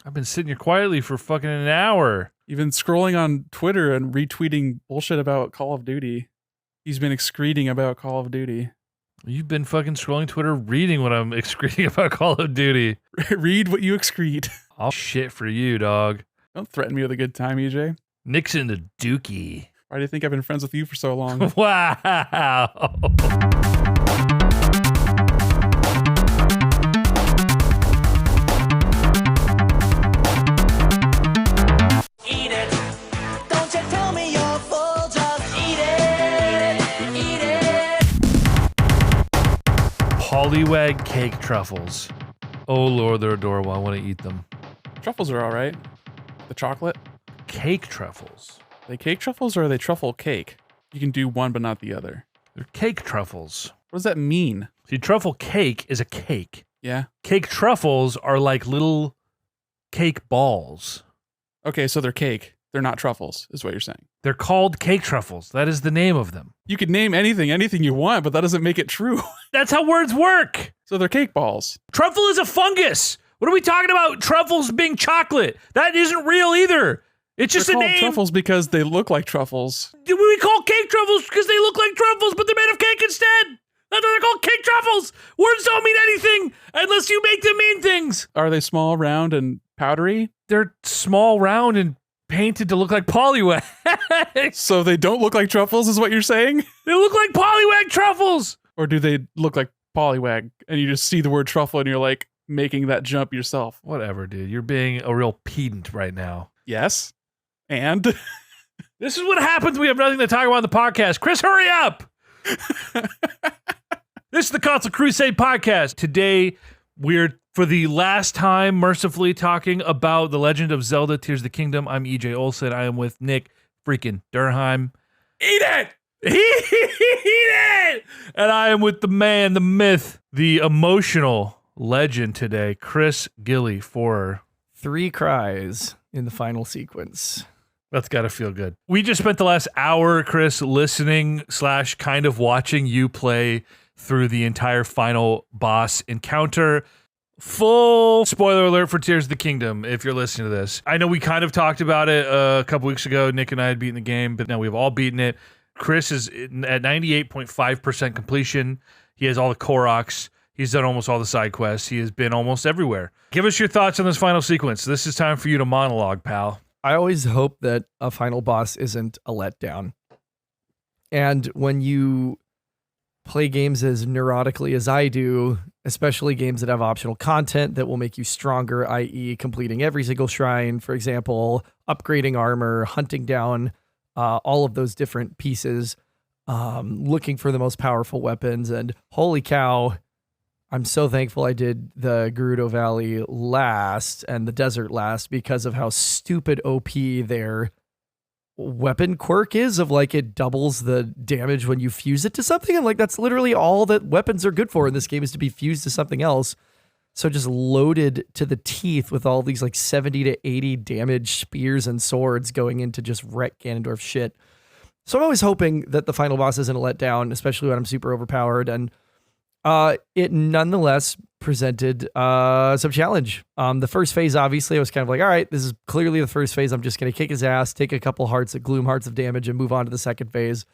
I've been sitting here quietly for fucking an hour. You've been scrolling on Twitter and retweeting bullshit about Call of Duty. He's been excreting about Call of Duty. You've been fucking scrolling Twitter reading what I'm excreting about Call of Duty. Read what you excrete. I'll shit for you, dog. Don't threaten me with a good time, EJ. Nixon the Dookie. Why do you think I've been friends with you for so long? Wow. Pollywag cake truffles. Oh Lord, they're adorable. I want to eat them. Truffles are all right. The chocolate. Cake truffles. Are they cake truffles or are they truffle cake? You can do one but not the other. They're cake truffles. What does that mean? See, truffle cake is a cake. Yeah. Cake truffles are like little cake balls. Okay, so they're cake. They're not truffles, is what you're saying. They're called cake truffles. That is the name of them. You could name anything you want, but that doesn't make it true. That's how words work. So they're cake balls. Truffle is a fungus. What are we talking about? Truffles being chocolate. That isn't real either. It's just They're a called name. truffles because they look like truffles. We call cake truffles because they look like truffles, but they're made of cake instead. That's why they're called cake truffles. Words don't mean anything unless you make them mean things. Are they small, round, and powdery? They're small, round, and painted to look like Pollywag. So they don't look like truffles is what you're saying? They look like Pollywag truffles. Or do they look like Pollywag and you just see the word truffle and you're like making that jump yourself? Whatever, dude. You're being a real pedant right now. Yes. And? This is what happens when we have nothing to talk about on the podcast. Chris, hurry up. This is the Console Crusade podcast. Today, we're, for the last time, mercifully talking about The Legend of Zelda Tears of the Kingdom. I'm EJ Olsen. I am with Nick freaking Durheim. Eat it! Eat it! And I am with the man, the myth, the emotional legend today, Chris Gilly for 3 cries in the final sequence. That's got to feel good. We just spent the last hour, Chris, listening / kind of watching you play through the entire final boss encounter. Full spoiler alert for Tears of the Kingdom, if you're listening to this. I know we kind of talked about it a couple weeks ago. Nick and I had beaten the game, but now we've all beaten it. Chris is at 98.5% completion. He has all the Koroks. He's done almost all the side quests. He has been almost everywhere. Give us your thoughts on this final sequence. This is time for you to monologue, pal. I always hope that a final boss isn't a letdown. And when you play games as neurotically as I do, especially games that have optional content that will make you stronger, i.e. completing every single shrine, for example, upgrading armor, hunting down all of those different pieces, looking for the most powerful weapons, and holy cow, I'm so thankful I did the Gerudo Valley last and the desert last because of how stupid OP their weapon quirk is of like it doubles the damage when you fuse it to something. And like that's literally all that weapons are good for in this game is to be fused to something else. So just loaded to the teeth with all these like 70 to 80 damage spears and swords going into just wreck Ganondorf shit. So I'm always hoping that the final boss isn't a letdown, especially when I'm super overpowered. And it nonetheless presented some challenge. The first phase, obviously, I was kind of like, all right, this is clearly the first phase. I'm just going to kick his ass, take a couple gloom hearts of damage, and move on to the second phase.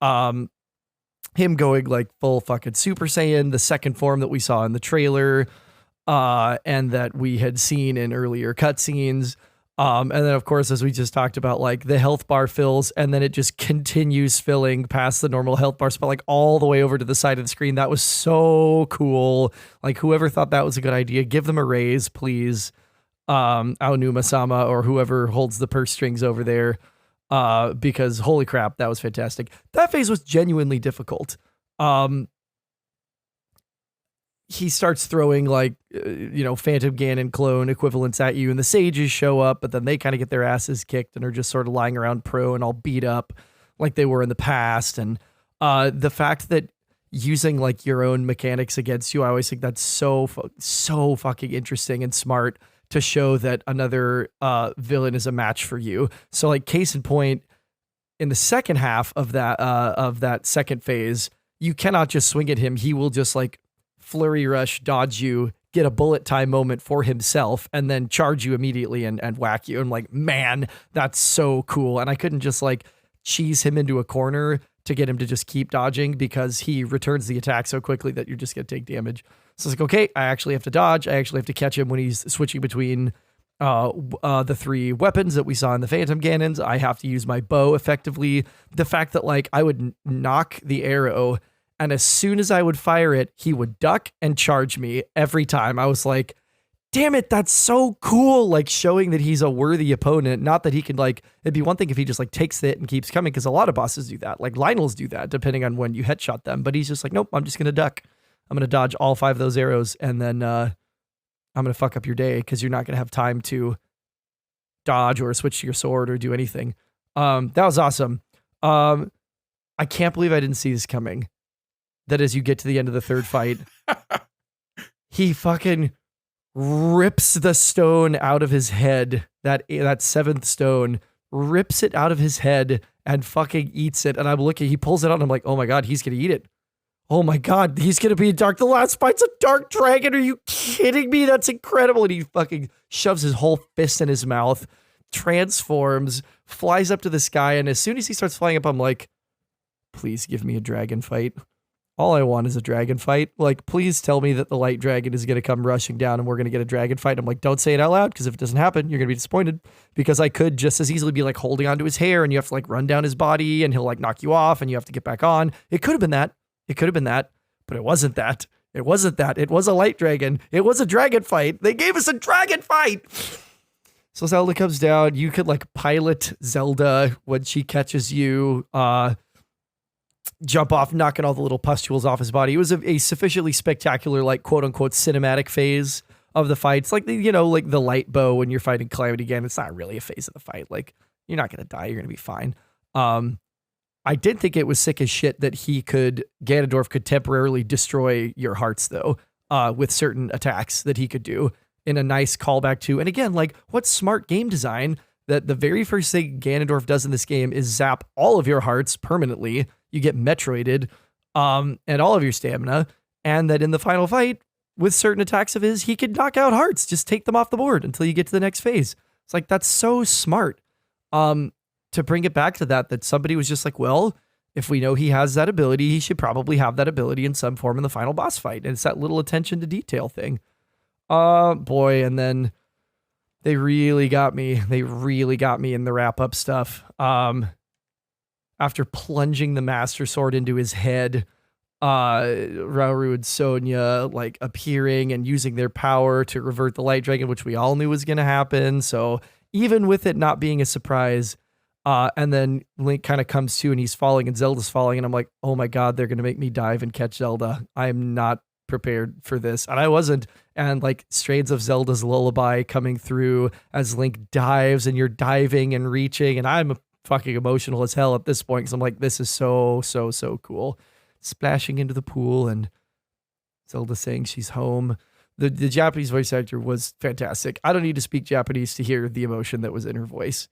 Him going like full fucking Super Saiyan, the second form that we saw in the trailer, and that we had seen in earlier cutscenes. And then, of course, as we just talked about, like the health bar fills and then it just continues filling past the normal health bar spot, like all the way over to the side of the screen. That was so Like whoever thought that was a good idea, give them a raise, please. Aonuma-sama or whoever holds the purse strings over there. Because holy crap, that was fantastic. That phase was genuinely difficult. He starts throwing like, Phantom Ganon clone equivalents at you and the sages show up, but then they kind of get their asses kicked and are just sort of lying around and all beat up like they were in the past. And the fact that using like your own mechanics against you, I always think that's so fucking interesting and smart to show that another villain is a match for you. So like case in point, in the second half of that second phase, you cannot just swing at him. He will just like flurry rush, dodge you, get a bullet time moment for himself and then charge you immediately and whack you. I'm like, man, that's so cool. And I couldn't just like cheese him into a corner to get him to just keep dodging because he returns the attack so quickly that you're just going to take damage. So it's like, okay, I actually have to dodge. I actually have to catch him when he's switching between the 3 weapons that we saw in the Phantom Cannons. I have to use my bow effectively. The fact that like I would knock the arrow and as soon as I would fire it, he would duck and charge me every time. I was like, damn it, that's so cool. Like showing that he's a worthy opponent. Not that he can like, it'd be one thing if he just like takes it and keeps coming. Cause a lot of bosses do that. Like Lionel's do that depending on when you headshot them, but he's just like, nope, I'm just going to duck. I'm going to dodge all 5 of those arrows. And then, I'm going to fuck up your day. Cause you're not going to have time to dodge or switch to your sword or do anything. That was awesome. I can't believe I didn't see this coming. That as you get to the end of the 3rd fight, he fucking rips the stone out of his head, that 7th stone, rips it out of his head and fucking eats it. And I'm looking, he pulls it out and I'm like, oh my God, he's going to eat it. Oh my God, he's going to be dark. The last fight's a dark dragon. Are you kidding me? That's incredible. And he fucking shoves his whole fist in his mouth, transforms, flies up to the sky. And as soon as he starts flying up, I'm like, please give me a dragon fight. All I want is a dragon fight. Like, please tell me that the light dragon is going to come rushing down and we're going to get a dragon fight. I'm like, don't say it out loud because if it doesn't happen, you're going to be disappointed because I could just as easily be like holding onto his hair and you have to like run down his body and he'll like knock you off and you have to get back on. It could have been that. It could have been that, but it wasn't that. It wasn't that. It was a light dragon. It was a dragon fight. They gave us a dragon fight. So Zelda comes down. You could like pilot Zelda when she catches you, jump off, knocking all the little pustules off his body. It was a sufficiently spectacular, like quote unquote cinematic phase of the fight. It's like, like the light bow when you're fighting Calamity Ganon. It's not really a phase of the fight. Like you're not going to die. You're going to be fine. I did think it was sick as shit that Ganondorf could temporarily destroy your hearts though, with certain attacks that he could do in a nice callback to. And again, like what smart game design that the very first thing Ganondorf does in this game is zap all of your hearts permanently. You get Metroided, and all of your stamina. And that in the final fight with certain attacks of his, he could knock out hearts, just take them off the board until you get to the next phase. It's like, that's so smart. To bring it back to that somebody was just like, well, if we know he has that ability, he should probably have that ability in some form in the final boss fight. And it's that little attention to detail thing. Boy. And then they really got me. They really got me in the wrap up stuff. After plunging the Master Sword into his head, Rauru and Sonya like appearing and using their power to revert the Light Dragon, which we all knew was going to happen. So even with it not being a surprise, and then Link kind of comes to and he's falling and Zelda's falling. And I'm like, oh my God, they're going to make me dive and catch Zelda. I am not prepared for this. And I wasn't. And like strains of Zelda's lullaby coming through as Link dives and you're diving and reaching. And I'm fucking emotional as hell at this point. Cause I'm like, this is so cool. Splashing into the pool and Zelda saying she's home. The Japanese voice actor was fantastic. I don't need to speak Japanese to hear the emotion that was in her voice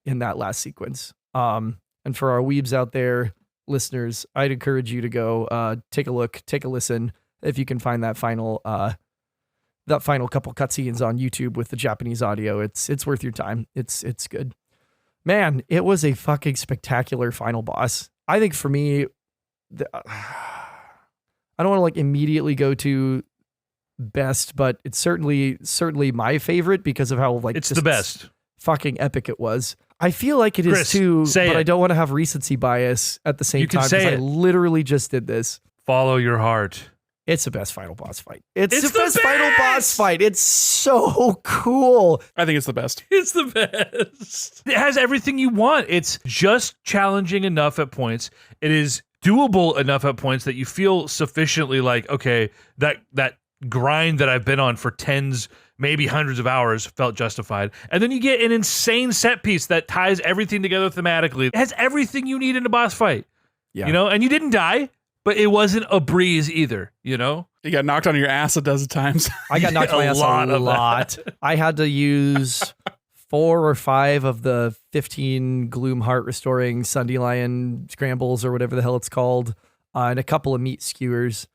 in that last sequence. And for our weebs out there, listeners, I'd encourage you to go take a look, take a listen if you can find that final couple cutscenes on YouTube with the Japanese audio. It's worth your time. It's good. Man, it was a fucking spectacular final boss. I think for me, I don't want to like immediately go to best, but it's certainly my favorite because of how like it's the best. Fucking epic it was. I feel like it Chris, is too, but it. I don't want to have recency bias at the same time because I literally just did this. Follow your heart. It's the best final boss fight. It's the best final boss fight. It's so cool. I think it's the best. It's the best. It has everything you want. It's just challenging enough at points. It is doable enough at points that you feel sufficiently like, okay, that grind that I've been on for tens, maybe hundreds of hours felt justified. And then you get an insane set piece that ties everything together thematically. It has everything you need in a boss fight. Yeah. You know, and you didn't die, but it wasn't a breeze either, you know? You got knocked on your ass a dozen times. I got knocked on my ass a lot. I had to use 4 or 5 of the 15 Gloom Heart Restoring Sunday Lion Scrambles or whatever the hell it's called, and a couple of meat skewers.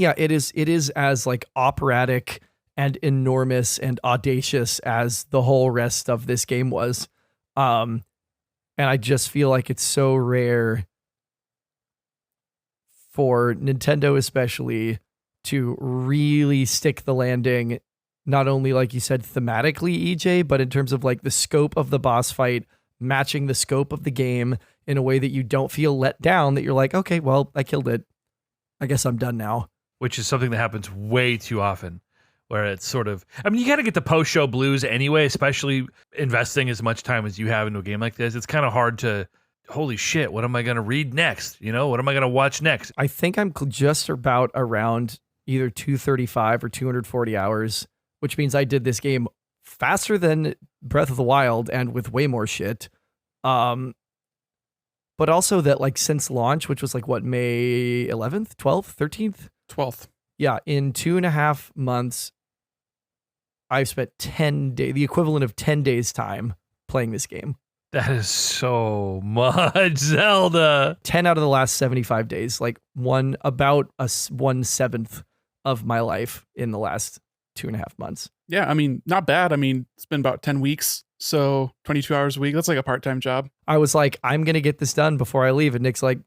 Yeah, it is as like operatic and enormous and audacious as the whole rest of this game was. And I just feel like it's so rare for Nintendo especially to really stick the landing, not only like you said thematically, EJ, but in terms of like the scope of the boss fight matching the scope of the game in a way that you don't feel let down, that you're like, okay, well, I killed it. I guess I'm done now. Which is something that happens way too often, where it's sort of, I mean, you got to get the post-show blues anyway, especially investing as much time as you have into a game like this. It's kind of hard to, holy shit, what am I going to read next? You know, what am I going to watch next? I think I'm just about around either 235 or 240 hours, which means I did this game faster than Breath of the Wild and with way more shit. But also that like since launch, which was like what, May 11th, 12th, 13th? 12th. Yeah, in 2.5 months, I've spent 10 days, the equivalent of 10 days time playing this game. That is so much Zelda. 10 out of the last 75 days, like about 1/7 of my life in the last 2.5 months. Yeah, I mean, not bad. I mean, it's been about 10 weeks, so 22 hours a week. That's like a part-time job. I was like, I'm going to get this done before I leave. And Nick's like,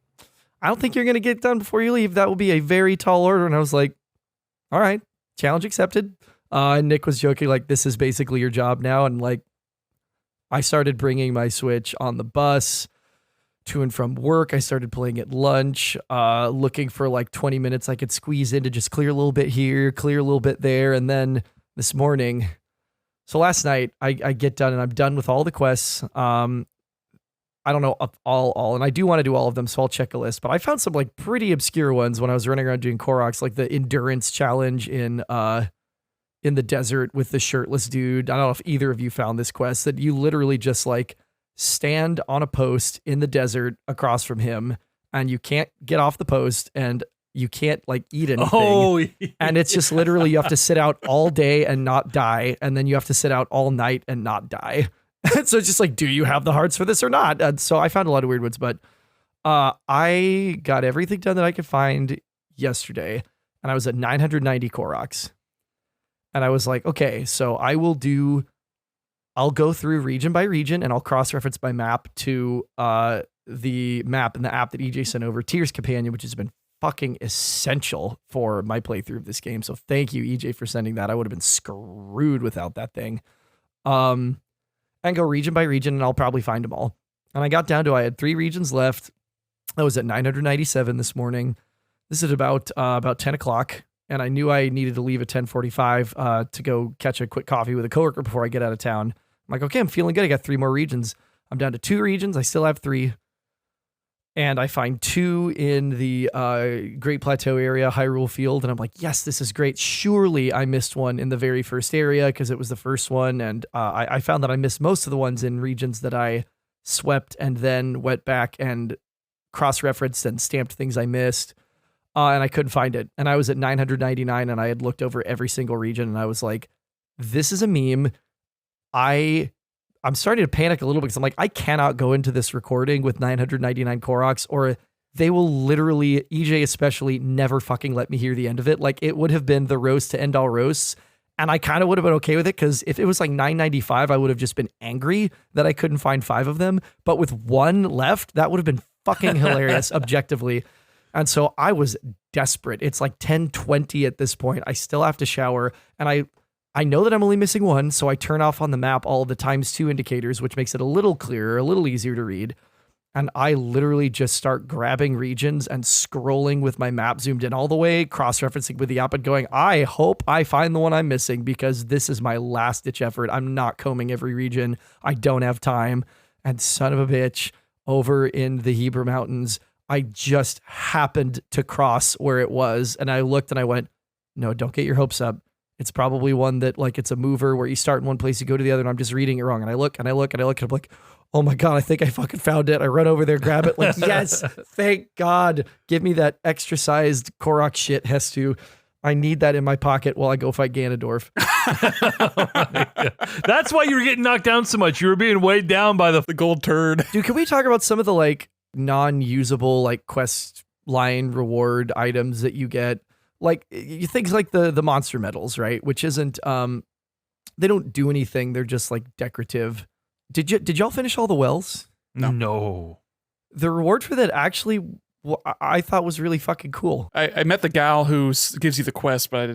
I don't think you're going to get it done before you leave. That will be a very tall order. And I was like, all right, challenge accepted. And Nick was joking, like, this is basically your job now. And like, I started bringing my Switch on the bus to and from work. I started playing at lunch, looking for like 20 minutes I could squeeze in to just clear a little bit here, clear a little bit there. And then this morning, so last night, I get done and I'm done with all the quests. I don't know all, and I do want to do all of them, so I'll check a list. But I found some like pretty obscure ones when I was running around doing Koroks, like the endurance challenge in the desert with the shirtless dude. I don't know if either of you found this quest, that you literally just like stand on a post in the desert across from him, and you can't get off the post, and you can't like eat anything. Oh, and it's just literally you have to sit out all day and not die, and then you have to sit out all night and not die. So it's just like, do you have the hearts for this or not? And so I found a lot of weird ones, but I got everything done that I could find yesterday, and I was at 990 Koroks. And I was like, okay, so I'll go through region by region, and I'll cross-reference by map to the map in the app that EJ sent over, Tears Companion, which has been fucking essential for my playthrough of this game. So thank you, EJ, for sending that. I would have been screwed without that thing. And go region by region, and I'll probably find them all. And I got down to, I had 3 regions left. I was at 997 this morning. This is about 10 o'clock. And I knew I needed to leave at 10:45 to go catch a quick coffee with a coworker before I get out of town. I'm like, okay, I'm feeling good. I got 3 more regions. I'm down to 2 regions. I still have 3. And I find 2 in the Great Plateau area, Hyrule Field. And I'm like, yes, this is great. Surely I missed one in the very first area because it was the first one. And I found that I missed most of the ones in regions that I swept and then went back and cross-referenced and stamped things I missed. And I couldn't find it. And I was at 999 and I had looked over every single region and I was like, this is a meme. I'm starting to panic a little bit because I'm like, I cannot go into this recording with 999 Koroks, or they will literally, EJ especially, never fucking let me hear the end of it. Like, it would have been the roast to end all roasts. And I kind of would have been okay with it because if it was like 995, I would have just been angry that I couldn't find 5 of them. But with 1 left, that would have been fucking hilarious objectively. And so I was desperate. It's like 10:20 at this point. I still have to shower. And I know that I'm only missing 1. So I turn off on the map all of the ×2 indicators, which makes it a little clearer, a little easier to read. And I literally just start grabbing regions and scrolling with my map zoomed in all the way, cross-referencing with the app and going, I hope I find the one I'm missing because this is my last-ditch effort. I'm not combing every region. I don't have time. And son of a bitch, over in the Hebrew Mountains, I just happened to cross where it was. And I looked and I went, no, don't get your hopes up. It's probably one that, like, it's a mover where you start in one place, you go to the other, and I'm just reading it wrong. And I look and I look and I look, and I'm like, oh my God, I think I fucking found it. I run over there, grab it, like, yes, thank God. Give me that extra sized Korok shit, Hestu. I need that in my pocket while I go fight Ganondorf. That's why you were getting knocked down so much. You were being weighed down by the gold turd. Dude, can we talk about some of the, like, non-usable, like, quest line reward items that you get? like things like the monster medals, right? Which isn't they don't do anything. They're just like decorative. Did y'all finish all the wells? No. The reward for that actually I thought was really fucking cool. I met the gal who gives you the quest, but I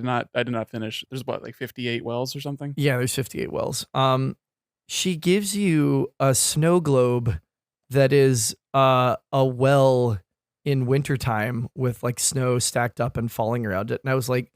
did not finish. There's what, like 58 wells or something? Yeah, there's 58 wells. She gives you a snow globe that is a well in wintertime with like snow stacked up and falling around it. And I was like,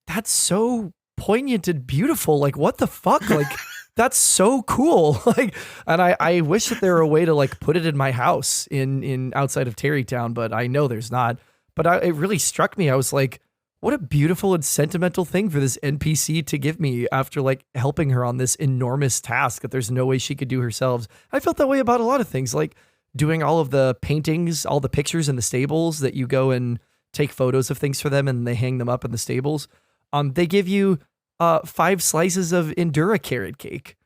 that's so poignant and beautiful. Like, what the fuck? Like, that's so cool. Like, and I wish that there were a way to like put it in my house in outside of Terrytown, but I know there's not. But it really struck me. I was like, what a beautiful and sentimental thing for this NPC to give me after like helping her on this enormous task that there's no way she could do herself. I felt that way about a lot of things, like doing all of the paintings, all the pictures in the stables that you go and take photos of things for them and they hang them up in the stables. They give you 5 slices of Endura carrot cake.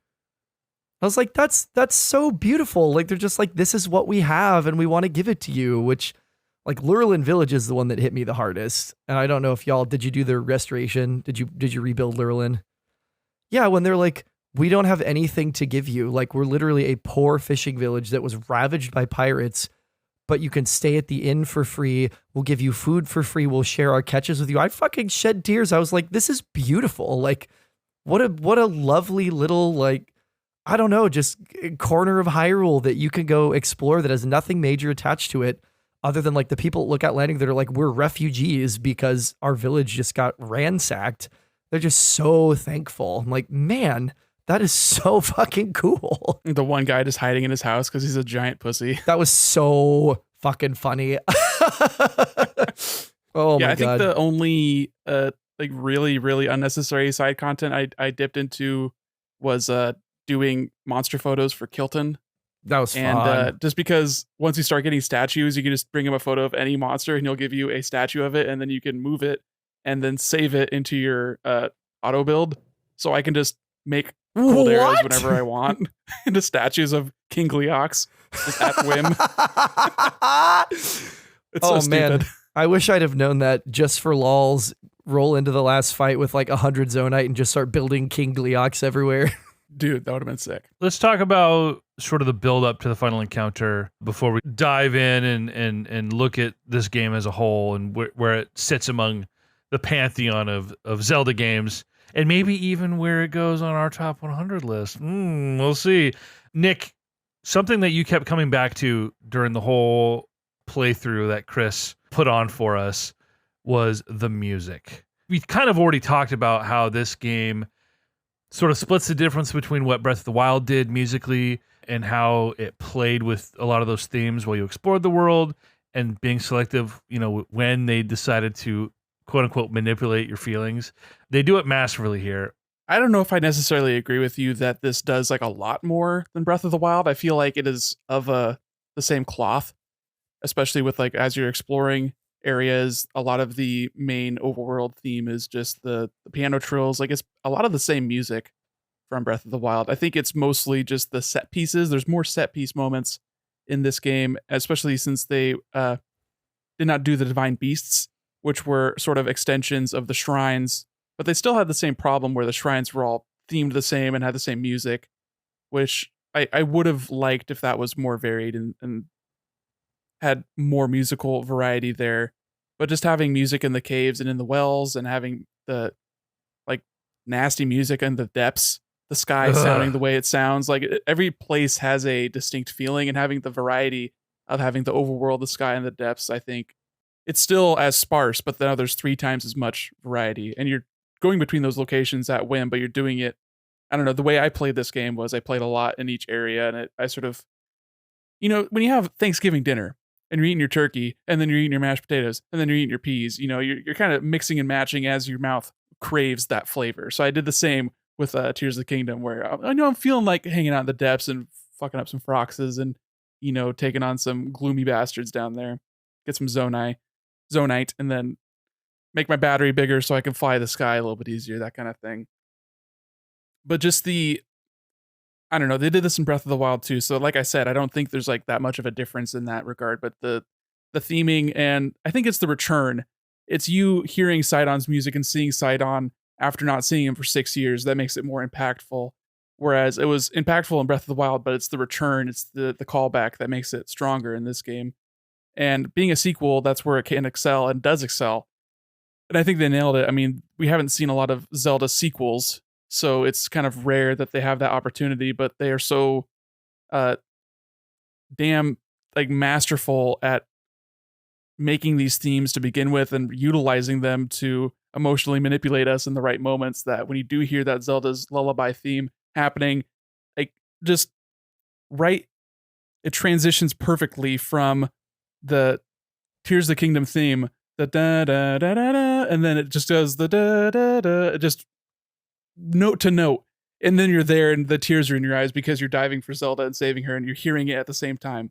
I was like, that's so beautiful. Like, they're just like, this is what we have and we want to give it to you, which like Lurelin Village is the one that hit me the hardest. And I don't know if did you do the restoration? Did you rebuild Lurelin? Yeah, when they're like, we don't have anything to give you. Like, we're literally a poor fishing village that was ravaged by pirates, but you can stay at the inn for free. We'll give you food for free. We'll share our catches with you. I fucking shed tears. I was like, this is beautiful. Like, what a lovely little, like, I don't know, just corner of Hyrule that you can go explore that has nothing major attached to it other than like the people at Lookout Landing that are like, we're refugees because our village just got ransacked. They're just so thankful. I'm like, man, that is so fucking cool. The one guy just hiding in his house because he's a giant pussy. That was so fucking funny. Oh my God. I think the only like really, really unnecessary side content I dipped into was doing monster photos for Kilton. That was fun. And just because once you start getting statues, you can just bring him a photo of any monster and he'll give you a statue of it, and then you can move it and then save it into your auto build. So I can just make cool arrows whenever I want into statues of King Gleox just at whim. It's so stupid. Man, I wish I'd have known that just for lols. Roll into the last fight with like 100 Zonite and just start building King Gleox everywhere. Dude, that would have been sick. Let's talk about sort of the build up to the final encounter before we dive in and look at this game as a whole and where it sits among the pantheon of Zelda games, and maybe even where it goes on our top 100 list. We'll see. Nick, something that you kept coming back to during the whole playthrough that Chris put on for us was the music. We kind of already talked about how this game sort of splits the difference between what Breath of the Wild did musically and how it played with a lot of those themes while you explored the world, and being selective, when they decided to quote unquote manipulate your feelings. They do it masterfully here. I don't know if I necessarily agree with you that this does like a lot more than Breath of the Wild. I feel like it is of the same cloth, especially with like as you're exploring areas, a lot of the main overworld theme is just the piano trills. Like, it's a lot of the same music from Breath of the Wild. I think it's mostly just the set pieces. There's more set piece moments in this game, especially since they did not do the Divine Beasts, which were sort of extensions of the shrines, but they still had the same problem where the shrines were all themed the same and had the same music, which I would have liked if that was more varied and had more musical variety there. But just having music in the caves and in the wells and having the like nasty music in the depths, the sky sounding the way it sounds, like every place has a distinct feeling, and having the variety of having the overworld, the sky, and the depths, I think it's still as sparse, but now there's 3 times as much variety, and you're going between those locations at whim, but you're doing it. I don't know. The way I played this game was I played a lot in each area, and I sort of, when you have Thanksgiving dinner and you're eating your turkey, and then you're eating your mashed potatoes, and then you're eating your peas, you're kind of mixing and matching as your mouth craves that flavor. So I did the same with Tears of the Kingdom, where I know I'm feeling like hanging out in the depths and fucking up some Froxes and, taking on some gloomy bastards down there, get some Zonite, and then make my battery bigger so I can fly the sky a little bit easier, that kind of thing. But just I don't know, they did this in Breath of the Wild too. So like I said, I don't think there's like that much of a difference in that regard, but the theming, and I think it's the return it's you hearing Sidon's music and seeing Sidon after not seeing him for 6 years that makes it more impactful. Whereas it was impactful in Breath of the Wild, but it's the return, it's the callback that makes it stronger in this game. And being a sequel, that's where it can excel and does excel. And I think they nailed it. I mean, we haven't seen a lot of Zelda sequels, so it's kind of rare that they have that opportunity, but they are so damn like masterful at making these themes to begin with and utilizing them to emotionally manipulate us in the right moments, that when you do hear that Zelda's lullaby theme happening, like just right, it transitions perfectly from the Tears of the Kingdom theme, the da da da da da, and then it just does the da da da, just note to note, and then you're there and the tears are in your eyes because you're diving for Zelda and saving her and you're hearing it at the same time.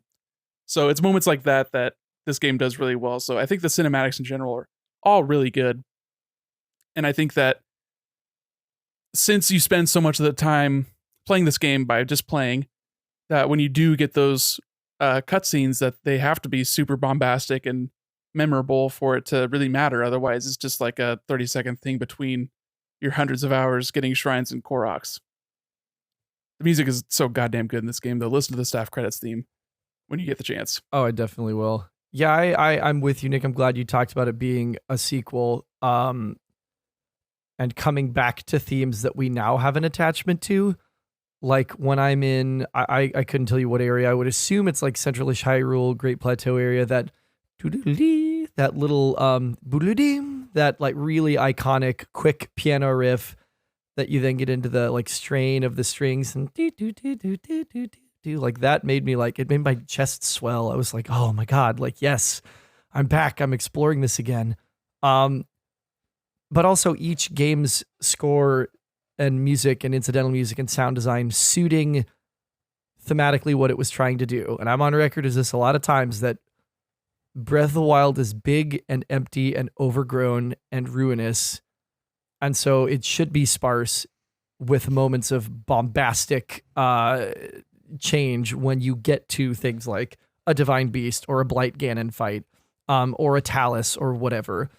So it's moments like that that this game does really well. So I think the cinematics in general are all really good. And I think that since you spend so much of the time playing this game by just playing, that when you do get those cutscenes, that they have to be super bombastic and memorable for it to really matter. Otherwise, it's just like a 30-second thing between your hundreds of hours getting shrines and Koroks. The music is so goddamn good in this game, though. Listen to the staff credits theme when you get the chance. Oh, I definitely will. Yeah, I'm with you, Nick. I'm glad you talked about it being a sequel. And coming back to themes that we now have an attachment to. Like when I'm in, I couldn't tell you what area. I would assume it's like Centralish Hyrule, Great Plateau area, that little that like really iconic quick piano riff that you then get into the like strain of the strings and like that made me like, it made my chest swell. I was like, oh my God, like, yes, I'm back. I'm exploring this again. But also each game's score and music and incidental music and sound design suiting thematically what it was trying to do. And I'm on record as this a lot of times, that Breath of the Wild is big and empty and overgrown and ruinous. And so it should be sparse with moments of bombastic change when you get to things like a Divine Beast or a Blight Ganon fight, or a Talus or whatever.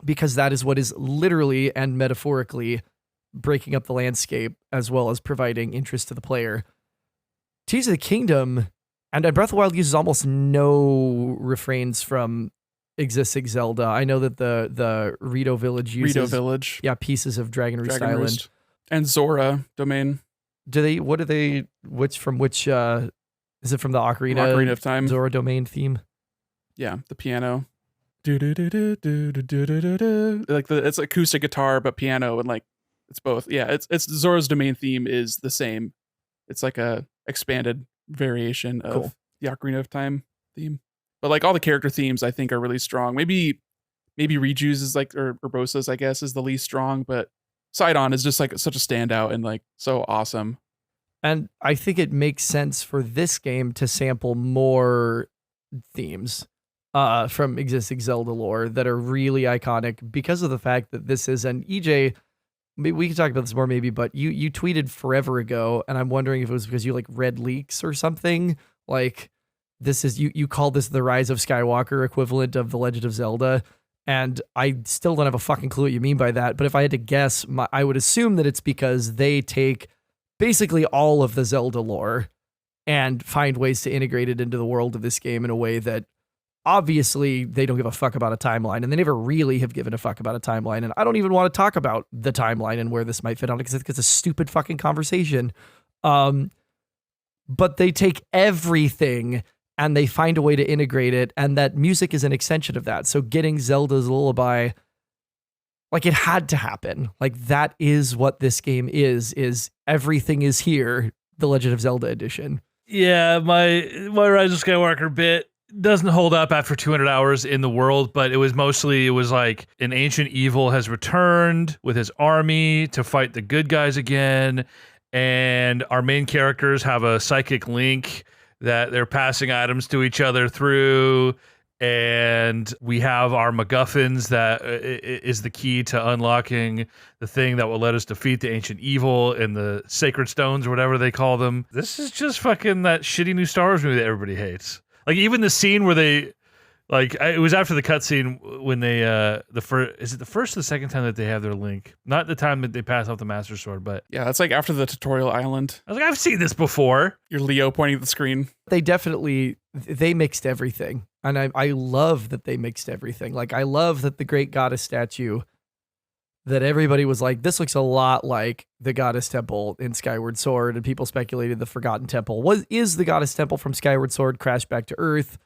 Because that is what is literally and metaphorically breaking up the landscape as well as providing interest to the player. Tears of the Kingdom and Breath of the Wild uses almost no refrains from existing Zelda. I know that the Rito Village uses pieces of Dragon Roost Island and Zora domain. Which is it from the Ocarina of Time Zora domain theme? Yeah, the piano. Like it's acoustic guitar but piano, and like it's both. Yeah, it's Zora's domain theme is the same. It's like a expanded variation of the Ocarina of Time theme. But like all the character themes I think are really strong. Maybe Riju's is like, or Urbosa's I guess is the least strong, but Sidon is just like such a standout and like so awesome. And I think it makes sense for this game to sample more themes from existing Zelda lore that are really iconic, because of the fact that this is an EJ. We can talk about this more maybe, but you tweeted forever ago, and I'm wondering if it was because you like read leaks or something. Like this is you call this the Rise of Skywalker equivalent of the Legend of Zelda, and I still don't have a fucking clue what you mean by that. But if I had to guess, I would assume that it's because they take basically all of the Zelda lore and find ways to integrate it into the world of this game in a way that obviously they don't give a fuck about a timeline, and they never really have given a fuck about a timeline. And I don't even want to talk about the timeline and where this might fit on it, because it's a stupid fucking conversation. But they take everything and they find a way to integrate it, and that music is an extension of that. So getting Zelda's lullaby, like it had to happen. Like that is what this game is everything is here, the Legend of Zelda edition. Yeah, my Rise of Skywalker bit doesn't hold up after 200 hours in the world, but it was like an ancient evil has returned with his army to fight the good guys again, and our main characters have a psychic link that they're passing items to each other through, and we have our MacGuffins that is the key to unlocking the thing that will let us defeat the ancient evil and the sacred stones or whatever they call them. This is just fucking that shitty new Star Wars movie that everybody hates. Like even the scene where Like it was after the cutscene when they the first is it the first or the second time that they have their link? Not the time that they pass off the Master Sword, but Yeah, that's like after the tutorial island. I was like, I've seen this before. You're Leo pointing at the screen. They mixed everything. And I love that they mixed everything. Like, I love that the Great Goddess statue, that everybody was like, this looks a lot like the Goddess Temple in Skyward Sword, and people speculated the Forgotten Temple is the Goddess Temple from Skyward Sword crashed back to Earth,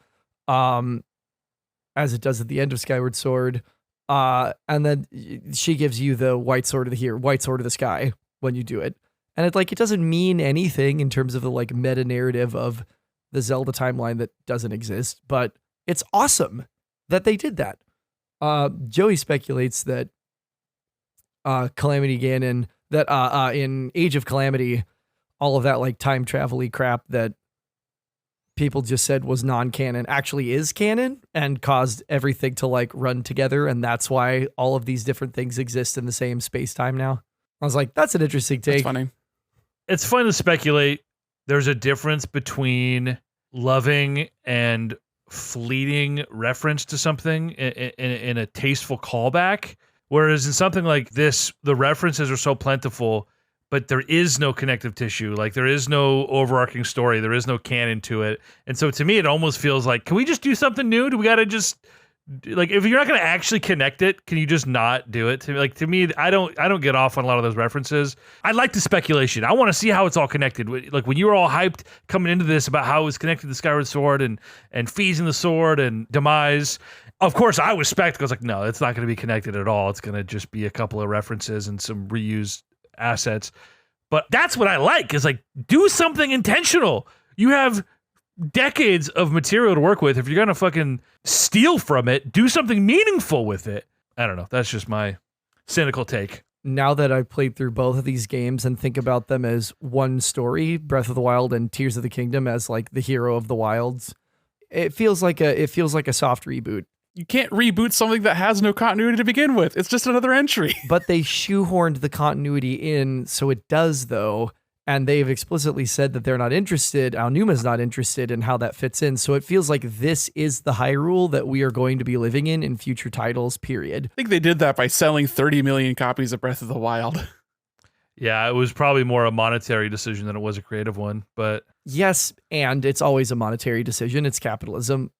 as it does at the end of Skyward Sword. And then she gives you the white sword of the sky when you do it. And it doesn't mean anything in terms of the like meta narrative of the Zelda timeline that doesn't exist, but it's awesome that they did that. Joey speculates that Calamity Ganon, that in Age of Calamity, all of that like time travel-y crap that people just said was non-canon actually is canon and caused everything to like run together, and that's why all of these different things exist in the same space-time now. I was like, that's an interesting take. That's funny. It's fun to speculate. There's a difference between loving and fleeting reference to something in a tasteful callback, whereas in something like this, the references are so plentiful, but there is no connective tissue. Like, there is no overarching story. There is no canon to it. And so to me, it almost feels like, can we just do something new? Do we got to just, like, if you're not going to actually connect it, can you just not do it? To me, I don't get off on a lot of those references. I like the speculation. I want to see how it's all connected. Like, when you were all hyped coming into this about how it was connected to Skyward Sword and Fees in the Sword and Demise, of course, I was skeptical. I was like, no, it's not going to be connected at all. It's going to just be a couple of references and some reused assets. But that's what I like, is like, do something intentional. You have decades of material to work with. If you're going to fucking steal from it, do something meaningful with it. I don't know. That's just my cynical take. Now that I've played through both of these games and think about them as one story, Breath of the Wild and Tears of the Kingdom as like the hero of the wilds, it feels like a soft reboot. You can't reboot something that has no continuity to begin with. It's just another entry. But they shoehorned the continuity in, so it does, though. And they've explicitly said that they're not interested. Aonuma's not interested in how that fits in. So it feels like this is the Hyrule that we are going to be living in future titles, period. I think they did that by selling 30 million copies of Breath of the Wild. Yeah, it was probably more a monetary decision than it was a creative one. But yes, and it's always a monetary decision. It's capitalism.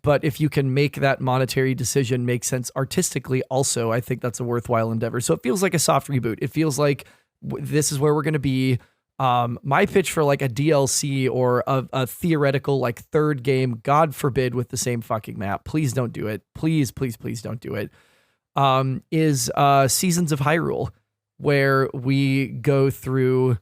But if you can make that monetary decision make sense artistically also, I think that's a worthwhile endeavor. So it feels like a soft reboot. It feels like this is where we're going to be. My pitch for like a DLC or a theoretical like third game, God forbid, with the same fucking map, please don't do it. Please, please, please don't do it. Is Seasons of Hyrule, where we go through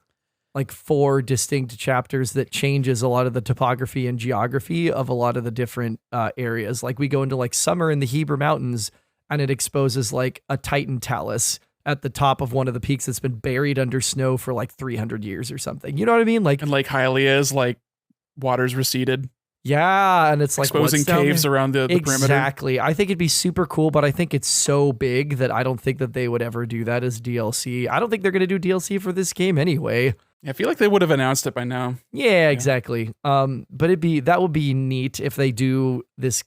like 4 distinct chapters that changes a lot of the topography and geography of a lot of the different areas. Like we go into like summer in the Heber Mountains, and it exposes like a Titan talus at the top of one of the peaks that's been buried under snow for like 300 years or something. You know what I mean? Like, And Lake Hylia's like water's receded. Yeah, and it's like exposing caves around the perimeter. Exactly. I think it'd be super cool, but I think it's so big that I don't think that they would ever do that as DLC. I don't think they're going to do DLC for this game anyway. I feel like they would have announced it by now. Yeah, exactly. But that would be neat if they do this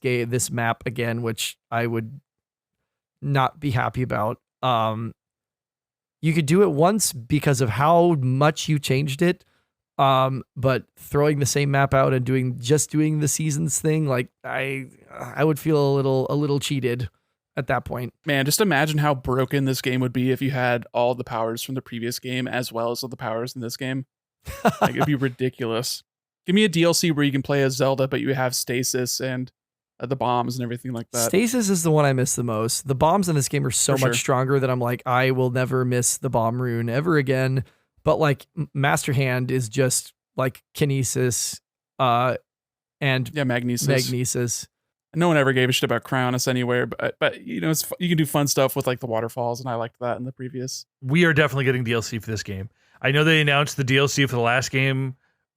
map again, which I would not be happy about. You could do it once because of how much you changed it. But throwing the same map out and doing the seasons thing, like I would feel a little cheated at that point. Man, just imagine how broken this game would be if you had all the powers from the previous game as well as all the powers in this game. Like, it'd be ridiculous. Give me a DLC where you can play as Zelda, but you have stasis and the bombs and everything like that. Stasis is the one I miss the most. The bombs in this game are so much stronger that I'm like, I will never miss the bomb rune ever again. But like Master Hand is just like kinesis, and magnesis. No one ever gave a shit about Cryonis anywhere, but you know, you can do fun stuff with like the waterfalls, and I liked that in the previous. We are definitely getting DLC for this game. I know they announced the DLC for the last game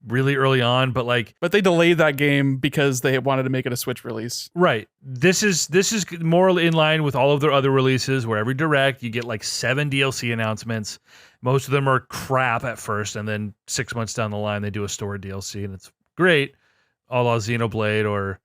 really early on, but they delayed that game because they wanted to make it a Switch release. Right. This is more in line with all of their other releases, where every direct you get like 7 DLC announcements. Most of them are crap at first, and then 6 months down the line they do a story DLC, and it's great, a la Xenoblade or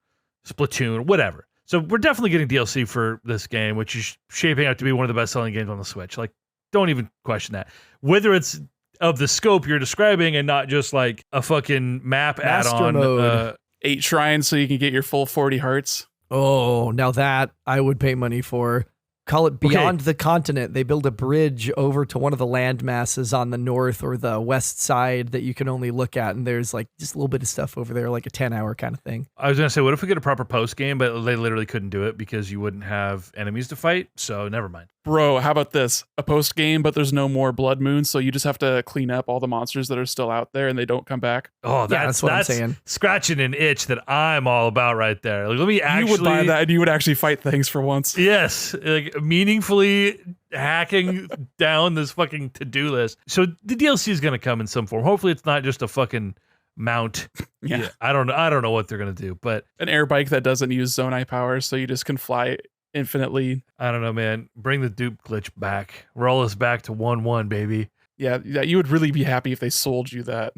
Splatoon, whatever. So we're definitely getting DLC for this game, which is shaping out to be one of the best-selling games on the Switch. Like, don't even question that. Whether it's of the scope you're describing and not just like a fucking map Master add-on. mode. 8 shrines so you can get your full 40 hearts. Oh, now that I would pay money for. Call it Beyond the Continent. They build a bridge over to one of the land masses on the north or the west side that you can only look at. And there's like just a little bit of stuff over there, like a 10-hour kind of thing. I was going to say, what if we get a proper post game, but they literally couldn't do it because you wouldn't have enemies to fight? So never mind. Bro, how about this? A post game, but there's no more blood moons, so you just have to clean up all the monsters that are still out there and they don't come back. Oh, that's what I'm saying. Scratching an itch that I'm all about right there. Like, let me actually. You would buy that and you would actually fight things for once. Yes, like meaningfully hacking down this fucking to-do list. So the DLC is going to come in some form. Hopefully, it's not just a fucking mount. Yeah. I don't know what they're going to do, but An air bike that doesn't use Zonai power, so you just can fly infinitely. I don't know, man. Bring the dupe glitch back. Roll us back to 1-1, baby. Yeah, you would really be happy if they sold you that.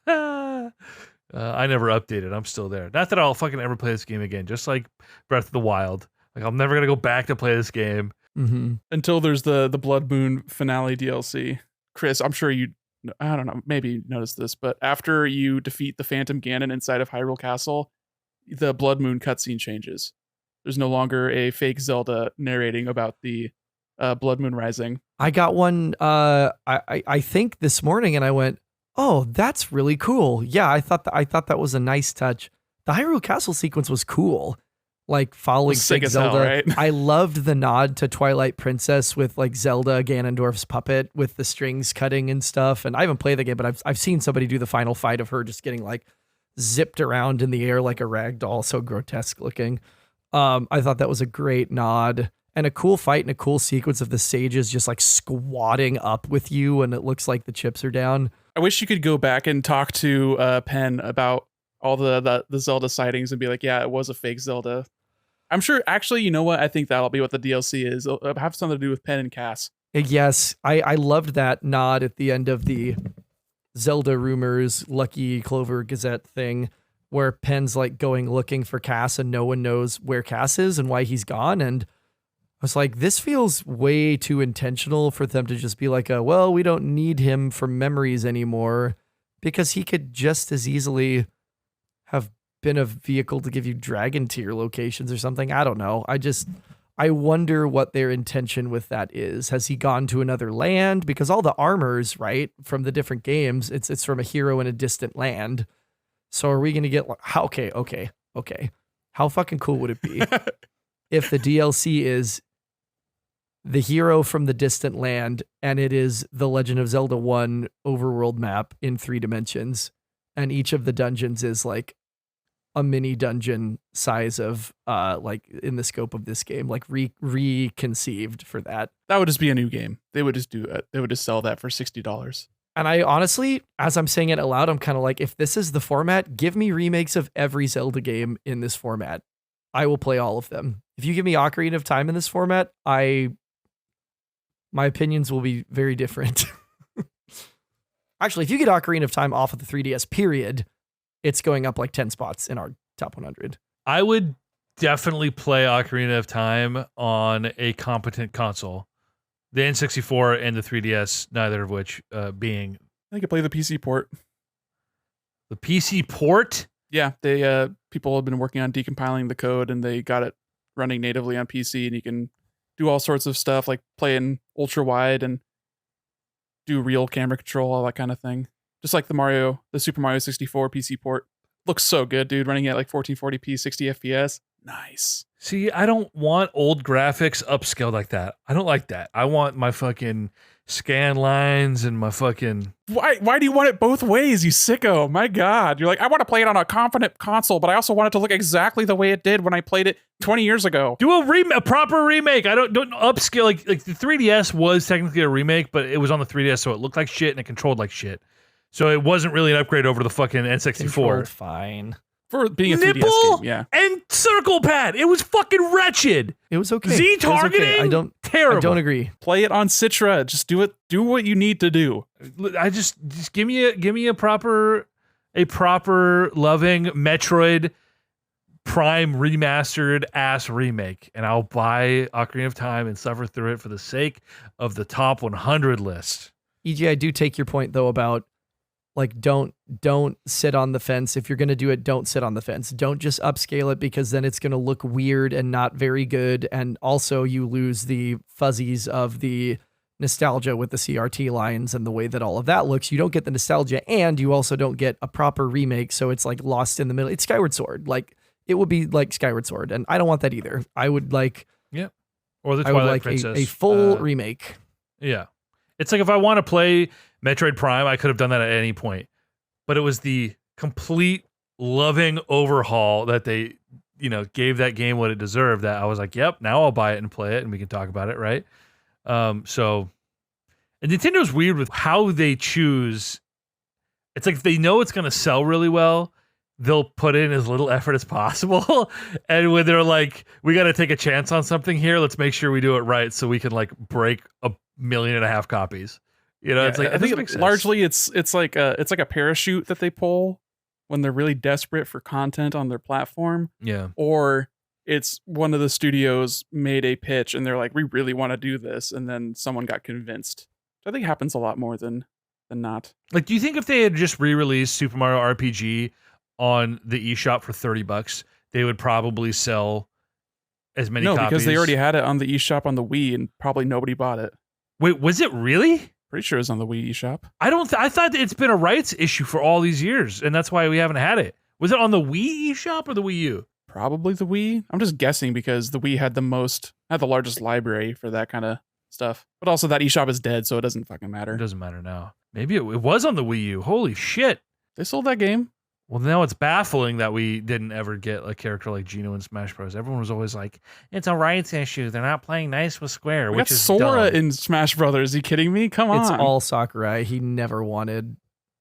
I never updated. I'm still there. Not that I'll fucking ever play this game again. Just like Breath of the Wild. Like, I'm never gonna go back to play this game. Mm-hmm. Until there's the Blood Moon finale DLC. Chris, I'm sure I don't know, maybe you noticed this, but after you defeat the Phantom Ganon inside of Hyrule Castle, the Blood Moon cutscene changes. There's no longer a fake Zelda narrating about the Blood Moon Rising. I got one, I think this morning, and I went, "Oh, that's really cool." Yeah, I thought that was a nice touch. The Hyrule Castle sequence was cool, like following Sick fake as hell, Zelda. right? I loved the nod to Twilight Princess with like Zelda Ganondorf's puppet with the strings cutting and stuff. And I haven't played the game, but I've seen somebody do the final fight of her just getting like zipped around in the air like a rag doll, so grotesque looking. I thought that was a great nod and a cool fight and a cool sequence of the sages just like squatting up with you, and it looks like the chips are down. I wish you could go back and talk to Penn about all the Zelda sightings and be like, yeah, it was a fake Zelda. I'm sure, actually, you know what? I think that'll be what the DLC is. It'll have something to do with Penn and Cass. Yes, I loved that nod at the end of the Zelda Rumors Lucky Clover Gazette thing, where Penn's like going looking for Cass and no one knows where Cass is and why he's gone. And I was like, this feels way too intentional for them to just be like, well, we don't need him for memories anymore, because he could just as easily have been a vehicle to give you dragon tier locations or something. I don't know. I wonder what their intention with that is. Has he gone to another land? Because all the armors, right, from the different games, it's from a hero in a distant land. So are we going to get okay. How fucking cool would it be if the DLC is the hero from the distant land and it is the Legend of Zelda 1 overworld map in 3 dimensions, and each of the dungeons is like a mini dungeon size of like in the scope of this game, like reconceived for that. That would just be a new game. They would just do it. They would just sell that for $60. And I honestly, as I'm saying it aloud, I'm kind of like, if this is the format, give me remakes of every Zelda game in this format. I will play all of them. If you give me Ocarina of Time in this format, my opinions will be very different. Actually, if you get Ocarina of Time off of the 3DS period, it's going up like 10 spots in our top 100. I would definitely play Ocarina of Time on a competent console. The N64 and the 3DS, neither of which being. I could play the PC port. The PC port? Yeah, they people have been working on decompiling the code and they got it running natively on PC, and you can do all sorts of stuff like play in ultra wide and do real camera control, all that kind of thing. Just like the Super Mario 64 PC port. Looks so good, dude, running at like 1440p, 60 FPS. Nice. See, I don't want old graphics upscaled like that. I don't like that. I want my fucking scan lines and my fucking... Why do you want it both ways, you sicko? My God. You're like, I want to play it on a competent console, but I also want it to look exactly the way it did when I played it 20 years ago. Do a proper remake. I don't upscale. Like the 3DS was technically a remake, but it was on the 3DS, so it looked like shit and it controlled like shit. So it wasn't really an upgrade over the fucking N64. Controlled fine. For being a 3DS Nipple game, yeah. and circle pad. It was fucking wretched. It was okay. Z It was okay. targeting. Terrible. I don't agree. Play it on Citra. Just do it. Do what you need to do. I just give me a proper loving Metroid Prime remastered ass remake, and I'll buy Ocarina of Time and suffer through it for the sake of the top 100 list. EJ, I do take your point though about like don't sit on the fence. If you're going to do it, don't sit on the fence. Don't just upscale it, because then it's going to look weird and not very good, and also you lose the fuzzies of the nostalgia with the CRT lines and the way that all of that looks. You don't get the nostalgia, and you also don't get a proper remake, so it's like lost in the middle. It's Skyward Sword. Like it would be like Skyward Sword, and I don't want that either. I would like or the I would Twilight like Princess. a full remake. Yeah. It's like if I want to play Metroid Prime, I could have done that at any point. But it was the complete loving overhaul that they, gave that game what it deserved, that I was like, yep, now I'll buy it and play it and we can talk about it, right? And Nintendo's weird with how they choose. It's like if they know it's going to sell really well, they'll put in as little effort as possible. And when they're like, we got to take a chance on something here, let's make sure we do it right so we can like break 1.5 million copies. It's like, I think largely it's like a parachute that they pull when they're really desperate for content on their platform. Yeah. Or it's one of the studios made a pitch and they're like, we really want to do this, and then someone got convinced. I think happens a lot more than not. Like, do you think if they had just re-released Super Mario RPG on the eShop for $30, they would probably sell as many copies? No, because they already had it on the eShop on the Wii and probably nobody bought it. Wait, was it really? Pretty sure it was on the Wii eShop. I thought it's been a rights issue for all these years, and that's why we haven't had it. Was it on the Wii eShop or the Wii U? Probably the Wii. I'm just guessing because the Wii had the largest library for that kind of stuff. But also that eShop is dead, so it doesn't fucking matter. It doesn't matter now. Maybe it was on the Wii U. Holy shit. They sold that game. Well, now it's baffling that we didn't ever get a character like Geno in Smash Bros. Everyone was always like, it's a rights issue. They're not playing nice with Square, We which got is Sora dumb. in Smash Brothers. Are you kidding me? Come on. It's all Sakurai. He never wanted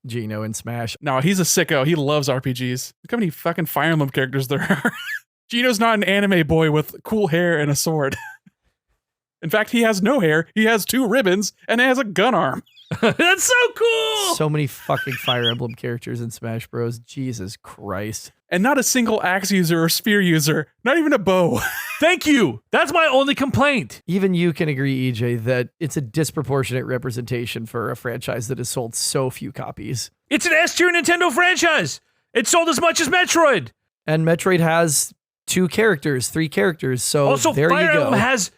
Geno in Smash. No, he's a sicko. He loves RPGs. Look how many fucking Fire Emblem characters there are. Geno's not an anime boy with cool hair and a sword. In fact, he has no hair. He has 2 ribbons and he has a gun arm. That's so cool. So many fucking Fire Emblem characters in Smash Bros. Jesus Christ. And not a single axe user or spear user. Not even a bow. Thank you. That's my only complaint. Even you can agree, EJ, that it's a disproportionate representation for a franchise that has sold so few copies. It's an S-tier Nintendo franchise. It sold as much as Metroid. And Metroid has 2 characters, 3 characters. So Also, there Fire you go. Emblem has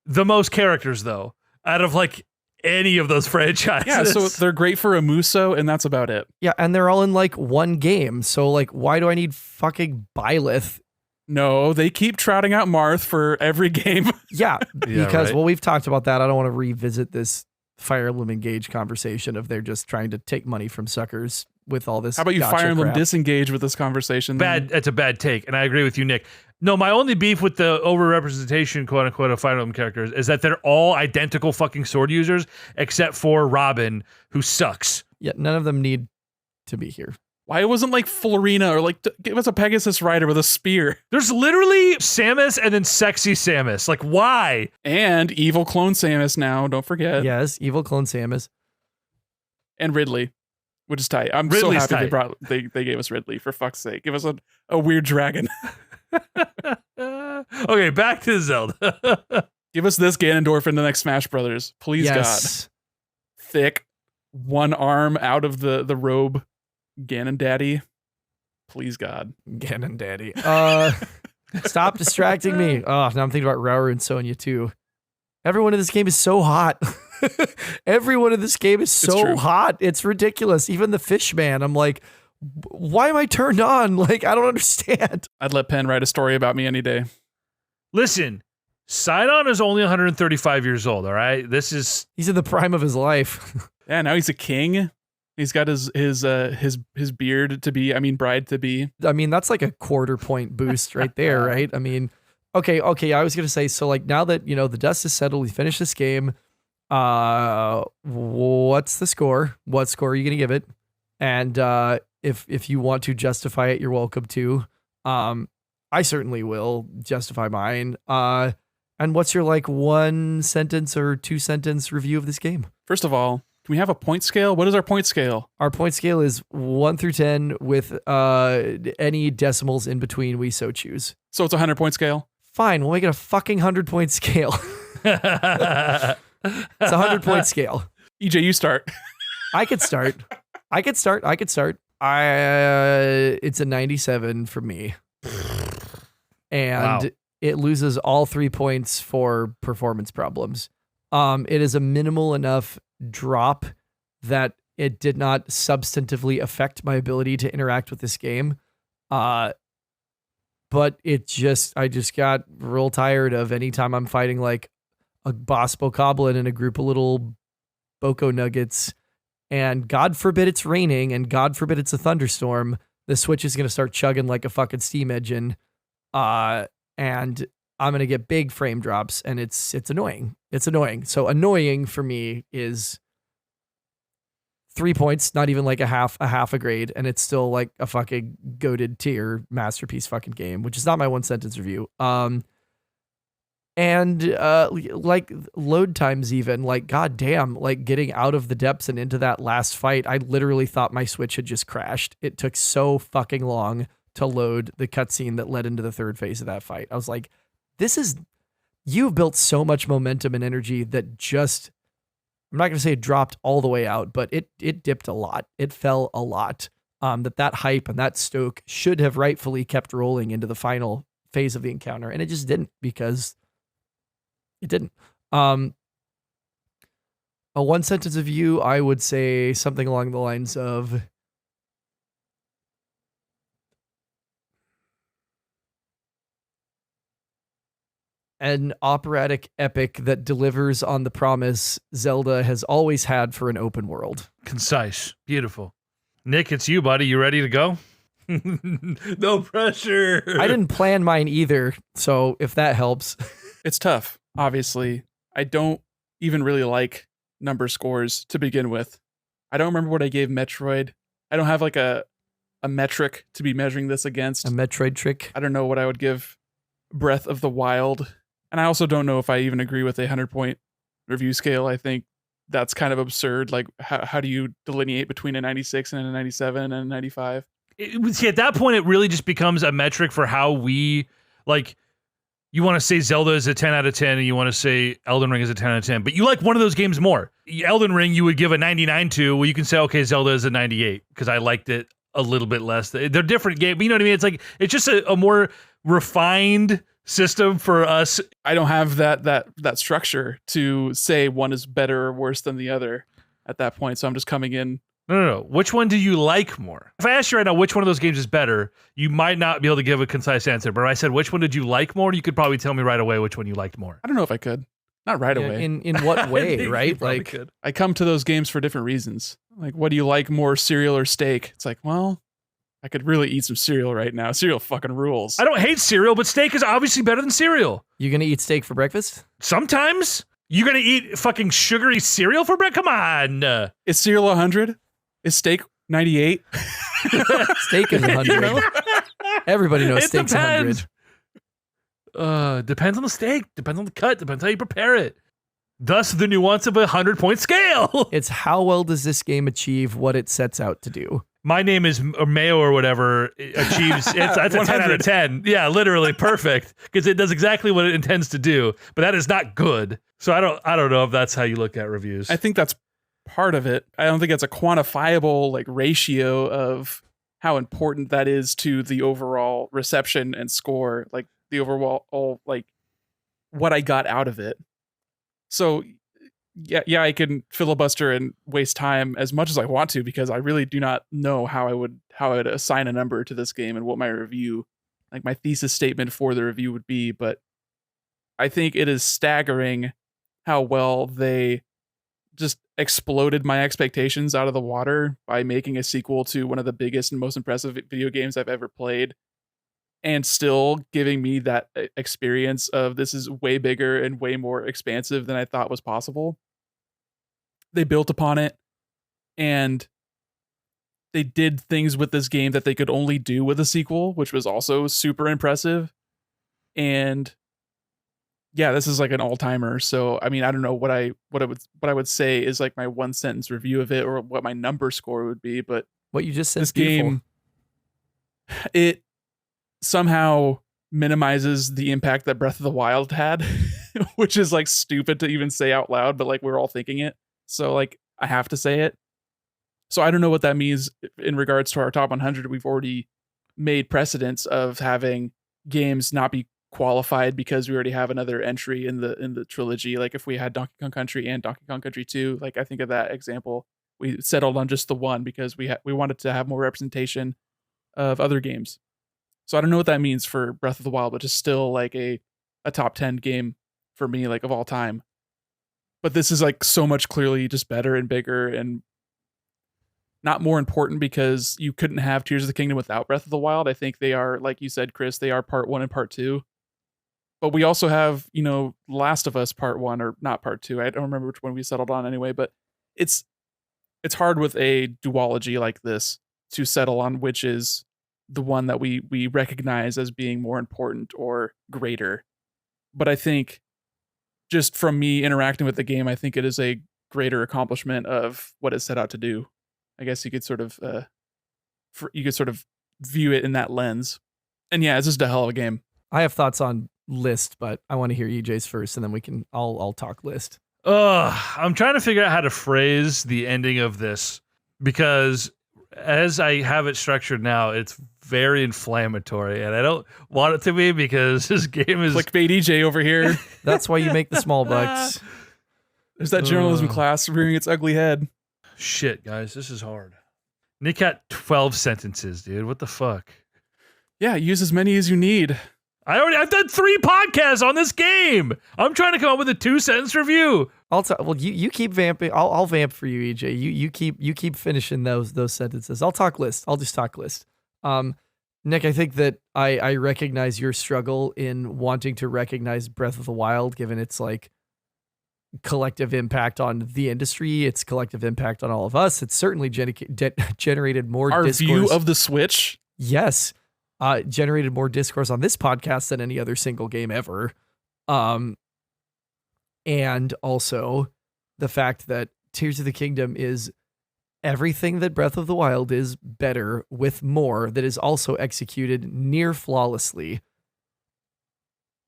the most characters, though, out of like any of those franchises. Yeah, so they're great for a Muso, and that's about it. Yeah, and they're all in like one game. So like, why do I need fucking Byleth? No, they keep trotting out Marth for every game. Yeah, Yeah, because right. well, we've talked about that. I don't want to revisit this Fire Emblem Engage conversation of they're just trying to take money from suckers with all this. How about you gotcha Fire Emblem crap. disengage with this conversation? then? That's a bad take, and I agree with you, Nick. No, my only beef with the overrepresentation, quote unquote, of Fire Emblem characters is that they're all identical fucking sword users, except for Robin, who sucks. Yeah, none of them need to be here. Why it wasn't like Florina or like give us a Pegasus rider with a spear There's literally Samus and then sexy Samus. Like, why? and evil clone Samus now. Don't forget. Yes, evil clone Samus. And Ridley, which is tight. I'm Ridley's so happy tight. they gave us Ridley, for fuck's sake. Give us a weird dragon. Okay, back to Zelda. Give us this Ganondorf in the next Smash Brothers. Please God. Yes. Thick, one arm out of the robe. Ganon Daddy. Please God. Ganon Daddy. Stop distracting me. Oh, now I'm thinking about Rauru and Sonya too. Everyone in this game is so hot. Everyone in this game is so true. hot. It's ridiculous. Even the fish man. I'm like, why am I turned on? Like, I don't understand. I'd let Penn write a story about me any day. Listen, Sidon is only 135 years old, all right? He's in the prime of his life. Yeah, now he's a king. He's got his beard to be, bride to be. I mean, that's like a quarter point boost right there, right? I mean, okay. I was going to say, so like now that, the dust is settled, we finished this game. What's the score? What score are you going to give it? And if you want to justify it, you're welcome to. I certainly will justify mine. And what's your like 1 sentence or 2 sentence review of this game? First of all, Can we have a point scale? What is our point scale? Our point scale is 1 through 10 with any decimals in between we so choose. So it's a 100-point scale? Fine, we'll make it a fucking 100-point scale. It's a 100-point scale. EJ, you start. I could start. It's a 97 for me. And it loses all 3 points for performance problems. It is a minimal enough drop that it did not substantively affect my ability to interact with this game. But I just got real tired of anytime I'm fighting like a boss bokoblin and a group of little boko nuggets, and God forbid it's raining and God forbid it's a thunderstorm, the Switch is going to start chugging like a fucking steam engine. And I'm going to get big frame drops, and it's annoying. It's annoying. So annoying for me is 3 points, not even like a half a grade, and it's still like a fucking goated tier masterpiece fucking game, which is not my 1 sentence review. Like load times, even like goddamn, like getting out of the depths and into that last fight, I literally thought my Switch had just crashed. It took so fucking long to load the cutscene that led into the third phase of that fight. I was like, you've built so much momentum and energy that just, I'm not going to say it dropped all the way out, but it dipped a lot. It fell a lot. That hype and that stoke should have rightfully kept rolling into the final phase of the encounter. And it just didn't, because it didn't. A 1 sentence review, I would say something along the lines of, an operatic epic that delivers on the promise Zelda has always had for an open world. Concise. Beautiful. Nick, it's you, buddy. You ready to go? No pressure. I didn't plan mine either, so if that helps. It's tough, obviously. I don't even really like number scores to begin with. I don't remember what I gave Metroid. I don't have like a metric to be measuring this against. A Metroid trick. I don't know what I would give Breath of the Wild. And I also don't know if I even agree with a 100-point review scale. I think that's kind of absurd. Like, how do you delineate between a 96 and a 97 and a 95? See, at that point, it really just becomes a metric for how we, like, you want to say Zelda is a 10 out of 10, and you want to say Elden Ring is a 10 out of 10, but you like one of those games more. Elden Ring, you would give a 99 to, well, you can say, okay, Zelda is a 98, because I liked it a little bit less. They're different games, but you know what I mean? It's like, it's just a more refined system for us. I don't have that structure to say one is better or worse than the other at that point. So I'm just coming in. No. Which one do you like more? If I asked you right now which one of those games is better, you might not be able to give a concise answer. But if I said which one did you like more, you could probably tell me right away which one you liked more. I don't know if I could. Not right away. In what way, right? Like, could. I come to those games for different reasons. Like, what do you like more, cereal or steak? It's like, well, I could really eat some cereal right now. Cereal fucking rules. I don't hate cereal, but steak is obviously better than cereal. you gonna eat steak for breakfast? Sometimes. You're going to eat fucking sugary cereal for bread? Come on. Is cereal 100? Is steak 98? Steak is 100. You know? Everybody knows It steak's 100. depends. Depends on the steak. Depends on the cut. Depends how you prepare it. Thus, the nuance of a 100-point scale. It's how well does this game achieve what it sets out to do? My name is Mayo or whatever. It achieves. That's a 10 out of 10. Yeah, literally perfect, because it does exactly what it intends to do. But that is not good. So I don't know if that's how you look at reviews. I think that's part of it. I don't think it's a quantifiable like ratio of how important that is to the overall reception and score, like the overall like what I got out of it. So yeah, I can filibuster and waste time as much as I want to, because I really do not know how I would assign a number to this game and what my review, like my thesis statement for the review would be. But I think it is staggering how well they just exploded my expectations out of the water by making a sequel to one of the biggest and most impressive video games I've ever played, and still giving me that experience of this is way bigger and way more expansive than I thought was possible. They built upon it, and they did things with this game that they could only do with a sequel, which was also super impressive. And yeah, this is like an all timer. So I mean, I don't know what I would say is like my one sentence review of it, or what my number score would be. But What you just said this is beautiful. game, it somehow minimizes the impact that Breath of the Wild had, which is like stupid to even say out loud, but like we're all thinking it. So like I have to say it. So I don't know what that means in regards to our top 100. We've already made precedents of having games not be qualified because we already have another entry in the trilogy. Like if we had Donkey Kong Country and Donkey Kong Country 2, like I think of that example, we settled on just the one because we wanted to have more representation of other games. So I don't know what that means for Breath of the Wild, but it's still like a top 10 game for me, like of all time. But this is like so much clearly just better and bigger and not more important, because you couldn't have Tears of the Kingdom without Breath of the Wild. I think they are, like you said, Chris, they are part 1 and part 2. But we also have, Last of Us part 1, or not part 2. I don't remember which one we settled on anyway, but it's hard with a duology like this to settle on which is the one that we recognize as being more important or greater. But I think just from me interacting with the game, I think it is a greater accomplishment of what it set out to do. I guess you could sort of view it in that lens. And yeah, it's just a hell of a game. I have thoughts on list, but I want to hear EJ's first, and then I'll talk list. I'm trying to figure out how to phrase the ending of this, because as I have it structured now, it's very inflammatory, and I don't want it to be, because this game is clickbait EJ over here. That's why you make the small bucks. There's that journalism class rearing its ugly head. Shit, guys, this is hard. Nick had 12 sentences, dude. What the fuck? Yeah, use as many as you need. I've done 3 podcasts on this game. I'm trying to come up with a 2-sentence review. Well, you keep vamping. I'll vamp for you, EJ. You keep finishing those sentences. I'll talk list. I'll just talk list. Nick, I think that I recognize your struggle in wanting to recognize Breath of the Wild, given its like collective impact on the industry, its collective impact on all of us. It's certainly generated more our discourse. View of the Switch. Yes. Generated more discourse on this podcast than any other single game ever. And also the fact that Tears of the Kingdom is everything that Breath of the Wild is, better with more, that is also executed near flawlessly.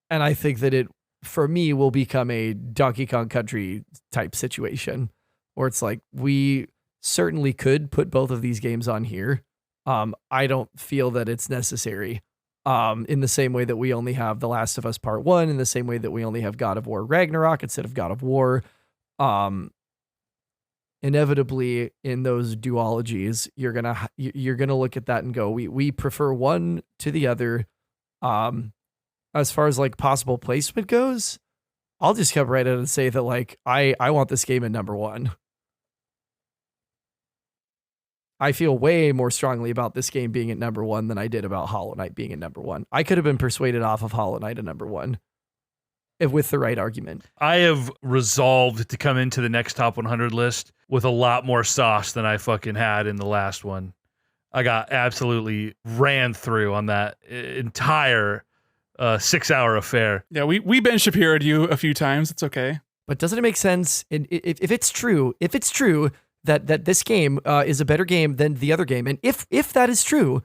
And I think that it, for me, will become a Donkey Kong Country type situation, where it's like, we certainly could put both of these games on here. I don't feel that it's necessary. In the same way that we only have The Last of Us Part 1, in the same way that we only have God of War Ragnarok instead of God of War. Inevitably, in those duologies, you're gonna look at that and go, we prefer one to the other. As far as like possible placement goes, I'll just come right out and say that like I want this game at number 1. I feel way more strongly about this game being at number 1 than I did about Hollow Knight being at number 1. I could have been persuaded off of Hollow Knight at number 1 with the right argument. I have resolved to come into the next top 100 list with a lot more sauce than I fucking had in the last one. I got absolutely ran through on that entire 6-hour affair. Yeah, we Ben Shapiro'd you a few times. It's okay. But doesn't it make sense? If it's true that this game is a better game than the other game, and if that is true,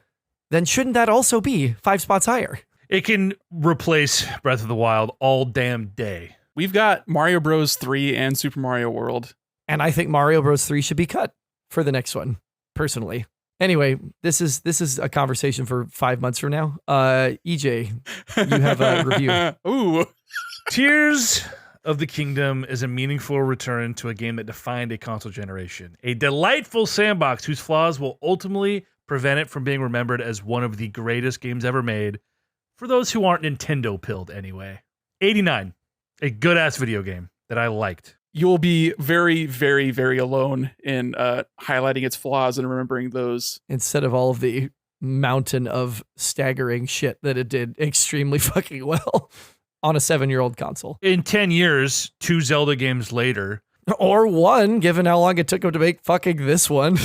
then shouldn't that also be 5 spots higher? It can replace Breath of the Wild all damn day. We've got Mario Bros. 3 and Super Mario World. And I think Mario Bros. 3 should be cut for the next one, personally. Anyway, this is a conversation for 5 months from now. EJ, you have a review. Ooh. Tears of the Kingdom is a meaningful return to a game that defined a console generation. A delightful sandbox whose flaws will ultimately prevent it from being remembered as one of the greatest games ever made, for those who aren't Nintendo-pilled anyway. 89. A good-ass video game that I liked. You'll be very, very, very alone in highlighting its flaws and remembering those. Instead of all of the mountain of staggering shit that it did extremely fucking well on a 7-year-old console. In 10 years, 2 Zelda games later. Or 1, given how long it took them to make fucking this one.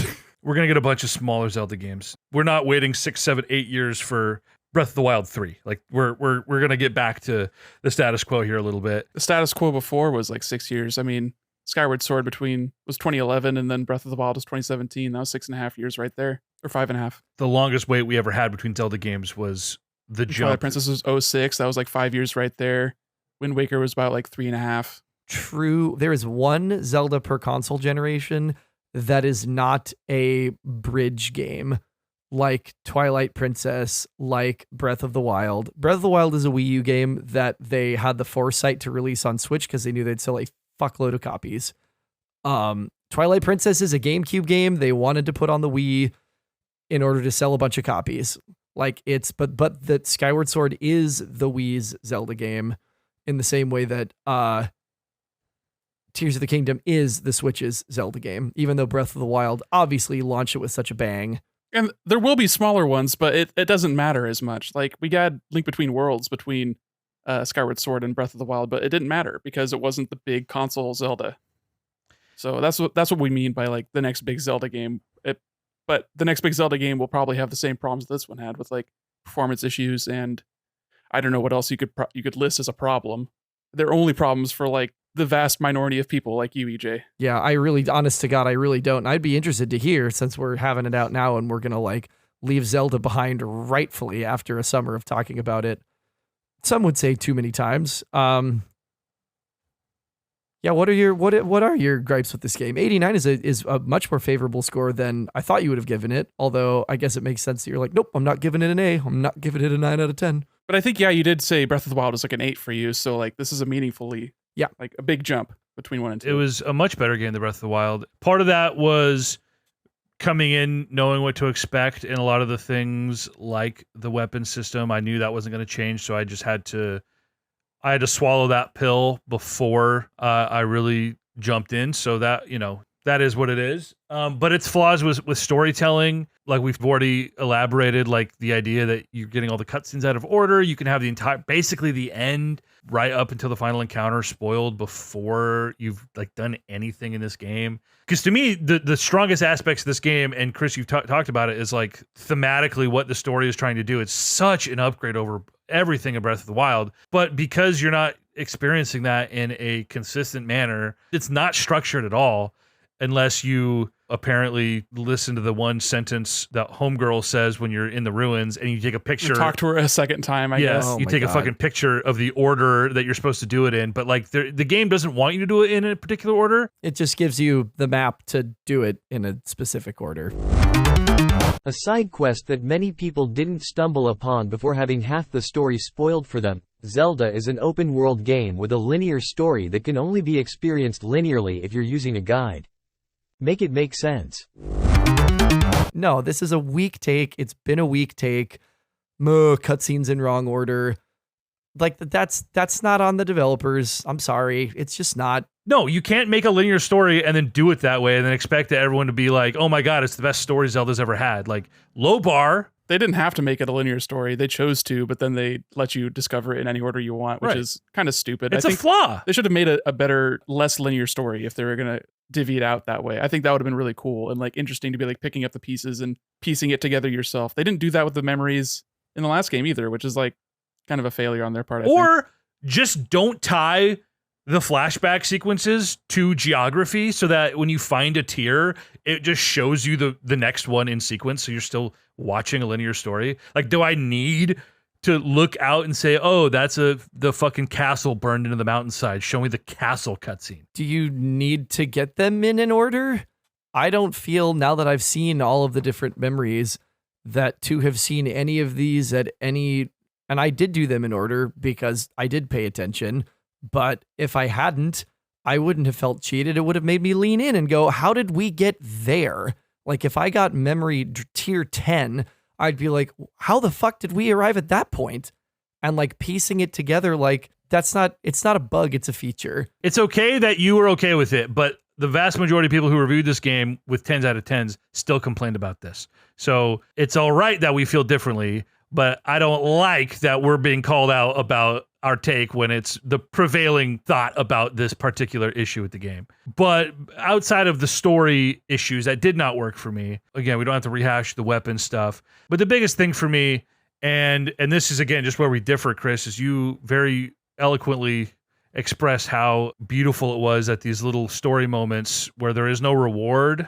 We're going to get a bunch of smaller Zelda games. We're not waiting 6, 7, 8 years for Breath of the Wild 3. Like we're gonna get back to the status quo here a little bit. The status quo before was like 6 years. I mean, Skyward Sword was 2011, and then Breath of the Wild was 2017. That was 6.5 years right there, or 5.5. The longest wait we ever had between Zelda games was the Twilight jump. Princess was 06. That was like 5 years right there. Wind Waker was about like 3.5. True. There is one Zelda per console generation that is not a bridge game like Twilight Princess, like Breath of the Wild. Breath of the Wild is a Wii U game that they had the foresight to release on Switch because they knew they'd sell a fuckload of copies. Twilight Princess is a GameCube game they wanted to put on the Wii in order to sell a bunch of copies. Like but that Skyward Sword is the Wii's Zelda game in the same way that Tears of the Kingdom is the Switch's Zelda game, even though Breath of the Wild obviously launched it with such a bang. And there will be smaller ones, but it doesn't matter as much. Like we got Link Between Worlds between Skyward Sword and Breath of the Wild, but it didn't matter because it wasn't the big console Zelda. So that's what we mean by like the next big Zelda game. But the next big Zelda game will probably have the same problems this one had with like performance issues, and I don't know what else you could list as a problem. They're only problems for like the vast minority of people like you, EJ. Yeah, honest to God, I really don't. And I'd be interested to hear, since we're having it out now and we're going to like leave Zelda behind rightfully after a summer of talking about it. Some would say too many times. Yeah, what are your gripes with this game? 89 is a much more favorable score than I thought you would have given it. Although I guess it makes sense that you're like, nope, I'm not giving it an A. I'm not giving it a 9 out of 10. But I think, yeah, you did say Breath of the Wild was like an 8 for you. So like this is a meaningfully, yeah, like a big jump between 1 and 2. It was a much better game than Breath of the Wild. Part of that was coming in, knowing what to expect, and a lot of the things like the weapon system, I knew that wasn't going to change. So I just had to swallow that pill before I really jumped in. So that, that is what it is. But its flaws with storytelling, like we've already elaborated, like the idea that you're getting all the cutscenes out of order. You can have basically the end right up until the final encounter spoiled before you've like done anything in this game. Because to me, the strongest aspects of this game, and Chris, you've talked about it, is like thematically what the story is trying to do. It's such an upgrade over everything in Breath of the Wild. But because you're not experiencing that in a consistent manner, it's not structured at all. Unless you apparently listen to the one sentence that Homegirl says when you're in the ruins and you take a picture. And talk to her a second time, I guess. Oh you take a fucking picture of the order that you're supposed to do it in. But like the game doesn't want you to do it in a particular order. It just gives you the map to do it in a specific order. A side quest that many people didn't stumble upon before having half the story spoiled for them. Zelda is an open-world game with a linear story that can only be experienced linearly if you're using a guide. Make it make sense. No, this is a weak take. It's been a weak take. Cutscenes in wrong order. Like that's not on the developers. I'm sorry. It's just not. No, you can't make a linear story and then do it that way and then expect everyone to be like, oh my God, it's the best story Zelda's ever had. Like, low bar. They didn't have to make it a linear story. They chose to, but then they let you discover it in any order you want, which is kind of stupid. It's a flaw. They should have made a better, less linear story if they were going to divvy it out that way. I think that would have been really cool and like interesting to be like picking up the pieces and piecing it together yourself. They didn't do that with the memories in the last game either, which is like kind of a failure on their part. I think. Just don't tie the flashback sequences to geography so that when you find a tier, it just shows you the next one in sequence. So you're still watching a linear story. Like, do I need to look out and say, oh, that's the fucking castle burned into the mountainside. Show me the castle cutscene. Do you need to get them in an order? I don't feel, now that I've seen all of the different memories, that to have seen any of these at any, and I did do them in order because I did pay attention, but if I hadn't, I wouldn't have felt cheated. It would have made me lean in and go, how did we get there? Like if I got memory tier 10, I'd be like, how the fuck did we arrive at that point? And like piecing it together, like it's not a bug, it's a feature. It's okay that you were okay with it, but the vast majority of people who reviewed this game with 10s out of 10s still complained about this. So it's all right that we feel differently, but I don't like that we're being called out about our take when it's the prevailing thought about this particular issue with the game. But outside of the story issues that did not work for me, again, we don't have to rehash the weapon stuff, but the biggest thing for me, And this is, again, just where we differ, Chris, is you very eloquently express how beautiful it was at these little story moments where there is no reward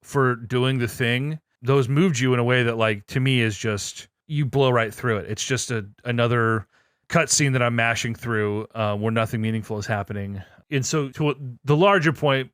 for doing the thing. Those moved you in a way that, like, to me is just, you blow right through it. It's just another cutscene that I'm mashing through where nothing meaningful is happening. And so to the larger point,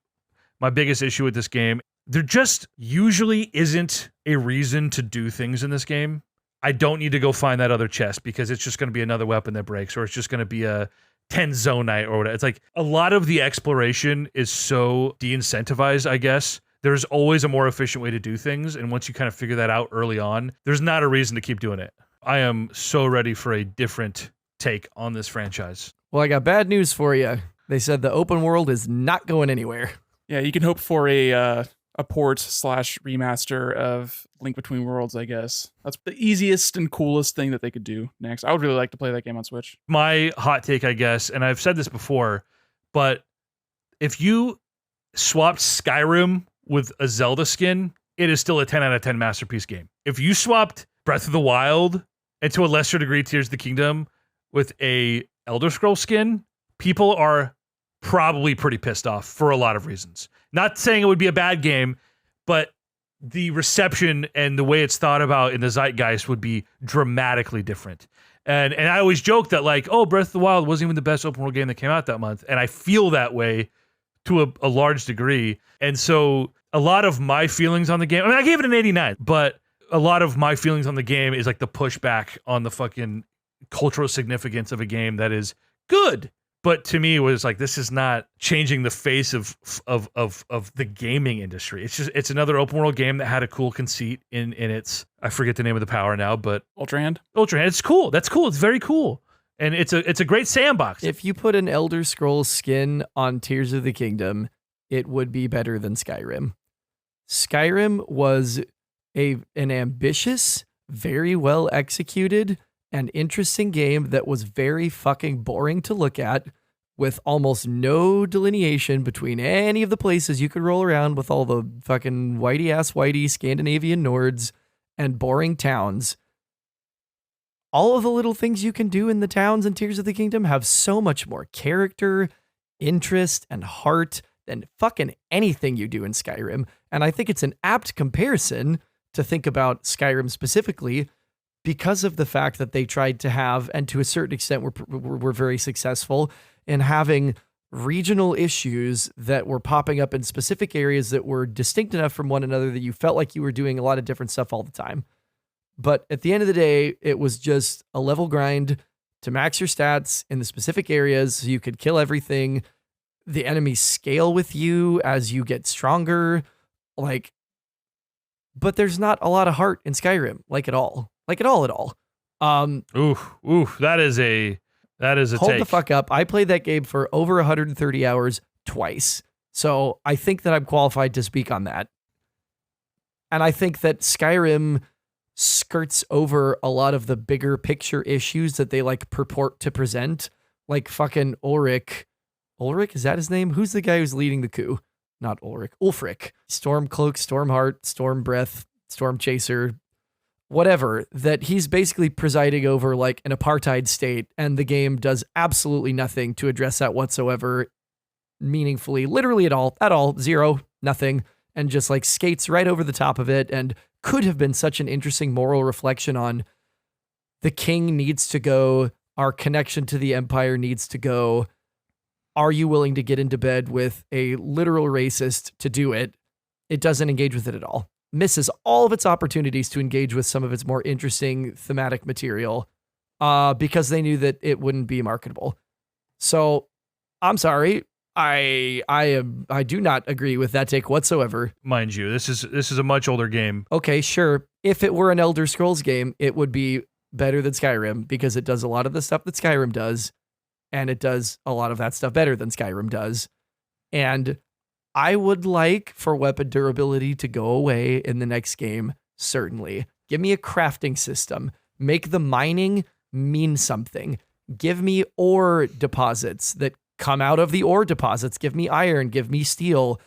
my biggest issue with this game, there just usually isn't a reason to do things in this game. I don't need to go find that other chest because it's just going to be another weapon that breaks, or it's just going to be a 10 zonite or whatever. It's like a lot of the exploration is so de-incentivized, I guess. There's always a more efficient way to do things. And once you kind of figure that out early on, there's not a reason to keep doing it. I am so ready for a different take on this franchise. Well, I got bad news for you. They said the open world is not going anywhere. Yeah, you can hope for a port / remaster of Link Between Worlds, I guess. That's the easiest and coolest thing that they could do next. I would really like to play that game on Switch. My hot take, I guess, and I've said this before, but if you swapped Skyrim with a Zelda skin, it is still a 10 out of 10 masterpiece game. If you swapped Breath of the Wild, and to a lesser degree Tears of the Kingdom, with a Elder Scrolls skin, people are probably pretty pissed off for a lot of reasons. Not saying it would be a bad game, but the reception and the way it's thought about in the zeitgeist would be dramatically different. And I always joke that, like, oh, Breath of the Wild wasn't even the best open world game that came out that month. And I feel that way to a large degree. And so a lot of my feelings on the game, I mean, I gave it an 89, but a lot of my feelings on the game is like the pushback on the fucking cultural significance of a game that is good. But to me, it was like, this is not changing the face of the gaming industry. It's another open world game that had a cool conceit in its, I forget the name of the power now, but Ultra Hand. It's cool. That's cool. It's very cool. And it's a great sandbox. If you put an Elder Scrolls skin on Tears of the Kingdom, it would be better than Skyrim. Skyrim was an ambitious, very well executed, and interesting game that was very fucking boring to look at, with almost no delineation between any of the places you could roll around with all the fucking whitey Scandinavian Nords and boring towns. All of the little things you can do in the towns in Tears of the Kingdom have so much more character, interest, and heart than fucking anything you do in Skyrim. And I think it's an apt comparison to think about Skyrim specifically, because of the fact that they tried to have, and to a certain extent were very successful in having regional issues that were popping up in specific areas that were distinct enough from one another that you felt like you were doing a lot of different stuff all the time. But at the end of the day, it was just a level grind to max your stats in the specific areas so you could kill everything. The enemies scale with you as you get stronger. But there's not a lot of heart in Skyrim, at all. At all. That is a Hold take. the fuck up. I played that game for over 130 hours twice. So I think that I'm qualified to speak on that. And I think that Skyrim skirts over a lot of the bigger picture issues that they purport to present. Like fucking Ulrich. Ulrich, is that his name? Who's the guy who's leading the coup? Not Ulrich. Ulfric. Stormcloak, Stormheart, Stormbreath, Stormchaser, whatever, that he's basically presiding over an apartheid state, and the game does absolutely nothing to address that whatsoever meaningfully, literally at all, zero, nothing, and just skates right over the top of it, and could have been such an interesting moral reflection on the king needs to go, our connection to the empire needs to go. Are you willing to get into bed with a literal racist to do it? It doesn't engage with it at all. Misses all of its opportunities to engage with some of its more interesting thematic material because they knew that it wouldn't be marketable. So I'm sorry. I do not agree with that take whatsoever. Mind you, this is a much older game. Okay, sure. If it were an Elder Scrolls game, it would be better than Skyrim because it does a lot of the stuff that Skyrim does, and it does a lot of that stuff better than Skyrim does. And I would like for weapon durability to go away in the next game, certainly. Give me a crafting system. Make the mining mean something. Give me ore deposits that come out of the ore deposits. Give me iron. Give me steel.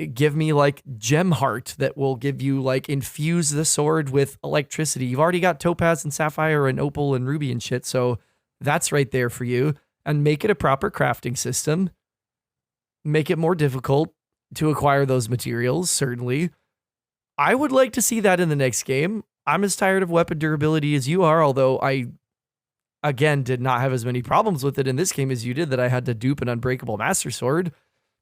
give me like gem heart that will give you like infuse the sword with electricity. You've already got topaz and sapphire and opal and ruby and shit. So that's right there for you. And make it a proper crafting system. Make it more difficult to acquire those materials, certainly. I would like to see that in the next game. I'm as tired of weapon durability as you are, although I, again, did not have as many problems with it in this game as you did, that I had to dupe an unbreakable Master Sword.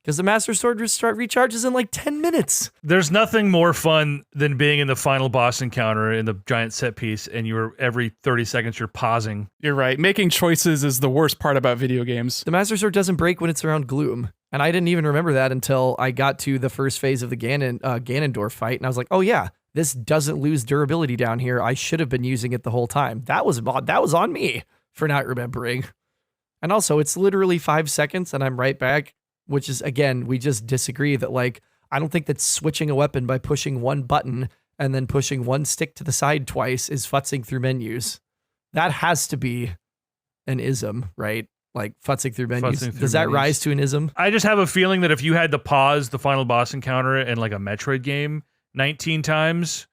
Because the Master Sword recharges in like 10 minutes. There's nothing more fun than being in the final boss encounter in the giant set piece, and every 30 seconds you're pausing. You're right. Making choices is the worst part about video games. The Master Sword doesn't break when it's around gloom. And I didn't even remember that until I got to the first phase of the Ganondorf fight. And I was like, oh yeah, this doesn't lose durability down here. I should have been using it the whole time. That was on me for not remembering. And also, it's literally 5 seconds and I'm right back. Which is, again, we just disagree that, like, I don't think that switching a weapon by pushing one button and then pushing one stick to the side twice is futzing through menus. That has to be an ism, right? Like, futzing through menus. Does that rise to an ism? I just have a feeling that if you had to pause the final boss encounter in, like, a Metroid game 19 times,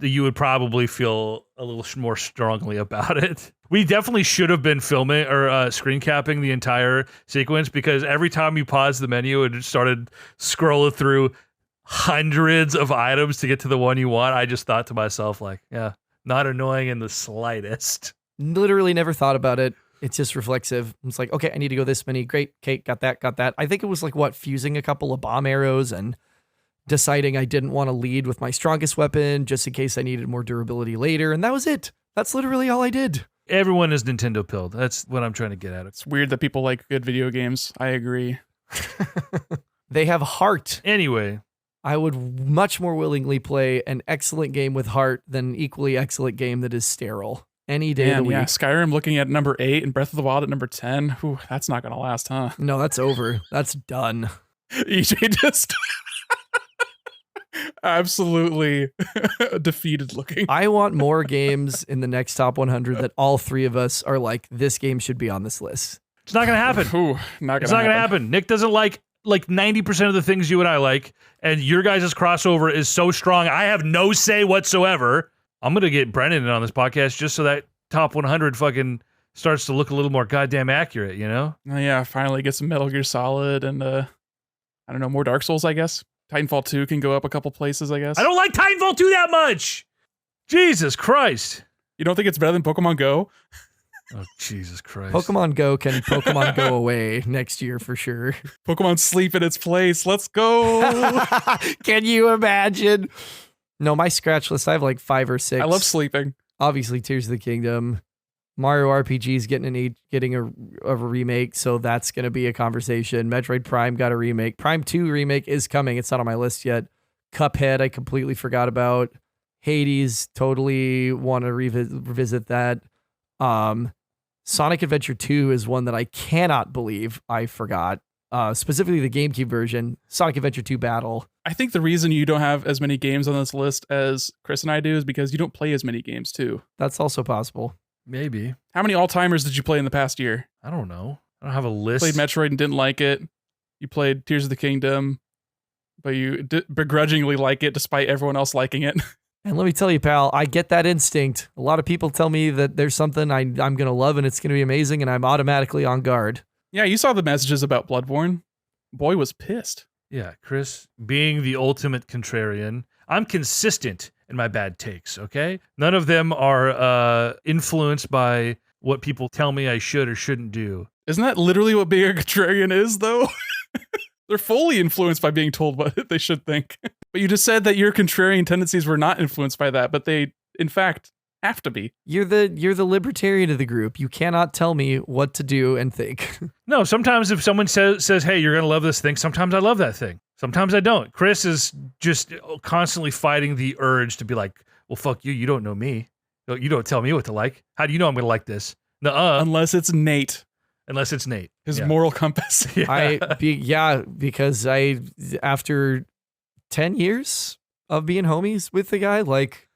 that you would probably feel a little more strongly about it. We definitely should have been filming or screen capping the entire sequence, because every time you pause the menu and it started scrolling through hundreds of items to get to the one you want, I just thought to myself, like, yeah, not annoying in the slightest. Literally never thought about it. It's just reflexive. It's like, okay, I need to go this many. Great, Kate, got that. I think it was like, fusing a couple of bomb arrows and deciding I didn't want to lead with my strongest weapon just in case I needed more durability later. And that was it. That's literally all I did. Everyone is Nintendo pilled. That's what I'm trying to get at. It's weird that people like good video games. I agree. They have heart. Anyway. I would much more willingly play an excellent game with heart than an equally excellent game that is sterile. Any day of the week. Yeah, Skyrim looking at number 8 and Breath of the Wild at number 10. Whew, that's not going to last, huh? No, that's over. That's done. EJ just absolutely defeated looking. I want more games in the next top 100 that all three of us are like, this game should be on this list. It's not going to happen. Ooh, It's not going to happen. Nick doesn't like 90% of the things you and I like, and your guys' crossover is so strong, I have no say whatsoever. I'm going to get Brennan in on this podcast just so that top 100 fucking starts to look a little more goddamn accurate, you know? Oh, yeah, finally get some Metal Gear Solid and, I don't know, more Dark Souls, I guess. Titanfall 2 can go up a couple places, I guess. I don't like Titanfall 2 that much! Jesus Christ. You don't think it's better than Pokemon Go? Oh, Jesus Christ. Pokemon Go can Pokemon Go away next year for sure. Pokemon Sleep in its place. Let's go. Can you imagine? No, my scratch list, I have like 5 or 6. I love sleeping. Obviously, Tears of the Kingdom. Mario RPG is getting a remake, so that's going to be a conversation. Metroid Prime got a remake. Prime 2 remake is coming. It's not on my list yet. Cuphead, I completely forgot about. Hades, totally want to revisit that. Sonic Adventure 2 is one that I cannot believe I forgot. Specifically the GameCube version, Sonic Adventure 2 Battle. I think the reason you don't have as many games on this list as Chris and I do is because you don't play as many games too. That's also possible. Maybe. How many all-timers did you play in the past year? I don't know. I don't have a list. Played Metroid and didn't like it. You played Tears of the Kingdom, but you begrudgingly like it despite everyone else liking it. And let me tell you, pal, I get that instinct. A lot of people tell me that there's something I'm going to love and it's going to be amazing, and I'm automatically on guard. Yeah, you saw the messages about Bloodborne. Boy was pissed. Yeah, Chris, being the ultimate contrarian, I'm consistent in my bad takes, okay? None of them are influenced by what people tell me I should or shouldn't do. Isn't that literally what being a contrarian is, though? They're fully influenced by being told what they should think. But you just said that your contrarian tendencies were not influenced by that, but they, in fact, have to be. You're the libertarian of the group. You cannot tell me what to do and think. No, sometimes if someone says, hey, you're going to love this thing, sometimes I love that thing. Sometimes I don't. Chris is just constantly fighting the urge to be like, well, fuck you. You don't know me. You don't tell me what to like. How do you know I'm going to like this? Nuh-uh. Unless it's Nate. Unless it's Nate. His moral compass. Because after 10 years of being homies with the guy, like,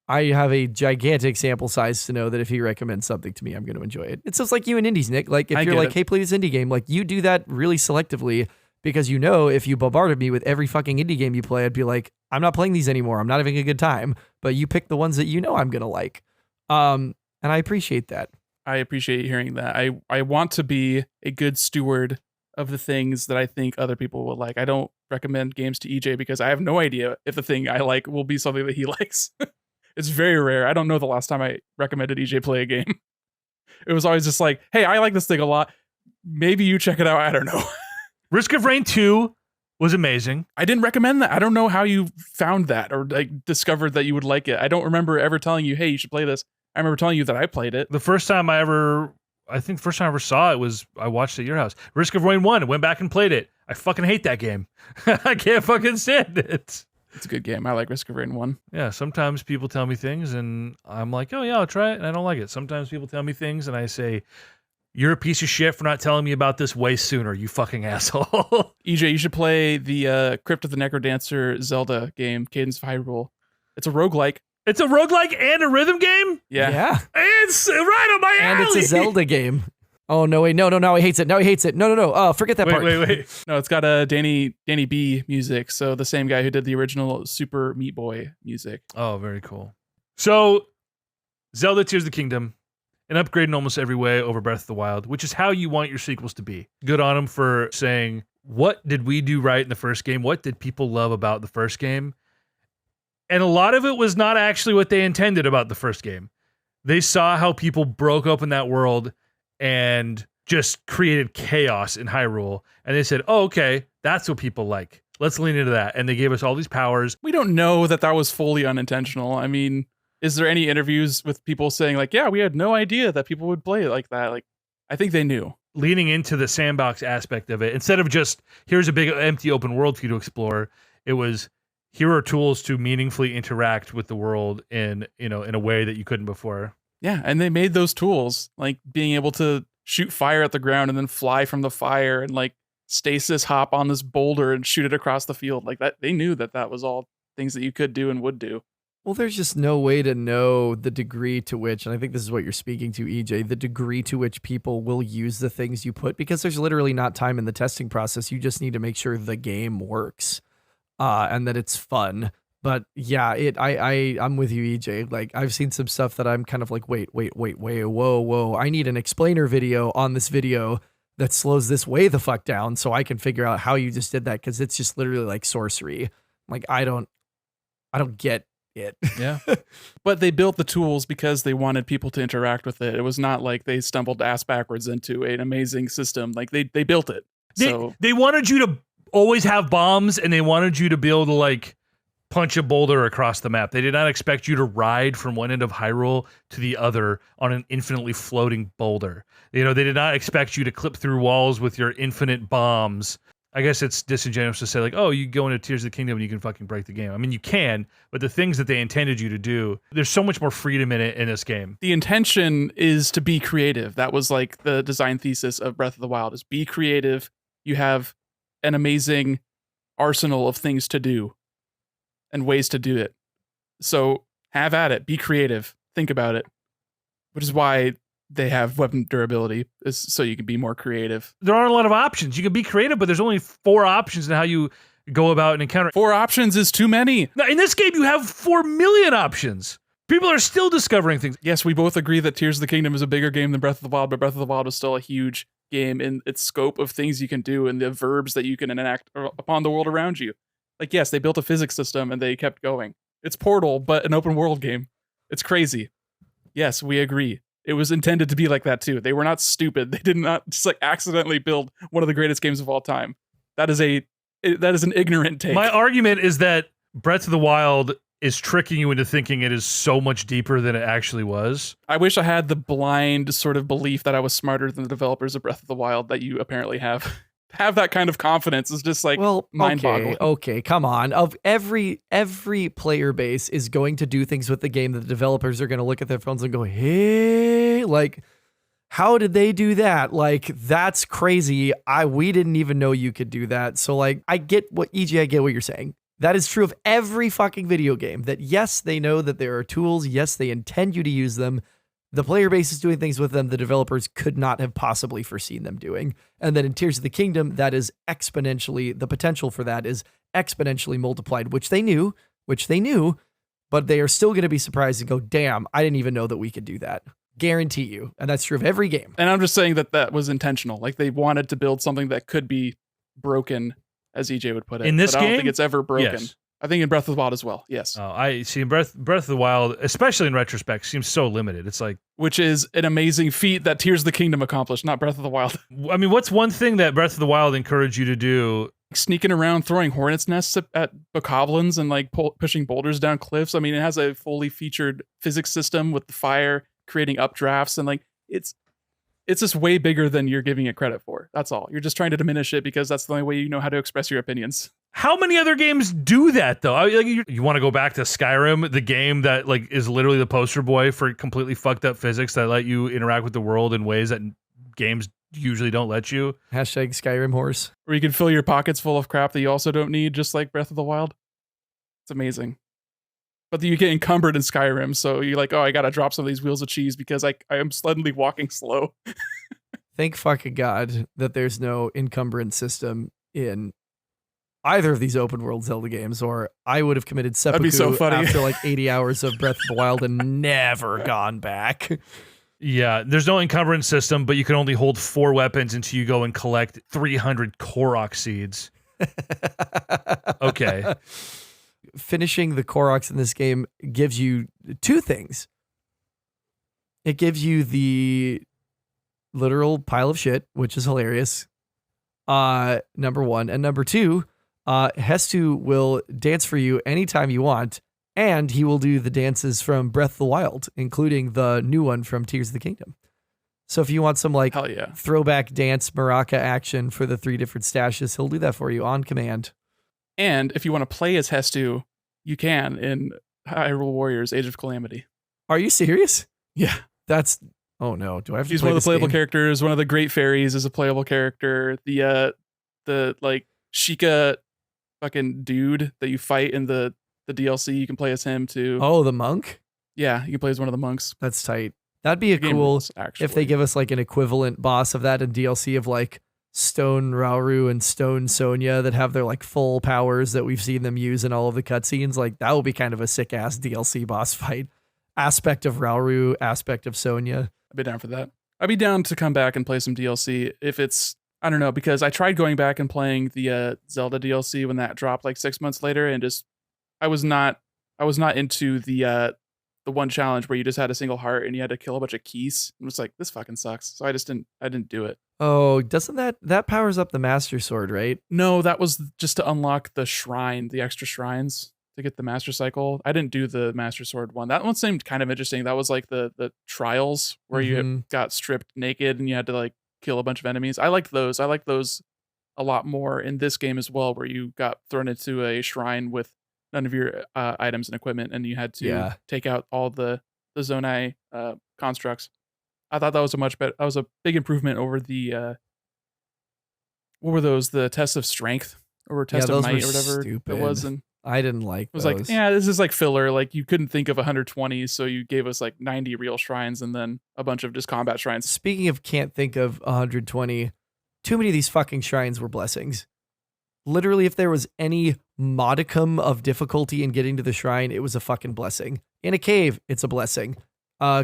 I have a gigantic sample size to know that if he recommends something to me, I'm going to enjoy it. It's just like you and indies, Nick. Like, if you're like, hey, play this indie game, like, you do that really selectively. because if you bombarded me with every fucking indie game you play, I'd be like, I'm not playing these anymore. I'm not having a good time. But you pick the ones that I'm going to like. And I appreciate that. I appreciate hearing that. I want to be a good steward of the things that I think other people will like. I don't recommend games to EJ because I have no idea if the thing I like will be something that he likes. It's very rare. I don't know the last time I recommended EJ play a game. It was always just like, hey, I like this thing a lot. Maybe you check it out. I don't know. Risk of Rain 2 was amazing. I didn't recommend that. I don't know how you found that or like discovered that you would like it. I don't remember ever telling you, hey, you should play this. I remember telling you that I played it. The first time I ever saw it was I watched it at your house. Risk of Rain 1, went back and played it. I fucking hate that game. I can't fucking stand it. It's a good game. I like Risk of Rain 1. Yeah, sometimes people tell me things and I'm like, oh yeah, I'll try it, and I don't like it. Sometimes people tell me things and I say, you're a piece of shit for not telling me about this way sooner, you fucking asshole. EJ, you should play the Crypt of the Necrodancer Zelda game, Cadence of Hyrule. It's a roguelike. It's a roguelike and a rhythm game? Yeah. It's right on my alley. And it's a Zelda game. Oh, no, wait. No, he hates it. No. Forget that part. Wait. No, it's got a Danny B music. So the same guy who did the original Super Meat Boy music. Oh, very cool. So, Zelda Tears of the Kingdom, an upgrade in almost every way over Breath of the Wild, which is how you want your sequels to be. Good on them for saying, what did we do right in the first game? What did people love about the first game? And a lot of it was not actually what they intended about the first game. They saw how people broke open that world and just created chaos in Hyrule. And they said, oh, okay, that's what people like. Let's lean into that. And they gave us all these powers. We don't know that was fully unintentional. I mean, is there any interviews with people saying like, yeah, we had no idea that people would play it like that? Like, I think they knew. Leaning into the sandbox aspect of it, instead of just, here's a big empty open world for you to explore, it was, here are tools to meaningfully interact with the world in a way that you couldn't before. Yeah, and they made those tools, like being able to shoot fire at the ground and then fly from the fire and like stasis hop on this boulder and shoot it across the field. Like that, they knew that was all things that you could do and would do. Well, there's just no way to know the degree to which, and I think this is what you're speaking to, EJ, the degree to which people will use the things you put, because there's literally not time in the testing process. You just need to make sure the game works. And that it's fun. But yeah, I'm with you, EJ. Like, I've seen some stuff that I'm kind of like, wait, whoa. I need an explainer video on this video that slows this way the fuck down so I can figure out how you just did that, because it's just literally like sorcery. Like, I don't get it. Yeah. But they built the tools because they wanted people to interact with it. It was not like they stumbled ass backwards into an amazing system. Like, they built it. They wanted you to always have bombs, and they wanted you to be able to like punch a boulder across the map. They did not expect you to ride from one end of Hyrule to the other on an infinitely floating boulder. They did not expect you to clip through walls with your infinite bombs. I guess it's disingenuous to say like, oh, you go into Tears of the Kingdom and you can fucking break the game. I mean, you can, but the things that they intended you to do, there's so much more freedom in it in this game. The intention is to be creative. That was like the design thesis of Breath of the Wild, is be creative. You have an amazing arsenal of things to do and ways to do it. So have at it, be creative, think about it, which is why they have weapon durability, is so you can be more creative. There aren't a lot of options. You can be creative, but there's only 4 options in how you go about an encounter. 4 options is too many. Now, in this game, you have 4 million options. People are still discovering things. Yes, we both agree that Tears of the Kingdom is a bigger game than Breath of the Wild, but Breath of the Wild is still a huge game in its scope of things you can do and the verbs that you can enact upon the world around you. Like, yes, they built a physics system and they kept going. It's Portal, but an open world game. It's crazy. Yes, we agree. It was intended to be like that too. They were not stupid. They did not just like accidentally build one of the greatest games of all time. That is an ignorant take. My argument is that Breath of the Wild is tricking you into thinking it is so much deeper than it actually was. I wish I had the blind sort of belief that I was smarter than the developers of Breath of the Wild that you apparently have. Have that kind of confidence is just like mind-boggling. Okay, come on. Of every player base is going to do things with the game that the developers are going to look at their phones and go, hey, like, how did they do that? Like, that's crazy. We didn't even know you could do that. So like, I get what you're saying. That is true of every fucking video game, that yes, they know that there are tools. Yes, they intend you to use them. The player base is doing things with them the developers could not have possibly foreseen them doing. And then in Tears of the Kingdom, that is exponentially, the potential for that is exponentially multiplied, which they knew, but they are still going to be surprised and go, damn, I didn't even know that we could do that. Guarantee you. And that's true of every game. And I'm just saying that was intentional. Like they wanted to build something that could be broken, as EJ would put it. In this but I don't game? think it's ever broken. Yes. I think in Breath of the Wild as well. Yes. I see. Breath of the Wild, especially in retrospect, seems so limited. It's like, Which is an amazing feat that Tears of the Kingdom accomplished, not Breath of the Wild. I mean, what's one thing that Breath of the Wild encouraged you to do? Sneaking around, throwing hornets' nests at bokoblins and like pushing boulders down cliffs. I mean, it has a fully featured physics system with the fire creating updrafts, and like it's just way bigger than you're giving it credit for. That's all. You're just trying to diminish it because that's the only way you know how to express your opinions. How many other games do that though? You want to go back to Skyrim, the game that like is literally the poster boy for completely fucked up physics that let you interact with the world in ways that games usually don't let you. Hashtag Skyrim horse. Where you can fill your pockets full of crap that you also don't need, just like Breath of the Wild. It's amazing. But then you get encumbered in Skyrim, so you're like, oh, I gotta drop some of these wheels of cheese because I am suddenly walking slow. Thank fucking God that there's no encumbrance system in either of these open world Zelda games, or I would have committed That'd be so seppuku funny. after like 80 hours of Breath of the Wild and never gone back. Yeah, there's no encumbrance system, but you can only hold 4 weapons until you go and collect 300 Korok seeds. Okay. Finishing the Koroks in this game gives you 2 things. It gives you the literal pile of shit, which is hilarious. Number 1. And number 2, Hestu will dance for you anytime you want, and he will do the dances from Breath of the Wild, including the new one from Tears of the Kingdom. So if you want some like Hell yeah. throwback dance maraca action for the 3 different stashes, he'll do that for you on command. And if you want to play as Hestu, you can in Hyrule Warriors Age of Calamity. Are you serious? Yeah. That's oh no. Do I have to He's play one of the this playable game? characters. One of the great fairies is a playable character. The like Sheikah fucking dude that you fight in the DLC, you can play as him too. Oh, the monk? Yeah, you can play as one of the monks. That's tight. That'd be a The game cool rules, actually. if they give us like an equivalent boss of that in DLC of like Stone Rauru and Stone Sonya that have their like full powers that we've seen them use in all of the cutscenes. Like that would be kind of a sick ass DLC boss fight. Aspect of Rauru, aspect of Sonya. I'd be down for that. I'd be down to come back and play some DLC if it's, I don't know, because I tried going back and playing the Zelda DLC when that dropped like 6 months later, and just I was not into the one challenge where you just had a single heart and you had to kill a bunch of keys. It was like, this fucking sucks. So I didn't do it. Oh, doesn't that powers up the Master Sword, right? No, that was just to unlock the shrine, the extra shrines to get the Master Cycle. I didn't do the Master Sword one. That one seemed kind of interesting. That was like the trials where you got stripped naked and you had to like kill a bunch of enemies. I liked those. I like those a lot more in this game as well, where you got thrown into a shrine with none of your items and equipment, and you had to take out all the Zonai constructs. I thought that was that was a big improvement over the what were those? The test of strength or test of might or whatever stupid. it was. And I didn't like it was those. like, yeah, this is like filler. Like you couldn't think of 120, so you gave us like 90 real shrines and then a bunch of just combat shrines. Speaking of can't think of 120, too many of these fucking shrines were blessings. Literally, if there was any modicum of difficulty in getting to the shrine, it was a fucking blessing. In a cave, it's a blessing.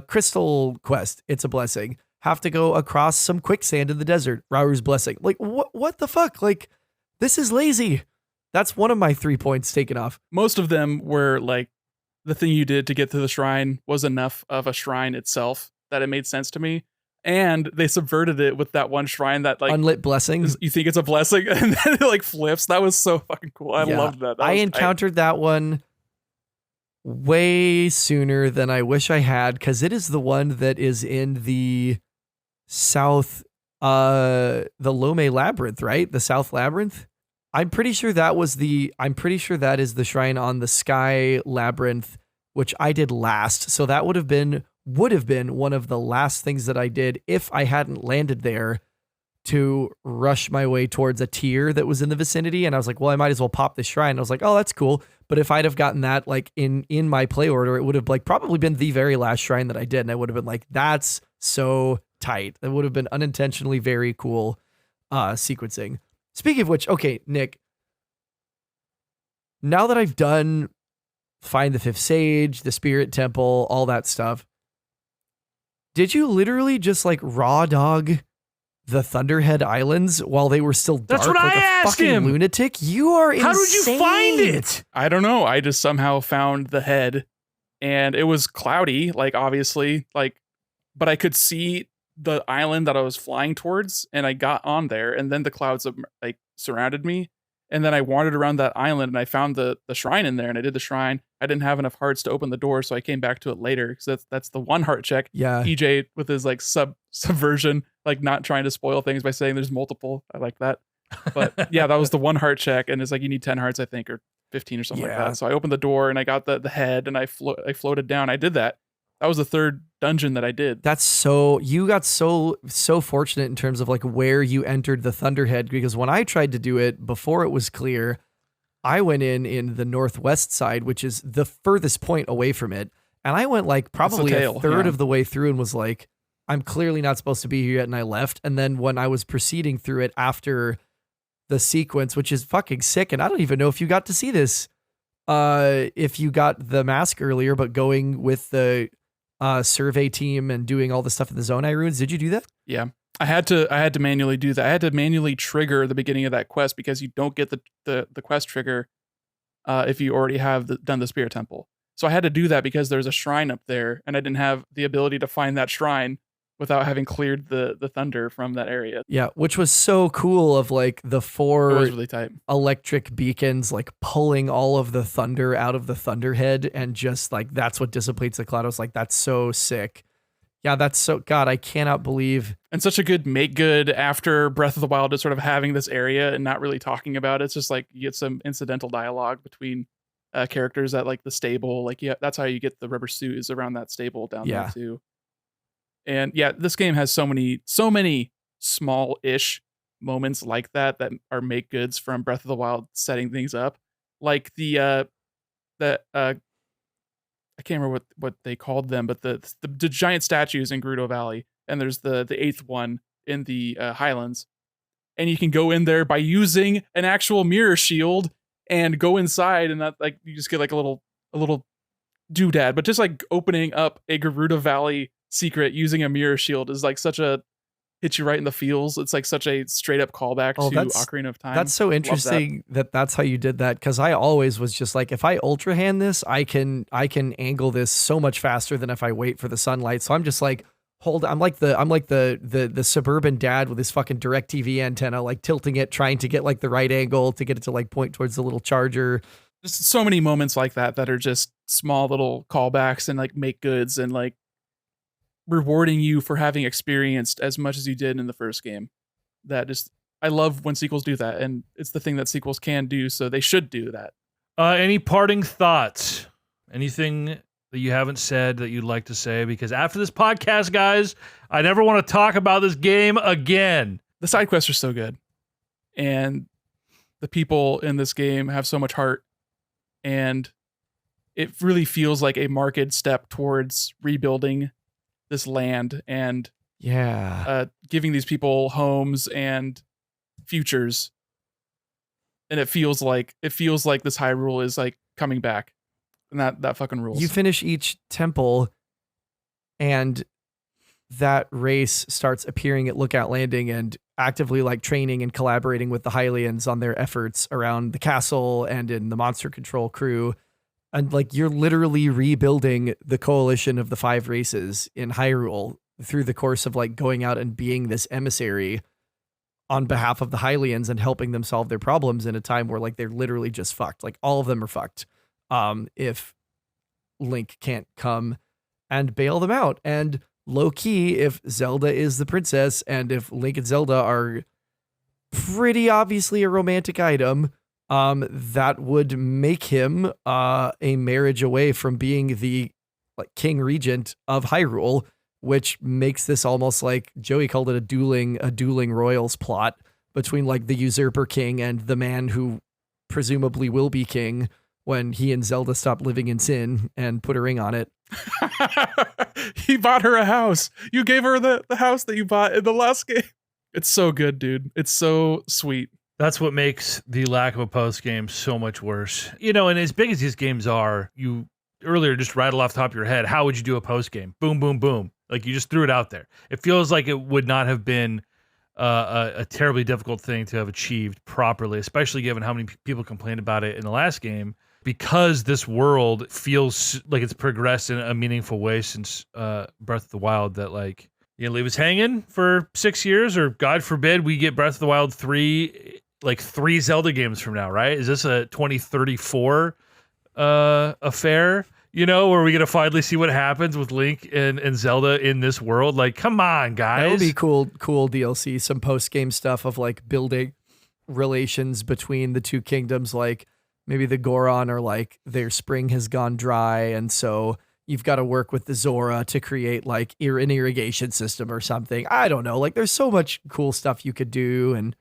Crystal quest, it's a blessing. Have to go across some quicksand in the desert, Rauru's blessing. Like, what the fuck? Like, this is lazy. That's one of my 3 points taken off. Most of them were like the thing you did to get to the shrine was enough of a shrine itself that it made sense to me. And they subverted it with that one shrine that like unlit blessings. You think it's a blessing and then it like flips. That was so fucking cool. I loved that. I encountered that one way sooner than I wish I had, because it is the one that is in the south, the Lome Labyrinth, right? The South Labyrinth. I'm pretty sure that is the shrine on the Sky Labyrinth, which I did last. So that would have been one of the last things that I did if I hadn't landed there to rush my way towards a tier that was in the vicinity. And I was like, well, I might as well pop this shrine. I was like, oh, that's cool. But if I'd have gotten that like in my play order, it would have like probably been the very last shrine that I did. And I would have been like, that's so tight. That would have been unintentionally very cool sequencing. Speaking of which, okay, Nick, now that I've done Find the Fifth Sage, the Spirit Temple, all that stuff, did you literally just like raw dog the Thunderhead Islands while they were still dark? That's what like I a asked fucking him. lunatic? You are insane. How did you find it? I don't know. I just somehow found the head, and it was cloudy, like obviously, like, but I could see the island that I was flying towards, and I got on there, and then the clouds like surrounded me, and then I wandered around that island, and I found the shrine in there, and I did the shrine. I didn't have enough hearts to open the door, so I came back to it later because that's the one heart check. Yeah. EJ with his like subversion, like not trying to spoil things by saying there's multiple. I like that. But yeah, that was the one heart check, and it's like you need 10 hearts, I think, or 15 or something like Yeah. that. So I opened the door and I got the head, and I floated down. I did that. That was the third dungeon that I did. That's so, you got so fortunate in terms of like where you entered the Thunderhead, because when I tried to do it before it was clear, I went in the northwest side, which is the furthest point away from it. And I went like probably a third of the way through and was like, I'm clearly not supposed to be here yet. And I left. And then when I was proceeding through it after the sequence, which is fucking sick. And I don't even know if you got to see this, if you got the mask earlier, but going with the survey team and doing all the stuff in the Zonai ruins. Did you do that? Yeah. I had to manually do that. I had to manually trigger the beginning of that quest because you don't get the quest trigger if you already have done the Spirit Temple. So I had to do that because there's a shrine up there, and I didn't have the ability to find that shrine without having cleared the thunder from that area. Yeah, which was so cool of like the It four was really tight. electric beacons like pulling all of the thunder out of the Thunderhead, and just like that's what dissipates the cloud. I was like, that's so sick. Yeah, that's so, God, I cannot believe. And such a good make good after Breath of the Wild, just sort of having this area and not really talking about it. It's just like you get some incidental dialogue between characters at like the stable. Like, yeah, that's how you get the rubber suit, is around that stable down there too. And yeah, this game has so many small-ish moments like that are make goods from Breath of the Wild setting things up. Like I can't remember what they called them, but the giant statues in Gerudo Valley, and there's the eighth one in the Highlands, and you can go in there by using an actual mirror shield and go inside, and that like you just get like a little doodad. But just like opening up a Gerudo Valley secret using a mirror shield is like such a hit you right in the feels. It's like such a straight up callback to Ocarina of Time. That's so interesting that's how you did that, because I always was just like, if I ultra hand this, I can angle this so much faster than if I wait for the sunlight. So I'm just like, I'm like the suburban dad with his fucking DirecTV antenna, like tilting it, trying to get like the right angle to get it to like point towards the little charger. Just so many moments like that are just small little callbacks and like make goods and like rewarding you for having experienced as much as you did in the first game. That just, I love when sequels do that, and it's the thing that sequels can do, so they should do that. Any parting thoughts? Anything that you haven't said that you'd like to say? Because after this podcast, guys, I never want to talk about this game again. The side quests are so good, and the people in this game have so much heart, and it really feels like a marked step towards rebuilding this land and giving these people homes and futures. And it feels like this Hyrule is like coming back, and that fucking rules. You finish each temple, and that race starts appearing at Lookout Landing and actively like training and collaborating with the Hylians on their efforts around the castle and in the monster control crew. And like, you're literally rebuilding the coalition of the 5 races in Hyrule through the course of like going out and being this emissary on behalf of the Hylians and helping them solve their problems in a time where like they're literally just fucked. Like all of them are fucked. If Link can't come and bail them out. And low key, if Zelda is the princess and if Link and Zelda are pretty obviously a romantic item, that would make him a marriage away from being the like king regent of Hyrule. which makes this almost like Joey called it a dueling royals plot between like the usurper king and the man who presumably will be king when he and Zelda stop living in sin and put a ring on it. He bought her a house. You gave her the house that you bought in the last game. It's so good, dude. It's so sweet. That's what makes the lack of a post game so much worse. You know, and as big as these games are, you earlier just rattle off the top of your head, how would you do a post game? Boom, boom, boom. Like you just threw it out there. It feels like it would not have been a terribly difficult thing to have achieved properly, especially given how many people complained about it in the last game, because this world feels like it's progressed in a meaningful way since Breath of the Wild, that like, you gonna leave us hanging for 6 years, or God forbid we get Breath of the Wild 3, like 3 Zelda games from now, right? Is this a 2034 affair? You know, where we gonna finally see what happens with Link and Zelda in this world? Like, come on, guys. That would be cool DLC, some post-game stuff of like building relations between the two kingdoms, like maybe the Goron or like their spring has gone dry, and so you've got to work with the Zora to create like an irrigation system or something. I don't know. Like there's so much cool stuff you could do, and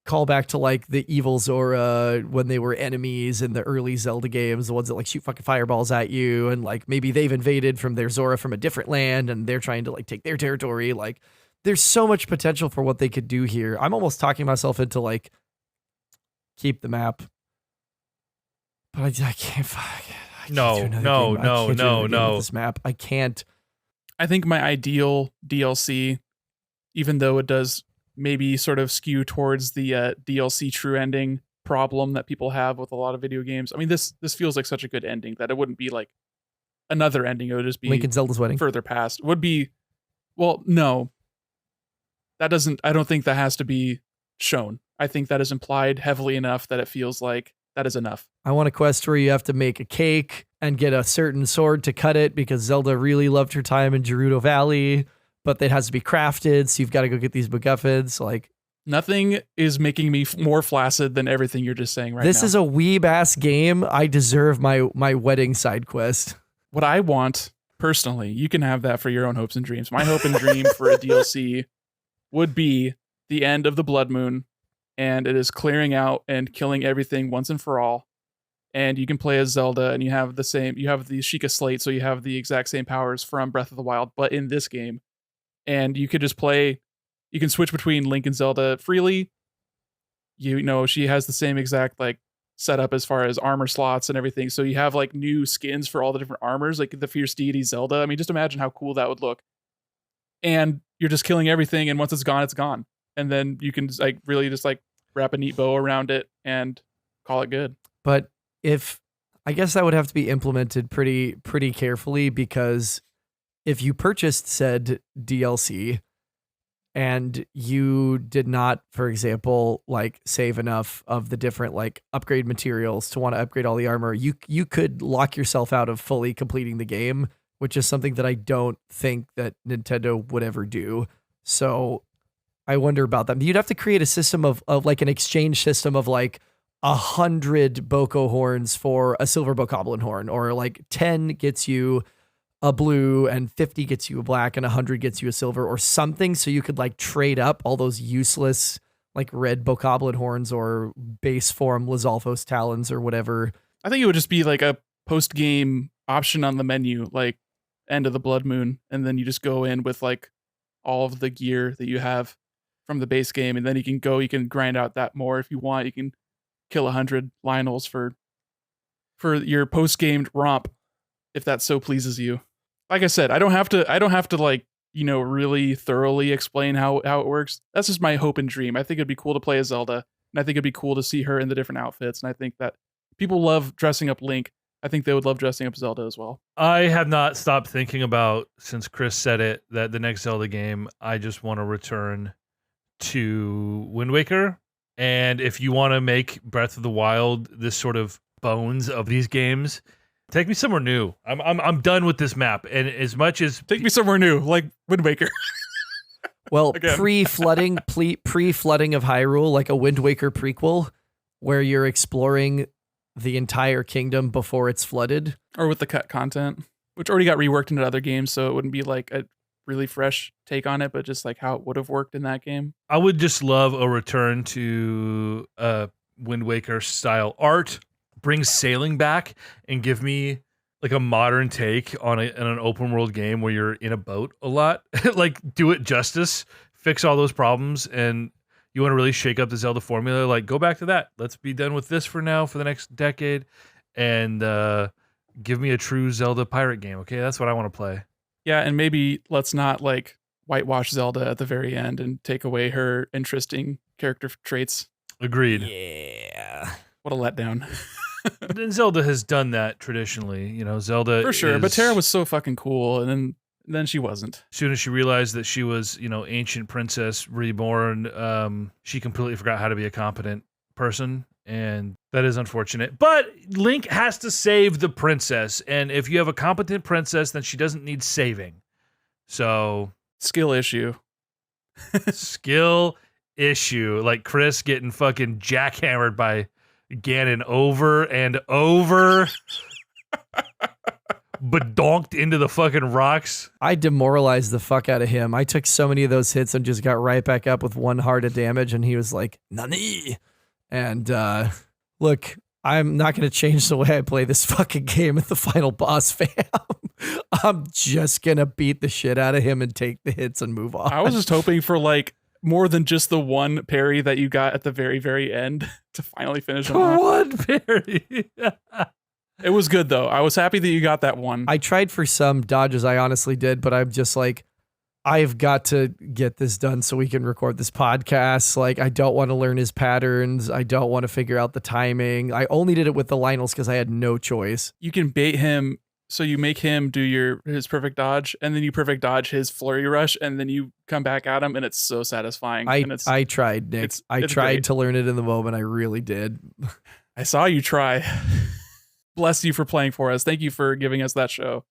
call back to like the evil Zora when they were enemies in the early Zelda games, the ones that like shoot fucking fireballs at you, and like maybe they've invaded from their Zora from a different land and they're trying to like take their territory. Like there's so much potential for what they could do here. I'm almost talking myself into like keep the map. But I can't no. This map, I can't. I think my ideal DLC, even though it does maybe sort of skew towards the DLC true ending problem that people have with a lot of video games. I mean, this feels like such a good ending that it wouldn't be like another ending. It would just be Link and Zelda's wedding. Further past would be, well, no, that doesn't. I don't think that has to be shown. I think that is implied heavily enough that it feels like that is enough. I want a quest where you have to make a cake and get a certain sword to cut it because Zelda really loved her time in Gerudo Valley, but it has to be crafted, so you've got to go get these MacGuffins. Like, nothing is making me more flaccid than everything you're just saying right now. This is a weeb-ass game. I deserve my wedding side quest. What I want, personally, you can have that for your own hopes and dreams. My hope and dream for a DLC would be the end of the Blood Moon, and it is clearing out and killing everything once and for all. And you can play as Zelda, and you have the Sheikah Slate, so you have the exact same powers from Breath of the Wild, but in this game. And you could just play, you can switch between Link and Zelda freely. You know, she has the same exact like setup as far as armor slots and everything. So you have like new skins for all the different armors, like the Fierce Deity Zelda. I mean, just imagine how cool that would look. And you're just killing everything, and once it's gone, it's gone. And then you can like really just like wrap a neat bow around it and call it good. But I guess that would have to be implemented pretty carefully, because if you purchased said DLC and you did not, for example, like save enough of the different like upgrade materials to want to upgrade all the armor, you could lock yourself out of fully completing the game, which is something that I don't think that Nintendo would ever do. So I wonder about that. You'd have to create a system of like an exchange system of like 100 Boko horns for a silver bokoblin horn, or like 10 gets you a blue and 50 gets you a black and 100 gets you a silver or something, so you could like trade up all those useless like red bokoblin horns or base form Lizalfos talons or whatever. I think it would just be like a post-game option on the menu, like end of the Blood Moon, and then you just go in with like all of the gear that you have from the base game, and then you can grind out that more if you want. You can kill 100 Lionels for your post-game romp, if that so pleases you. Like I said, I don't have to like, you know, really thoroughly explain how it works. That's just my hope and dream. I think it'd be cool to play as Zelda, and I think it'd be cool to see her in the different outfits. And I think that people love dressing up Link. I think they would love dressing up Zelda as well. I have not stopped thinking about, since Chris said it, that the next Zelda game, I just want to return to Wind Waker. And if you want to make Breath of the Wild this sort of bones of these games, take me somewhere new. I'm done with this map. And as much as take me somewhere new, like Wind Waker. Well, pre-flooding of Hyrule, like a Wind Waker prequel, where you're exploring the entire kingdom before it's flooded, or with the cut content, which already got reworked into other games, so it wouldn't be like a really fresh take on it, but just like how it would have worked in that game. I would just love a return to Wind Waker style art. Bring sailing back and give me like a modern take on an open world game where you're in a boat a lot. Like do it justice, fix all those problems, and you want to really shake up the Zelda formula, like go back to that. Let's be done with this for now for the next decade, and give me a true Zelda pirate game. Okay, that's what I want to play. Yeah, and maybe let's not like whitewash Zelda at the very end and take away her interesting character traits. Agreed. Yeah. What a letdown. And Zelda has done that traditionally, you know. Zelda For sure, but is- Terra was so fucking cool, and then she wasn't. As soon as she realized that she was, you know, ancient princess reborn, she completely forgot how to be a competent person, and that is unfortunate. But Link has to save the princess, and if you have a competent princess, then she doesn't need saving. So, Skill issue. skill issue, like Chris getting fucking jackhammered by Ganon over and over. Badonked into the fucking rocks. I demoralized the fuck out of him. I took so many of those hits and just got right back up with one heart of damage, and he was like, Nani? And look, I'm not going to change the way I play this fucking game at the final boss, fam. I'm just going to beat the shit out of him and take the hits and move on. I was just hoping for like more than just the one parry that you got at the very, very end to finally finish him off. One parry. It was good though. I was happy that you got that one. I tried for some dodges, I honestly did, but I'm just like, I've got to get this done so we can record this podcast. Like, I don't want to learn his patterns. I don't want to figure out the timing. I only did it with the Lionels because I had no choice. You can bait him, so you make him do his perfect dodge, and then you perfect dodge his flurry rush, and then you come back at him, and it's so satisfying. And it's, I tried, Nick. I it's tried great. to learn it in the moment. I really did. I saw you try. Bless you for playing for us. Thank you for giving us that show.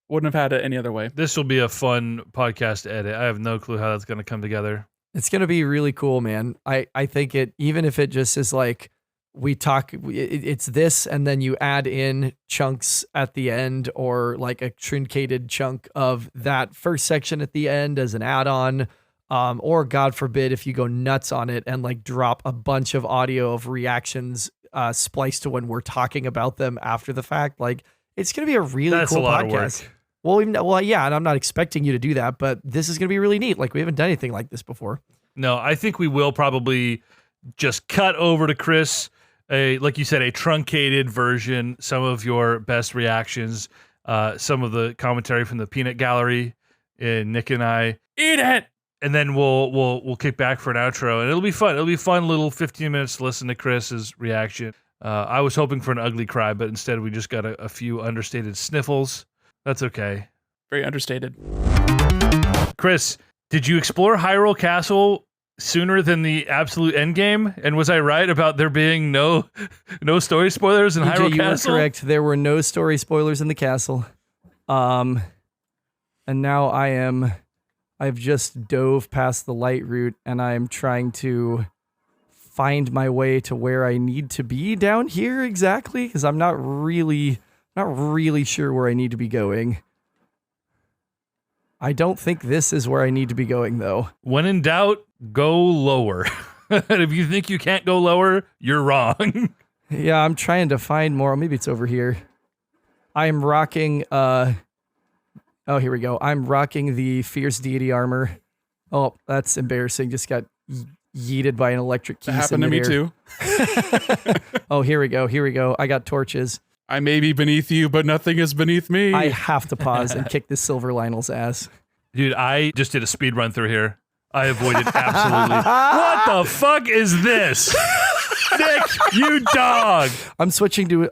Wouldn't have had it any other way. This will be a fun podcast to edit. I have no clue how that's going to come together. It's going to be really cool, man. I think it, even if it just is like, we talk, it's this, and then you add in chunks at the end, or like a truncated chunk of that first section at the end as an add-on, or God forbid if you go nuts on it and like drop a bunch of audio of reactions spliced to when we're talking about them after the fact. Like, it's going to be a really That's cool a lot podcast. of work. Well, yeah, and I'm not expecting you to do that, but this is going to be really neat. Like, we haven't done anything like this before. No, I think we will probably just cut over to Chris, like you said, a truncated version, some of your best reactions, some of the commentary from the Peanut Gallery, Nick and I. Eat it! And then we'll kick back for an outro, and it'll be fun. It'll be fun little 15 minutes to listen to Chris's reaction. I was hoping for an ugly cry, but instead we just got a few understated sniffles. That's okay. Very understated. Chris, did you explore Hyrule Castle sooner than the absolute endgame? And was I right about there being no story spoilers in DJ, Hyrule you Castle? were correct. There were no story spoilers in the castle. And now I've just dove past the light route, and I'm trying to find my way to where I need to be down here exactly, because I'm not really sure where I need to be going. I don't think this is where I need to be going, though. When in doubt, go lower. If you think you can't go lower, you're wrong. Yeah, I'm trying to find more. Maybe it's over here. I'm rocking, oh, here we go. I'm rocking the Fierce Deity armor. Oh, that's embarrassing. Just got yeeted by an electric key. That happened to me too. Oh, here we go. I got torches. I may be beneath you, but nothing is beneath me. I have to pause and kick this Silver Lionel's ass. Dude, I just did a speed run through here. I avoided absolutely. What the fuck is this? Nick, you dog. I'm switching to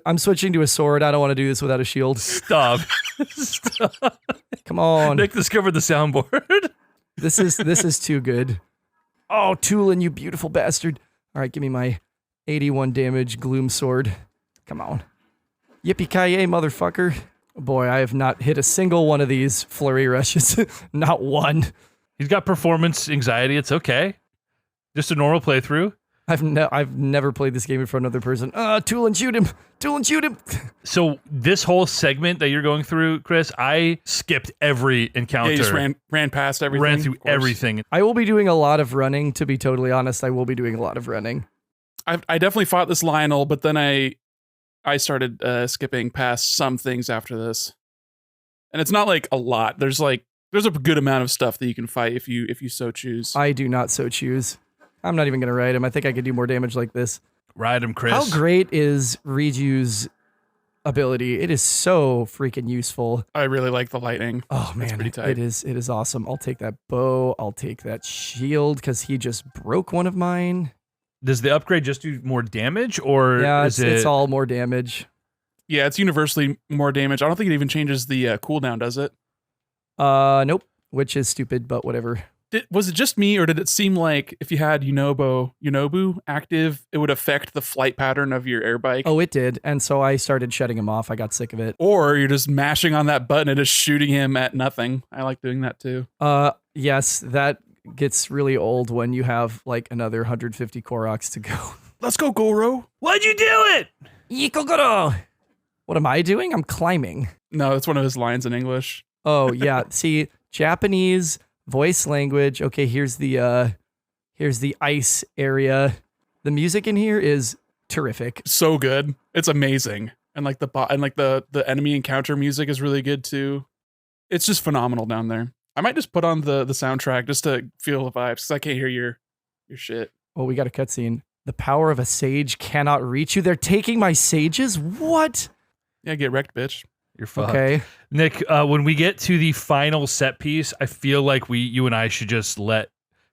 a sword. I don't want to do this without a shield. Stop. Stop. Come on. Nick discovered the soundboard. This is too good. Oh, Tulin, you beautiful bastard. All right, give me my 81 damage gloom sword. Come on. Yippee-ki-yay, motherfucker. Boy, I have not hit a single one of these flurry rushes. Not one. He's got performance anxiety. It's okay. Just a normal playthrough. I've never played this game in front of another person. Tool and shoot him. Tool and shoot him. So this whole segment that you're going through, Chris, I skipped every encounter. Yeah, you just ran past everything. Ran through everything. I will be doing a lot of running, to be totally honest. I will be doing a lot of running. I definitely fought this Lionel, but then I started skipping past some things after this. And it's not like a lot. There's a good amount of stuff that you can fight if you so choose. I do not so choose. I'm not even going to ride him. I think I could do more damage like this. Ride him, Chris. How great is Riju's ability? It is so freaking useful. I really like the lightning. Oh man, pretty tight. it is awesome. I'll take that bow. I'll take that shield because he just broke one of mine. Does the upgrade just do more damage, or Yeah, is it's all more damage. Yeah, it's universally more damage. I don't think it even changes the cooldown, does it? Nope. Which is stupid, but whatever. Was it just me, or did it seem like if you had Yunobu active, it would affect the flight pattern of your air bike? Oh, it did. And so I started shutting him off. I got sick of it. Or you're just mashing on that button and just shooting him at nothing. I like doing that too. Yes, that gets really old when you have like another 150 Koroks to go. Let's go, Goro. Why'd you do it? Yikogoro! What am I doing? I'm climbing. No, that's one of his lines in English. Oh, yeah. See, Japanese voice language. Okay, here's the ice area. The music in here is terrific. So good. It's amazing. And like the enemy encounter music is really good too. It's just phenomenal down there. I might just put on the soundtrack just to feel the vibes because I can't hear your shit. Oh, we got a cutscene. The power of a sage cannot reach you. They're taking my sages? What? Yeah, get wrecked, bitch. You're fucked. Okay. Nick, when we get to the final set piece, I feel like you and I should just let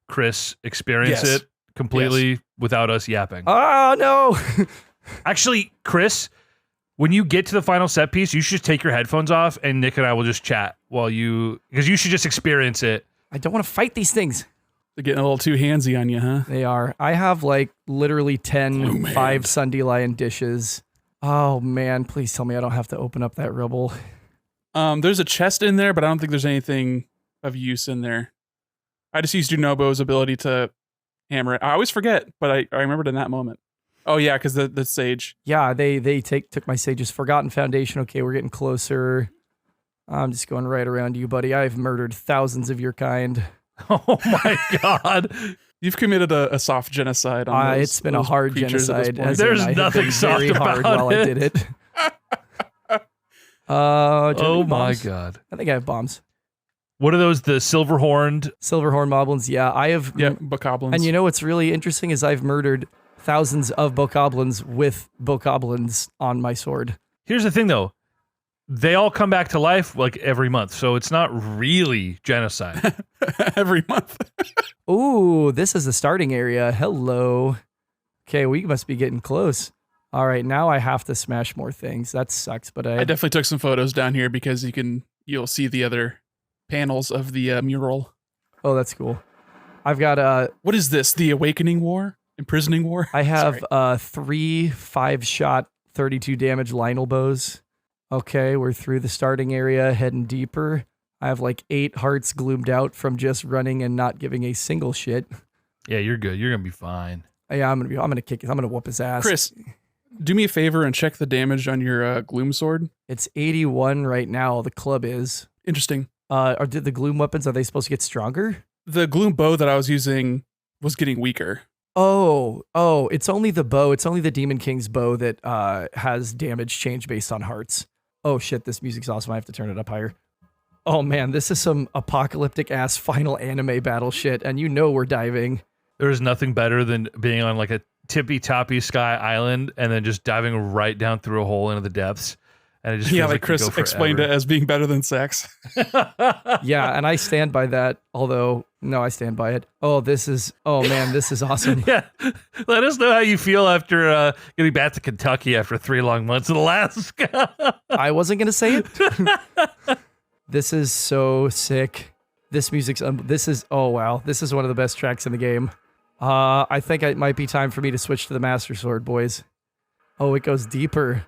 Chris experience Yes. it completely without us yapping. Oh, no. Actually, Chris, when you get to the final set piece, you should just take your headphones off and Nick and I will just chat because you should just experience it. I don't want to fight these things. They're getting a little too handsy on you, huh? They are. I have like literally 10 Blue 5 Sunday dishes. Oh, man. Please tell me I don't have to open up that rubble. There's a chest in there, but I don't think there's anything of use in there. I just used Junobo's ability to hammer it. I always forget, but I remembered in that moment. Oh yeah, because the sage. Yeah, they took my sages. Forgotten Foundation. Okay, we're getting closer. I'm just going right around you, buddy. I've murdered thousands of your kind. Oh my God. You've committed a soft genocide on those, it's been a hard creatures at this genocide. point. As in There's I have nothing been soft very hard about while I it. did it. Do you Oh have my bombs? God. I think I have bombs. What are those? The silver horned? Silverhorn moblins. Yeah, I have. Yeah, bokoblins. And you know what's really interesting is I've murdered thousands of bokoblins with bokoblins on my sword. Here's the thing though. They all come back to life like every month, so it's not really genocide. every month. Ooh, this is the starting area. Hello. Okay, we must be getting close. All right, now I have to smash more things. That sucks, but I definitely took some photos down here because you'll see the other panels of the mural. Oh, that's cool. I've got What is this? The Awakening War? Imprisoning War? I have Sorry. 3 5-shot 32 damage Lionel bows. Okay, we're through the starting area, heading deeper. I have like 8 hearts gloomed out from just running and not giving a single shit. Yeah, you're good. You're gonna be fine. Yeah, I'm gonna kick it. I'm gonna whoop his ass. Chris, do me a favor and check the damage on your Gloom Sword. It's 81 right now. The club is. Interesting. Did the gloom weapons, are they supposed to get stronger? The Gloom bow that I was using was getting weaker. Oh, it's only the bow. It's only the Demon King's bow that has damage change based on hearts. Oh shit, this music's awesome. I have to turn it up higher. Oh man, this is some apocalyptic ass final anime battle shit, and you know we're diving. There's nothing better than being on like a tippy toppy sky island and then just diving right down through a hole into the depths. And it just Yeah, feels like like you Chris go explained it forever. as being better than sex. Yeah, and I stand by that, although, no, I stand by it. Oh man, this is awesome. Yeah, let us know how you feel after getting back to Kentucky after 3 long months in Alaska. I wasn't going to say it. This is so sick. This music's, oh wow, this is one of the best tracks in the game. I think it might be time for me to switch to the Master Sword, boys. Oh, it goes deeper.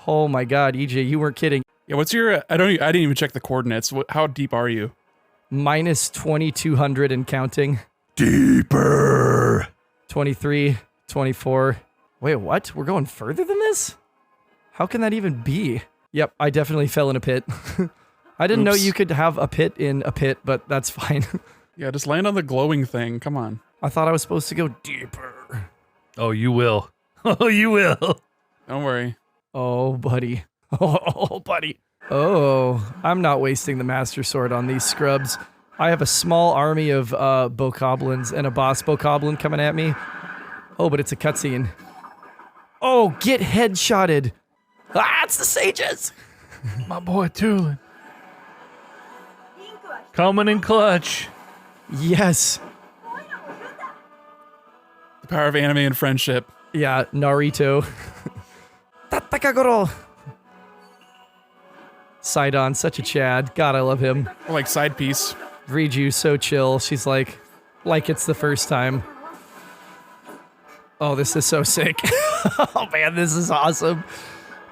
Oh my God, EJ, you weren't kidding. Yeah, what's your? I didn't even check the coordinates. How deep are you? Minus 2,200 and counting. Deeper. 23, 24. Wait, what? We're going further than this? How can that even be? Yep, I definitely fell in a pit. I didn't know you could have a pit in a pit, but that's fine. Yeah, just land on the glowing thing. Come on. I thought I was supposed to go deeper. Oh, you will. Oh, you will. Don't worry. Oh, buddy. Oh, buddy. Oh, I'm not wasting the Master Sword on these scrubs. I have a small army of bokoblins and a boss bokoblin coming at me. Oh, but it's a cutscene. Oh, get headshotted. Ah, it's the sages. My boy Tulin. Coming in clutch. Yes. The power of anime and friendship. Yeah, Naruto. Tatakagoro. Sidon, such a Chad. God, I love him. Or like side piece. Riju, so chill. She's like it's the first time. Oh, this is so sick. Oh man, this is awesome.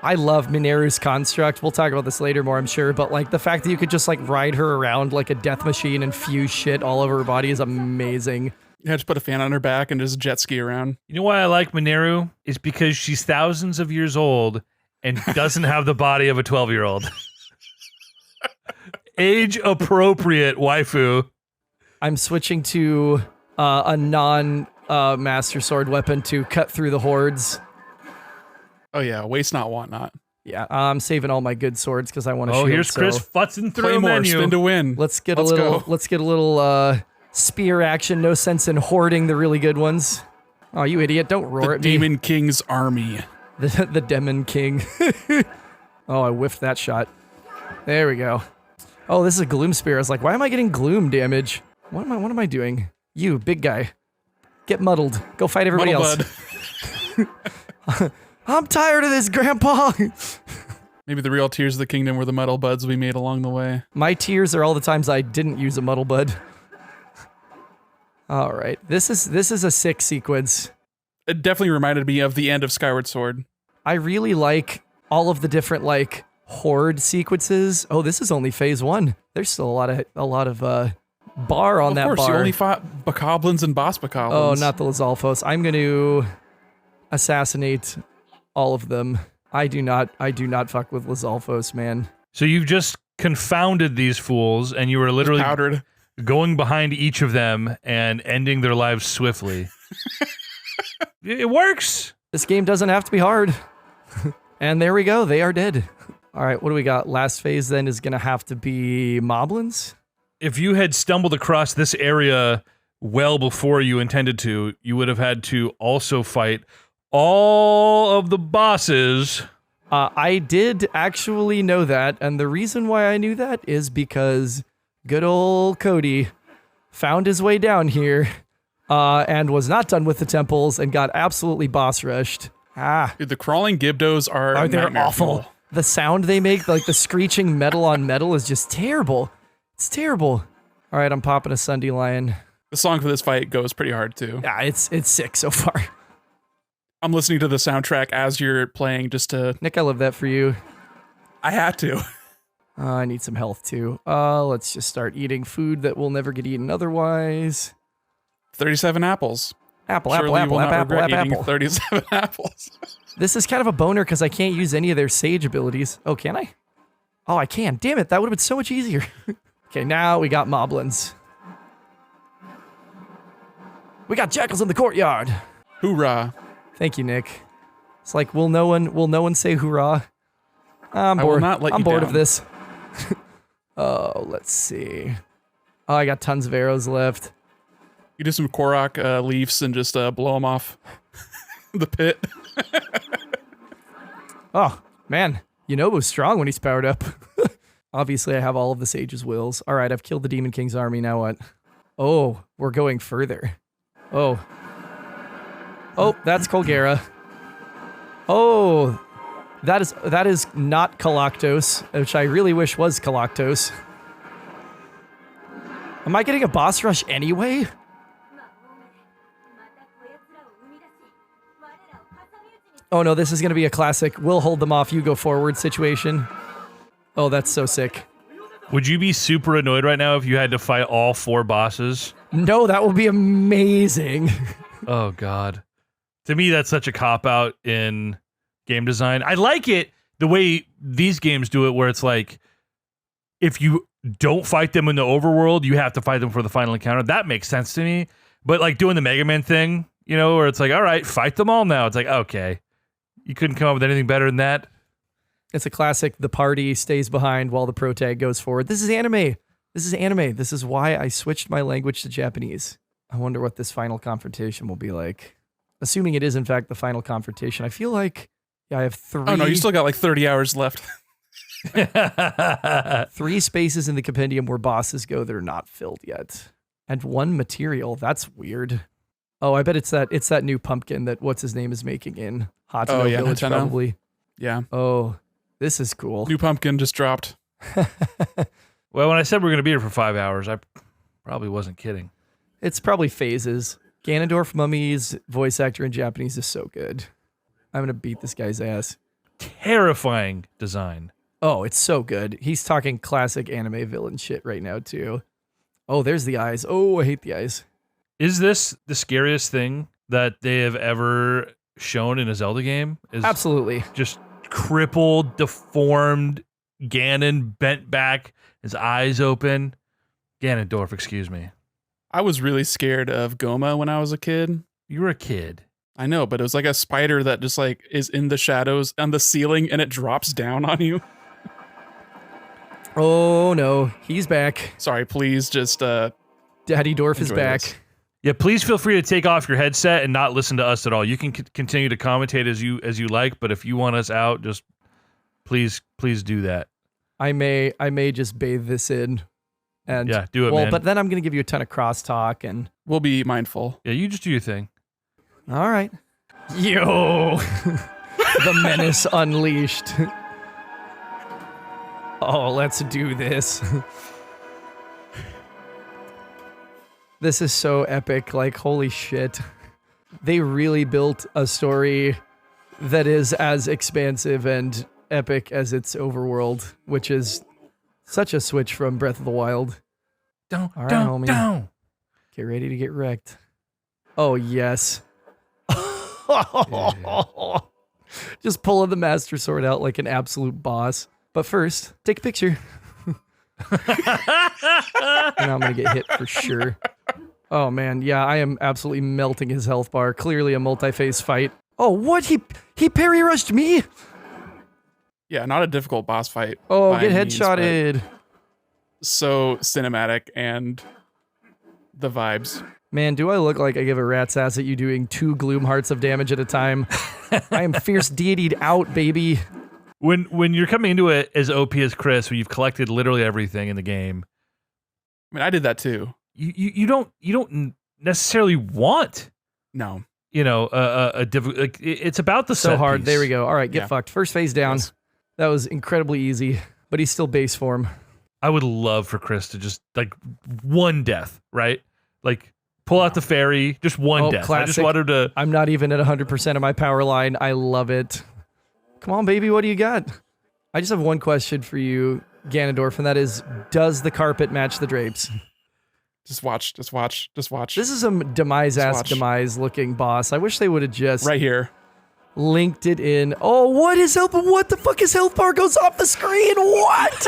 I love Mineru's construct. We'll talk about this later more, I'm sure, but like the fact that you could just like ride her around like a death machine and fuse shit all over her body is amazing. You had to put a fan on her back and just jet ski around. You know why I like Mineru? Is because she's thousands of years old and doesn't have the body of a 12-year-old. Age appropriate waifu. I'm switching to a non Master Sword weapon to cut through the hordes. Oh yeah, waste not, want not. Yeah, I'm saving all my good swords because I want to. Oh, shield, here's Chris so futzing through Play a more, menu. spin to win. let's get Let's a little. go. Let's get a little spear action. No sense in hoarding the really good ones. Oh, you idiot! Don't roar The at me. Demon King's army. The Demon King. Oh, I whiffed that shot. There we go. Oh, this is a gloom spear. I was like, why am I getting gloom damage? What am I doing? You, big guy. Get muddled. Go fight everybody Muddle else. Bud. I'm tired of this, Grandpa. Maybe the real Tears of the Kingdom were the metal buds we made along the way. My tears are all the times I didn't use a muddle bud. All right. This is a sick sequence. It definitely reminded me of the end of Skyward Sword. I really like all of the different like horde sequences. Oh, this is only phase 1. There's still a lot of bar on that Of course, bar. you only fought bokoblins and boss bokoblins. Oh, not the Lizalfos. I'm going to assassinate all of them. I do not fuck with Lizalfos, man. So you've just confounded these fools, and you were literally powdered. going behind each of them and ending their lives swiftly. It works. This game doesn't have to be hard. And there we go. They are dead. All right, what do we got? Last phase then is going to have to be Moblins. If you had stumbled across this area well before you intended to, you would have had to also fight all of the bosses. I did actually know that, and the reason why I knew that is because good old Cody found his way down here and was not done with the temples and got absolutely boss rushed. Dude, the crawling Gibdos are They're nightmare awful. fuel. The sound they make, like the screeching metal on metal, is just terrible. It's terrible. All right, I'm popping a Sunday Lion. The song for this fight goes pretty hard too. Yeah, it's sick so far. I'm listening to the soundtrack as you're playing just to... Nick, I love that for you. I had to. I need some health too. Let's just start eating food that will never get eaten otherwise. 37 apples. Apple. 37 apples. This is kind of a boner because I can't use any of their sage abilities. Oh, can I? Oh, I can. Damn it, that would have been so much easier. Okay, now we got Moblins. We got jackals in the courtyard. Hoorah. Thank you, Nick. It's like, will no one say hoorah? I'm bored. not let I'm you bored down. of this. Oh, let's see. Oh, I got tons of arrows left. You do some Korok leaves and just blow them off the pit. Oh, man. Yunobo's strong when he's powered up. Obviously, I have all of the Sage's wills. All right, I've killed the Demon King's army. Now what? Oh, we're going further. Oh. Oh, that's Colgera. Oh, that is not Kalactos, which I really wish was Kalactos. Am I getting a boss rush anyway? Oh no, this is going to be a classic, we'll hold them off, you go forward situation. Oh, that's so sick. Would you be super annoyed right now if you had to fight all 4 bosses? No, that will be amazing. Oh, God. To me, that's such a cop-out in game design. I like it the way these games do it, where it's like, if you don't fight them in the overworld, you have to fight them for the final encounter. That makes sense to me. But like doing the Mega Man thing, you know, where it's like, all right, fight them all now. It's like, okay, you couldn't come up with anything better than that. It's a classic. The party stays behind while the protag goes forward. This is anime. This is anime. This is why I switched my language to Japanese. I wonder what this final confrontation will be like. Assuming it is, in fact, the final confrontation. I feel like I have 3. Oh, no, you still got like 30 hours left. 3 spaces in the compendium where bosses go that are not filled yet. And 1 material. That's weird. Oh, I bet it's that new pumpkin that what's his name is making in Hatano Village, Nintendo. probably. Yeah. Oh, this is cool. New pumpkin just dropped. Well, when I said we are going to be here for 5 hours, I probably wasn't kidding. It's probably phases. Ganondorf Mummy's voice actor in Japanese is so good. I'm going to beat this guy's ass. Terrifying design. Oh, it's so good. He's talking classic anime villain shit right now, too. Oh, there's the eyes. Oh, I hate the eyes. Is this the scariest thing that they have ever shown in a Zelda game? Is Absolutely. just crippled, deformed Ganon bent back, his eyes open. Ganondorf, excuse me. I was really scared of Goma when I was a kid. You were a kid. I know, but it was like a spider that just like is in the shadows on the ceiling and it drops down on you. Oh, no. He's back. Sorry, please just Daddy Dorf is enjoy back. this. Yeah, please feel free to take off your headset and not listen to us at all. You can continue to commentate as you like, but if you want us out, just please do that. I may just bathe this in. And Yeah, do it, well, man. but then I'm going to give you a ton of crosstalk and We'll be mindful. Yeah, you just do your thing. all right. Yo. The menace unleashed. Oh, let's do this. This is so epic. Like, holy shit. They really built a story that is as expansive and epic as its overworld, which is such a switch from Breath of the Wild. Don't, All right, don't, homie. don't. Get ready to get wrecked. Oh, yes. Just pulling the Master Sword out like an absolute boss. But first, take a picture. And I'm going to get hit for sure. Oh, man. Yeah, I am absolutely melting his health bar. Clearly a multi-phase fight. Oh, what? He parry rushed me? Yeah, not a difficult boss fight. Oh, by get any means, but headshotted. So cinematic and the vibes. Man, do I look like I give a rat's ass at you doing 2 Gloom Hearts of damage at a time? I am fierce deitied out, baby. When you're coming into it as OP as Chris, when you've collected literally everything in the game, I mean, I did that too. you don't necessarily want, No. you know, like, it's about the So set hard. piece. There we go. All right, get Yeah. fucked. First phase down. Yes. That was incredibly easy, but he's still base form. I would love for Chris to just like one death, right? Like pull out the fairy, just one Oh, death. I classic. just want him to. I'm not even at 100% of my power line. I love it. Come on, baby. What do you got? I just have one question for you, Ganondorf, and that is, does the carpet match the drapes? Just watch. This is some demise-ass watch. demise looking boss. I wish they would have just Right here. linked it in. Oh, what is health? What the fuck is health bar goes off the screen? What?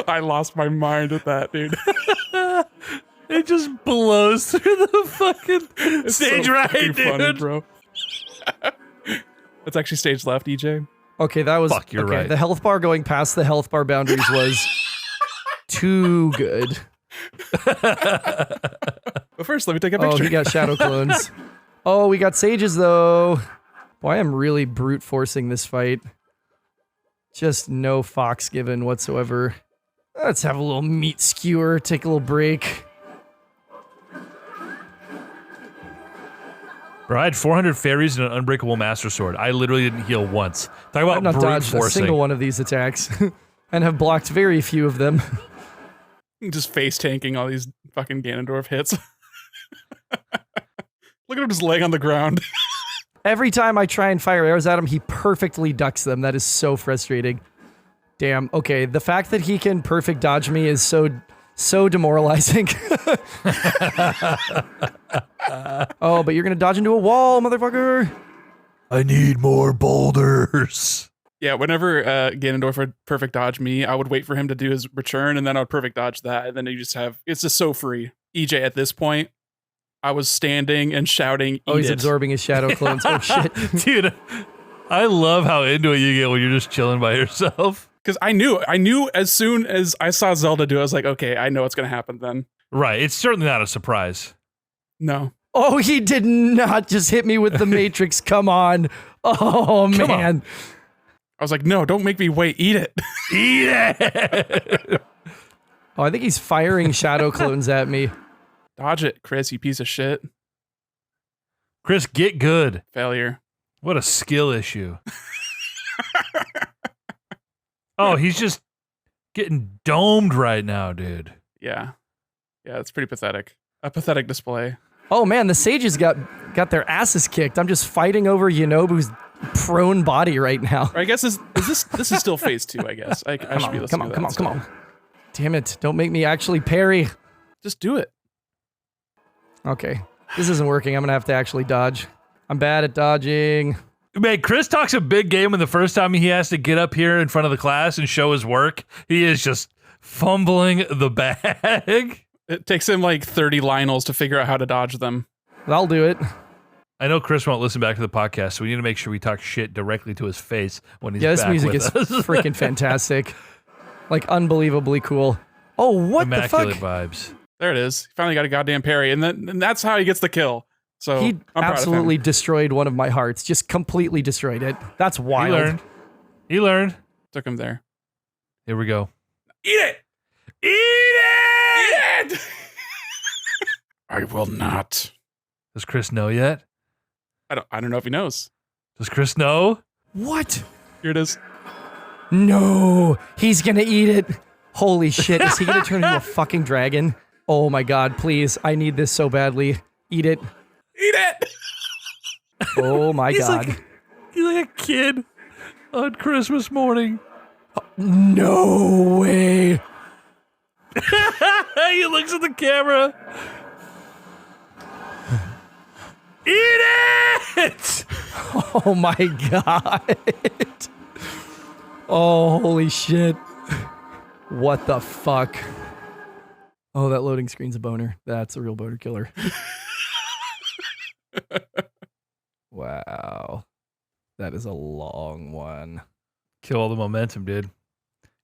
I lost my mind with that, dude. It just blows through the fucking stage So right, fucking dude. funny, bro. That's actually stage left, EJ. Okay, that was Fuck, you're okay. right. The health bar going past the health bar boundaries was too good. But first, let me take a Oh, picture. he got shadow clones. Oh, we got sages though. Boy, I am really brute forcing this fight. Just no fox given whatsoever. Let's have a little meat skewer, take a little break. Bro, I had 400 fairies and an unbreakable master sword. I literally didn't heal once. Talk I've about not brute dodged a forcing. single one of these attacks and have blocked very few of them. Just face tanking all these fucking Ganondorf hits. Look at him just laying on the ground. Every time I try and fire arrows at him, he perfectly ducks them. That is so frustrating. Damn. Okay, the fact that he can perfect dodge me is so demoralizing. Oh, but you're gonna dodge into a wall, motherfucker. I need more boulders. Yeah, whenever Ganondorf would perfect dodge me, I would wait for him to do his return, and then I would perfect dodge that, and then it's just so free. EJ, at this point, I was standing and shouting, "Eat he's it." absorbing his shadow clones. Oh shit. Dude, I love how into it you get when you're just chilling by yourself. Because I knew as soon as I saw Zelda do it, I was like, okay, I know what's going to happen then. Right. It's certainly not a surprise. No. Oh, he did not just hit me with the Matrix. Come on. Oh, man. I was like, no, don't make me wait. Eat it. Eat it. Oh, I think he's firing shadow clones at me. Dodge it, Chris, you piece of shit. Chris, get good. Failure. What a skill issue. Oh, he's just getting domed right now, dude. Yeah. Yeah, it's pretty pathetic. A pathetic display. Oh, man, the sages got their asses kicked. I'm just fighting over Yonobu's prone body right now. I guess this is still phase 2, I guess. I should be able to do that Come on. Damn it. Don't make me actually parry. Just do it. Okay. This isn't working. I'm going to have to actually dodge. I'm bad at dodging. Man, Chris talks a big game, and the first time he has to get up here in front of the class and show his work, he is just fumbling the bag. It takes him like 30 Lionels to figure out how to dodge them. I'll do it. I know Chris won't listen back to the podcast, so we need to make sure we talk shit directly to his face when he's back this music with is us. freaking fantastic. Like, unbelievably cool. Oh, what Immaculate the fuck? vibes. There it is. He finally got a goddamn parry, and that's how he gets the kill. So He I'm proud of absolutely him. destroyed one of my hearts. Just completely destroyed it. That's wild. He learned. Took him there. Here we go. Eat it! Eat it! Eat it! I will not. Does Chris know yet? I don't know if he knows. Does Chris know? What? Here it is. No, he's gonna eat it. Holy shit, is he gonna turn into a fucking dragon? Oh my god, please. I need this so badly. Eat it. Eat it! Oh my god. He's like a kid on Christmas morning. No way. He looks at the camera. Eat it! Oh my god. Oh, holy shit. What the fuck? Oh, that loading screen's a boner. That's a real boner killer. Wow. That is a long one. Kill all the momentum, dude.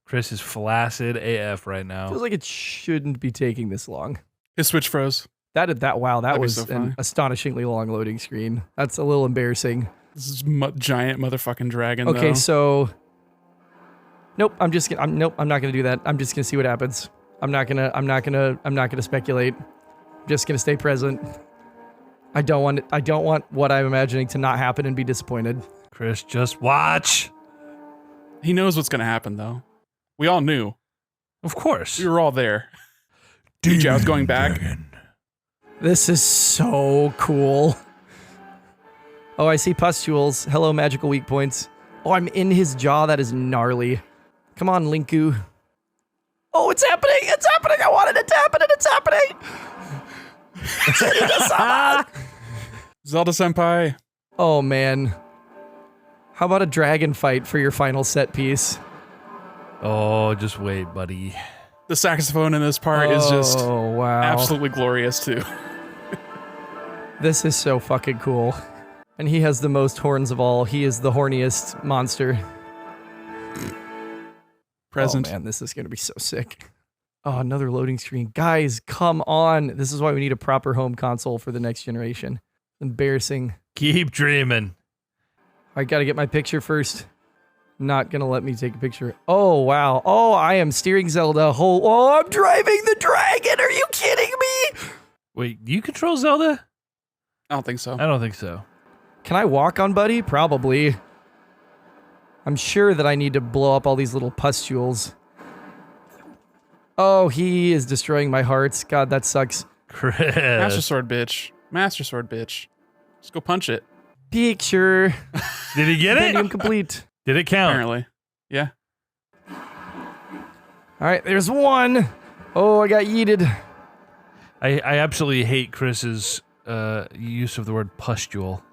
Chris is flaccid AF right now. Feels like it shouldn't be taking this long. His Switch froze. Wow, that That'd be was so an funny. astonishingly long loading screen. That's a little embarrassing. This is giant motherfucking dragon. Okay, though. so nope, I'm not gonna do that. I'm just gonna see what happens. I'm not gonna speculate. I'm just gonna stay present. I don't want what I'm imagining to not happen and be disappointed. Chris, just watch. He knows what's gonna happen though. We all knew. Of course. We were all there. DJ, I was going back. This is so cool. Oh, I see pustules. Hello, magical weak points. Oh, I'm in his jaw. That is gnarly. Come on, Linku. Oh, it's happening. It's happening. I wanted it to happen, and it's happening. Zelda Senpai. Oh, man. How about a dragon fight for your final set piece? Oh, just wait, buddy. The saxophone in this part is just Oh, wow. absolutely glorious too. This is so fucking cool. And he has the most horns of all. He is the horniest monster. Present. Oh man, this is going to be so sick. Oh, another loading screen. Guys, come on. This is why we need a proper home console for the next generation. Embarrassing. Keep dreaming. I got to get my picture first. Not going to let me take a picture. Oh, wow. Oh, I am steering Zelda. Oh, I'm driving the dragon. Are you kidding me? Wait, do you control Zelda? I don't think so. I don't think so. Can I walk on Buddy? Probably. I'm sure that I need to blow up all these little pustules. Oh, he is destroying my hearts. God, that sucks. Chris. Master Sword bitch. Master Sword bitch. Just go punch it. Picture. Did he get Compendium it? complete. Did it count? Apparently. Yeah. All right, there's one. Oh, I got yeeted. I absolutely hate Chris's use of the word pustule.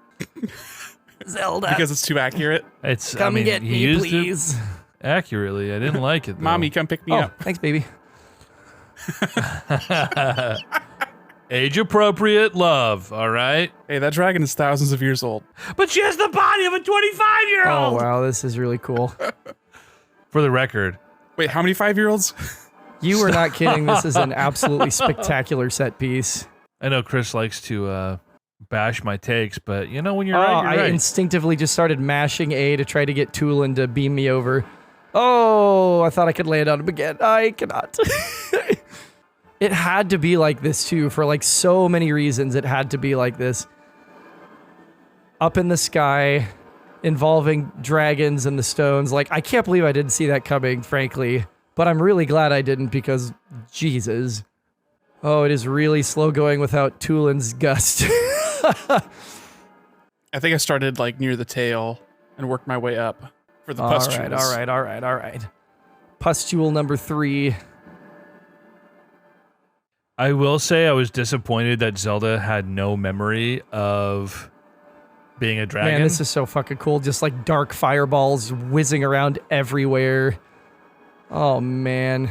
Zelda, Because it's too accurate. It's come get he me, used please. it accurately. I didn't like it, though. Mommy, come pick me Oh, up. thanks, baby. Age appropriate love, all right? Hey, that dragon is thousands of years old. But she has the body of a 25-year-old! Oh, wow, this is really cool. For the record. Wait, how many 5-year-olds? You were not kidding. This is an absolutely spectacular set piece. I know Chris likes to bash my takes, but you know when you're Oh, right, you're I right. instinctively just started mashing A to try to get Tulin to beam me over. Oh, I thought I could land on him again. I cannot. It had to be like this too, for like so many reasons. It had to be like this. Up in the sky, involving dragons and the stones. Like, I can't believe I didn't see that coming, frankly. But I'm really glad I didn't because, Jesus. Oh, it is really slow going without Tulin's gust. I think I started like near the tail and worked my way up for the pustules. All right. Pustule number 3. I will say I was disappointed that Zelda had no memory of being a dragon. Man, this is so fucking cool. Just like dark fireballs whizzing around everywhere. Oh, man.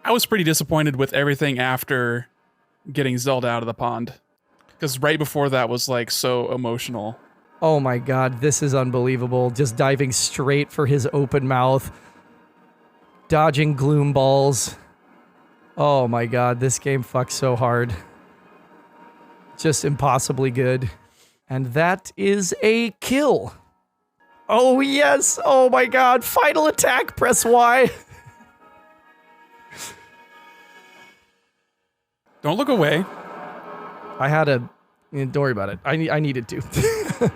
I was pretty disappointed with everything after getting Zelda out of the pond. Because right before that was like so emotional. Oh my god, this is unbelievable. Just diving straight for his open mouth. Dodging gloom balls. Oh my god, this game fucks so hard. Just impossibly good. And that is a kill. Oh yes, oh my god, final attack, press Y. Don't look away. I had a... Don't worry about it. I needed to.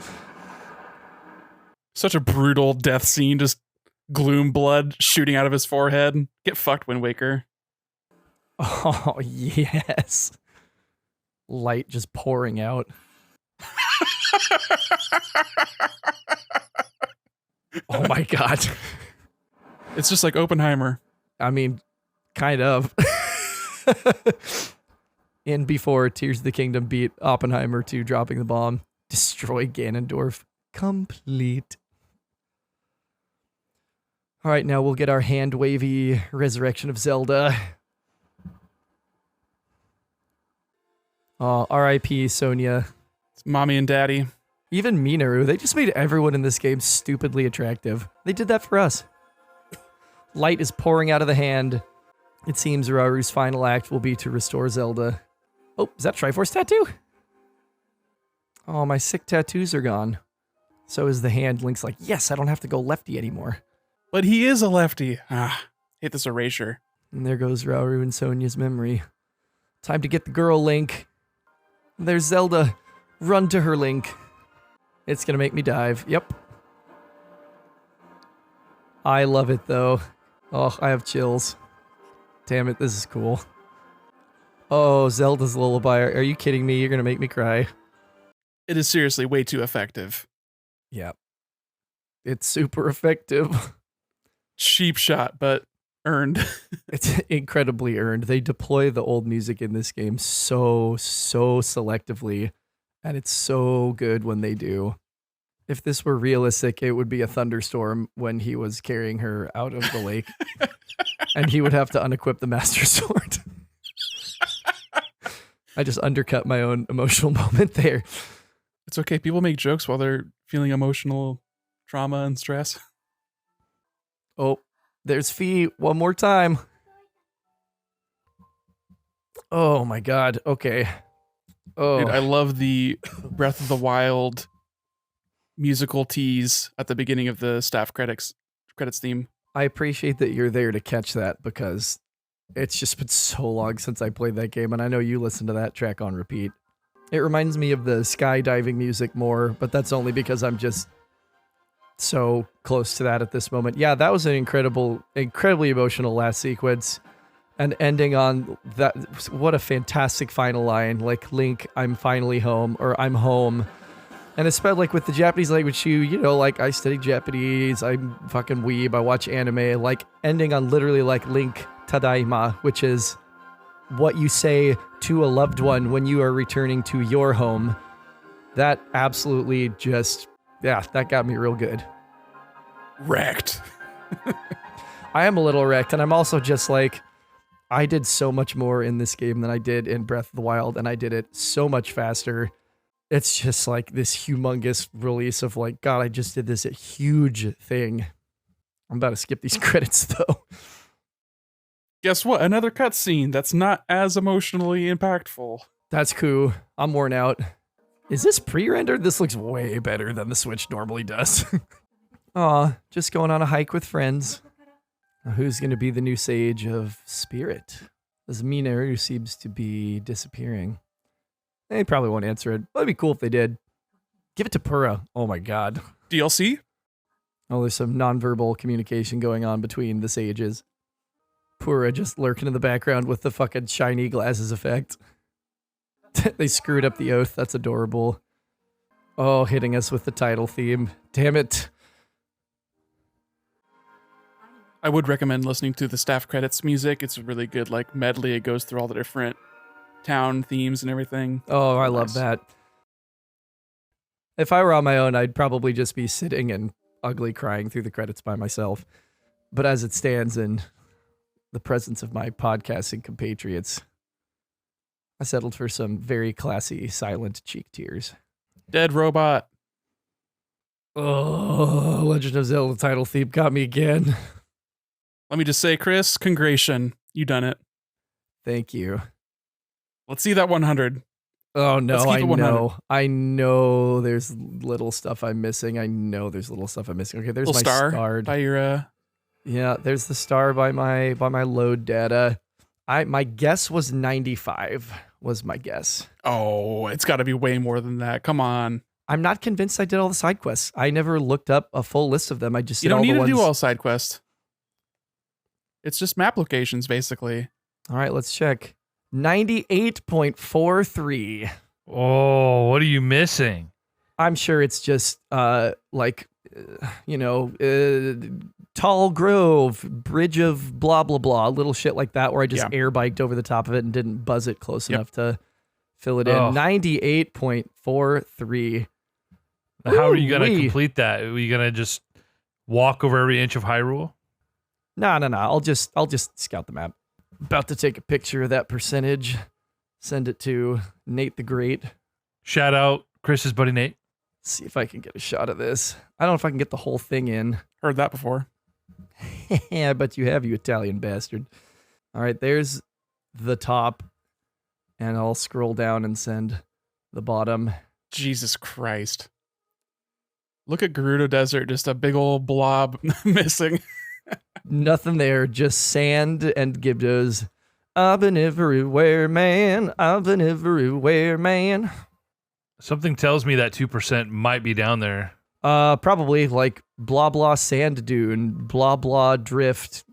Such a brutal death scene, just gloom blood shooting out of his forehead. Get fucked, Wind Waker. Oh, yes. Light just pouring out. Oh my god. It's just like Oppenheimer. I mean, kind of. In before Tears of the Kingdom beat Oppenheimer to dropping the bomb, destroy Ganondorf. Complete. All right, now we'll get our hand-wavy Resurrection of Zelda. Oh, R.I.P. Sonia. It's mommy and daddy. Even Minoru, they just made everyone in this game stupidly attractive. They did that for us. Light is pouring out of the hand. It seems Raru's final act will be to restore Zelda. Oh, is that Triforce tattoo? Oh, my sick tattoos are gone. So is the hand. Link's like, yes, I don't have to go lefty anymore. But he is a lefty. Hate this erasure. And there goes Rauru and Sonia's memory. Time to get the girl, Link. There's Zelda. Run to her, Link. It's gonna make me dive. Yep. I love it, though. Oh, I have chills. Damn it, this is cool. Oh, Zelda's lullaby. Are you kidding me? You're gonna make me cry. It is seriously way too effective. Yep. It's super effective. Cheap shot, but earned. It's incredibly earned. They deploy the old music in this game so selectively, and it's so good when they do. If this were realistic, it would be a thunderstorm when he was carrying her out of the lake, and he would have to unequip the Master Sword. I just undercut my own emotional moment there. It's okay. People make jokes while they're feeling emotional trauma and stress. Oh, there's Fee one more time. Oh my god. Okay. Oh, Dude, I love the Breath of the Wild musical tease at the beginning of the staff credits theme. I appreciate that you're there to catch that because it's just been so long since I played that game, and I know you listen to that track on repeat. It reminds me of the skydiving music more, but that's only because I'm just so close to that at this moment. Yeah, that was an incredibly emotional last sequence, and ending on that. What a fantastic final line! Like, Link, I'm finally home, or I'm home. And it's spelled like with the Japanese language, you know, like I study Japanese, I'm fucking weeb, I watch anime, like ending on literally like Link Tadaima, which is what you say to a loved one when you are returning to your home. That absolutely that got me real good. Wrecked. I am a little wrecked, and I'm also just like, I did so much more in this game than I did in Breath of the Wild, and I did it so much faster. It's just like this humongous release of like, God, I just did this huge thing. I'm about to skip these credits though. Guess what? Another cutscene that's not as emotionally impactful. That's cool. I'm worn out. Is this pre-rendered? This looks way better than the Switch normally does. Aw, just going on a hike with friends. Now, who's going to be the new Sage of Spirit? This Minaru seems to be disappearing. They probably won't answer it, but it'd be cool if they did. Give it to Pura. Oh my god. DLC? Oh, there's some nonverbal communication going on between the sages. Pura just lurking in the background with the fucking shiny glasses effect. They screwed up the oath. That's adorable. Oh, hitting us with the title theme. Damn it. I would recommend listening to the staff credits music. It's a really good like medley. It goes through all the different town themes and everything. Oh, I love that. If I were on my own, I'd probably just be sitting and ugly crying through the credits by myself. But as it stands in the presence of my podcasting compatriots, I settled for some very classy silent cheek tears. Dead robot. Oh, Legend of Zelda title theme got me again. Let me just say, Chris, congration. You done it. Thank you. Let's see that 100. Oh no, Let's keep I it 100. know. I know there's little stuff I'm missing. Okay, there's Little my star star. by your Yeah, there's the star by my load data. My guess was 95 was my guess. Oh, it's got to be way more than that. Come on. I'm not convinced I did all the side quests. I never looked up a full list of them. I just You did don't all need the to ones. do all side quests. It's just map locations, basically. All right, let's check. 98.43. Oh, what are you missing? I'm sure it's just Tall Grove, Bridge of blah blah blah, little shit like that, where I just air biked over the top of it and didn't buzz it close enough to fill it in. 98.43. How are you gonna complete that? Are you gonna just walk over every inch of Hyrule? No. I'll just scout the map. About to take a picture of that percentage. Send it to Nate the Great. Shout out Chris's buddy Nate. See if I can get a shot of this. I don't know if I can get the whole thing in. Heard that before. I bet you have, you Italian bastard. All right, there's the top. And I'll scroll down and send the bottom. Jesus Christ. Look at Gerudo Desert, just a big old blob missing. Nothing there, just sand and Gibdos. I've been everywhere, man. I've been everywhere, man. Something tells me that 2% might be down there. Probably like blah blah sand dune, blah blah drift.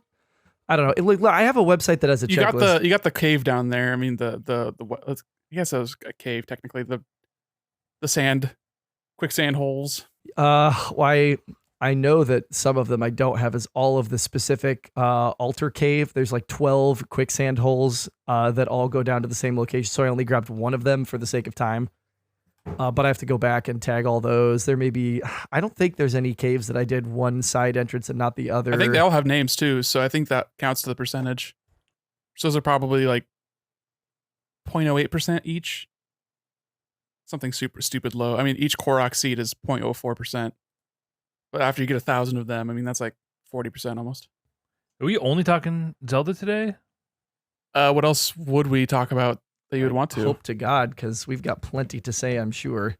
I don't know. I have a website that has a checklist. You got the cave down there. I mean I guess that was a cave technically. The sand, quicksand holes. Why? I know that some of them I don't have is all of the specific altar cave. There's like 12 quicksand holes that all go down to the same location. So I only grabbed one of them for the sake of time. But I have to go back and tag all those. There may be, I don't think there's any caves that I did one side entrance and not the other. I think they all have names too, so I think that counts to the percentage. So those are probably like 0.08% each. Something super stupid low. I mean, each Korok seed is 0.04%. But after you get 1,000 of them, I mean, that's like 40% almost. Are we only talking Zelda today? What else would we talk about that you would want to? Hope to God, because we've got plenty to say, I'm sure.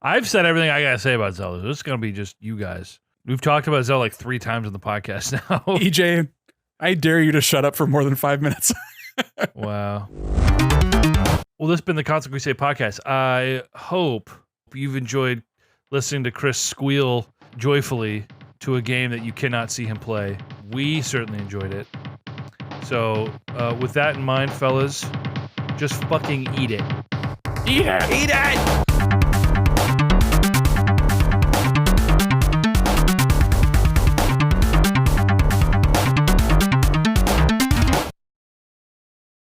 I've said everything I gotta say about Zelda. This is gonna be just you guys. We've talked about Zelda like 3 times on the podcast now. EJ, I dare you to shut up for more than 5 minutes. Wow. Well, this has been the Console Crusade podcast. I hope you've enjoyed listening to Chris squeal joyfully to a game that you cannot see him play. We certainly enjoyed it. So, with that in mind, fellas, just fucking eat it. Eat it! Eat it!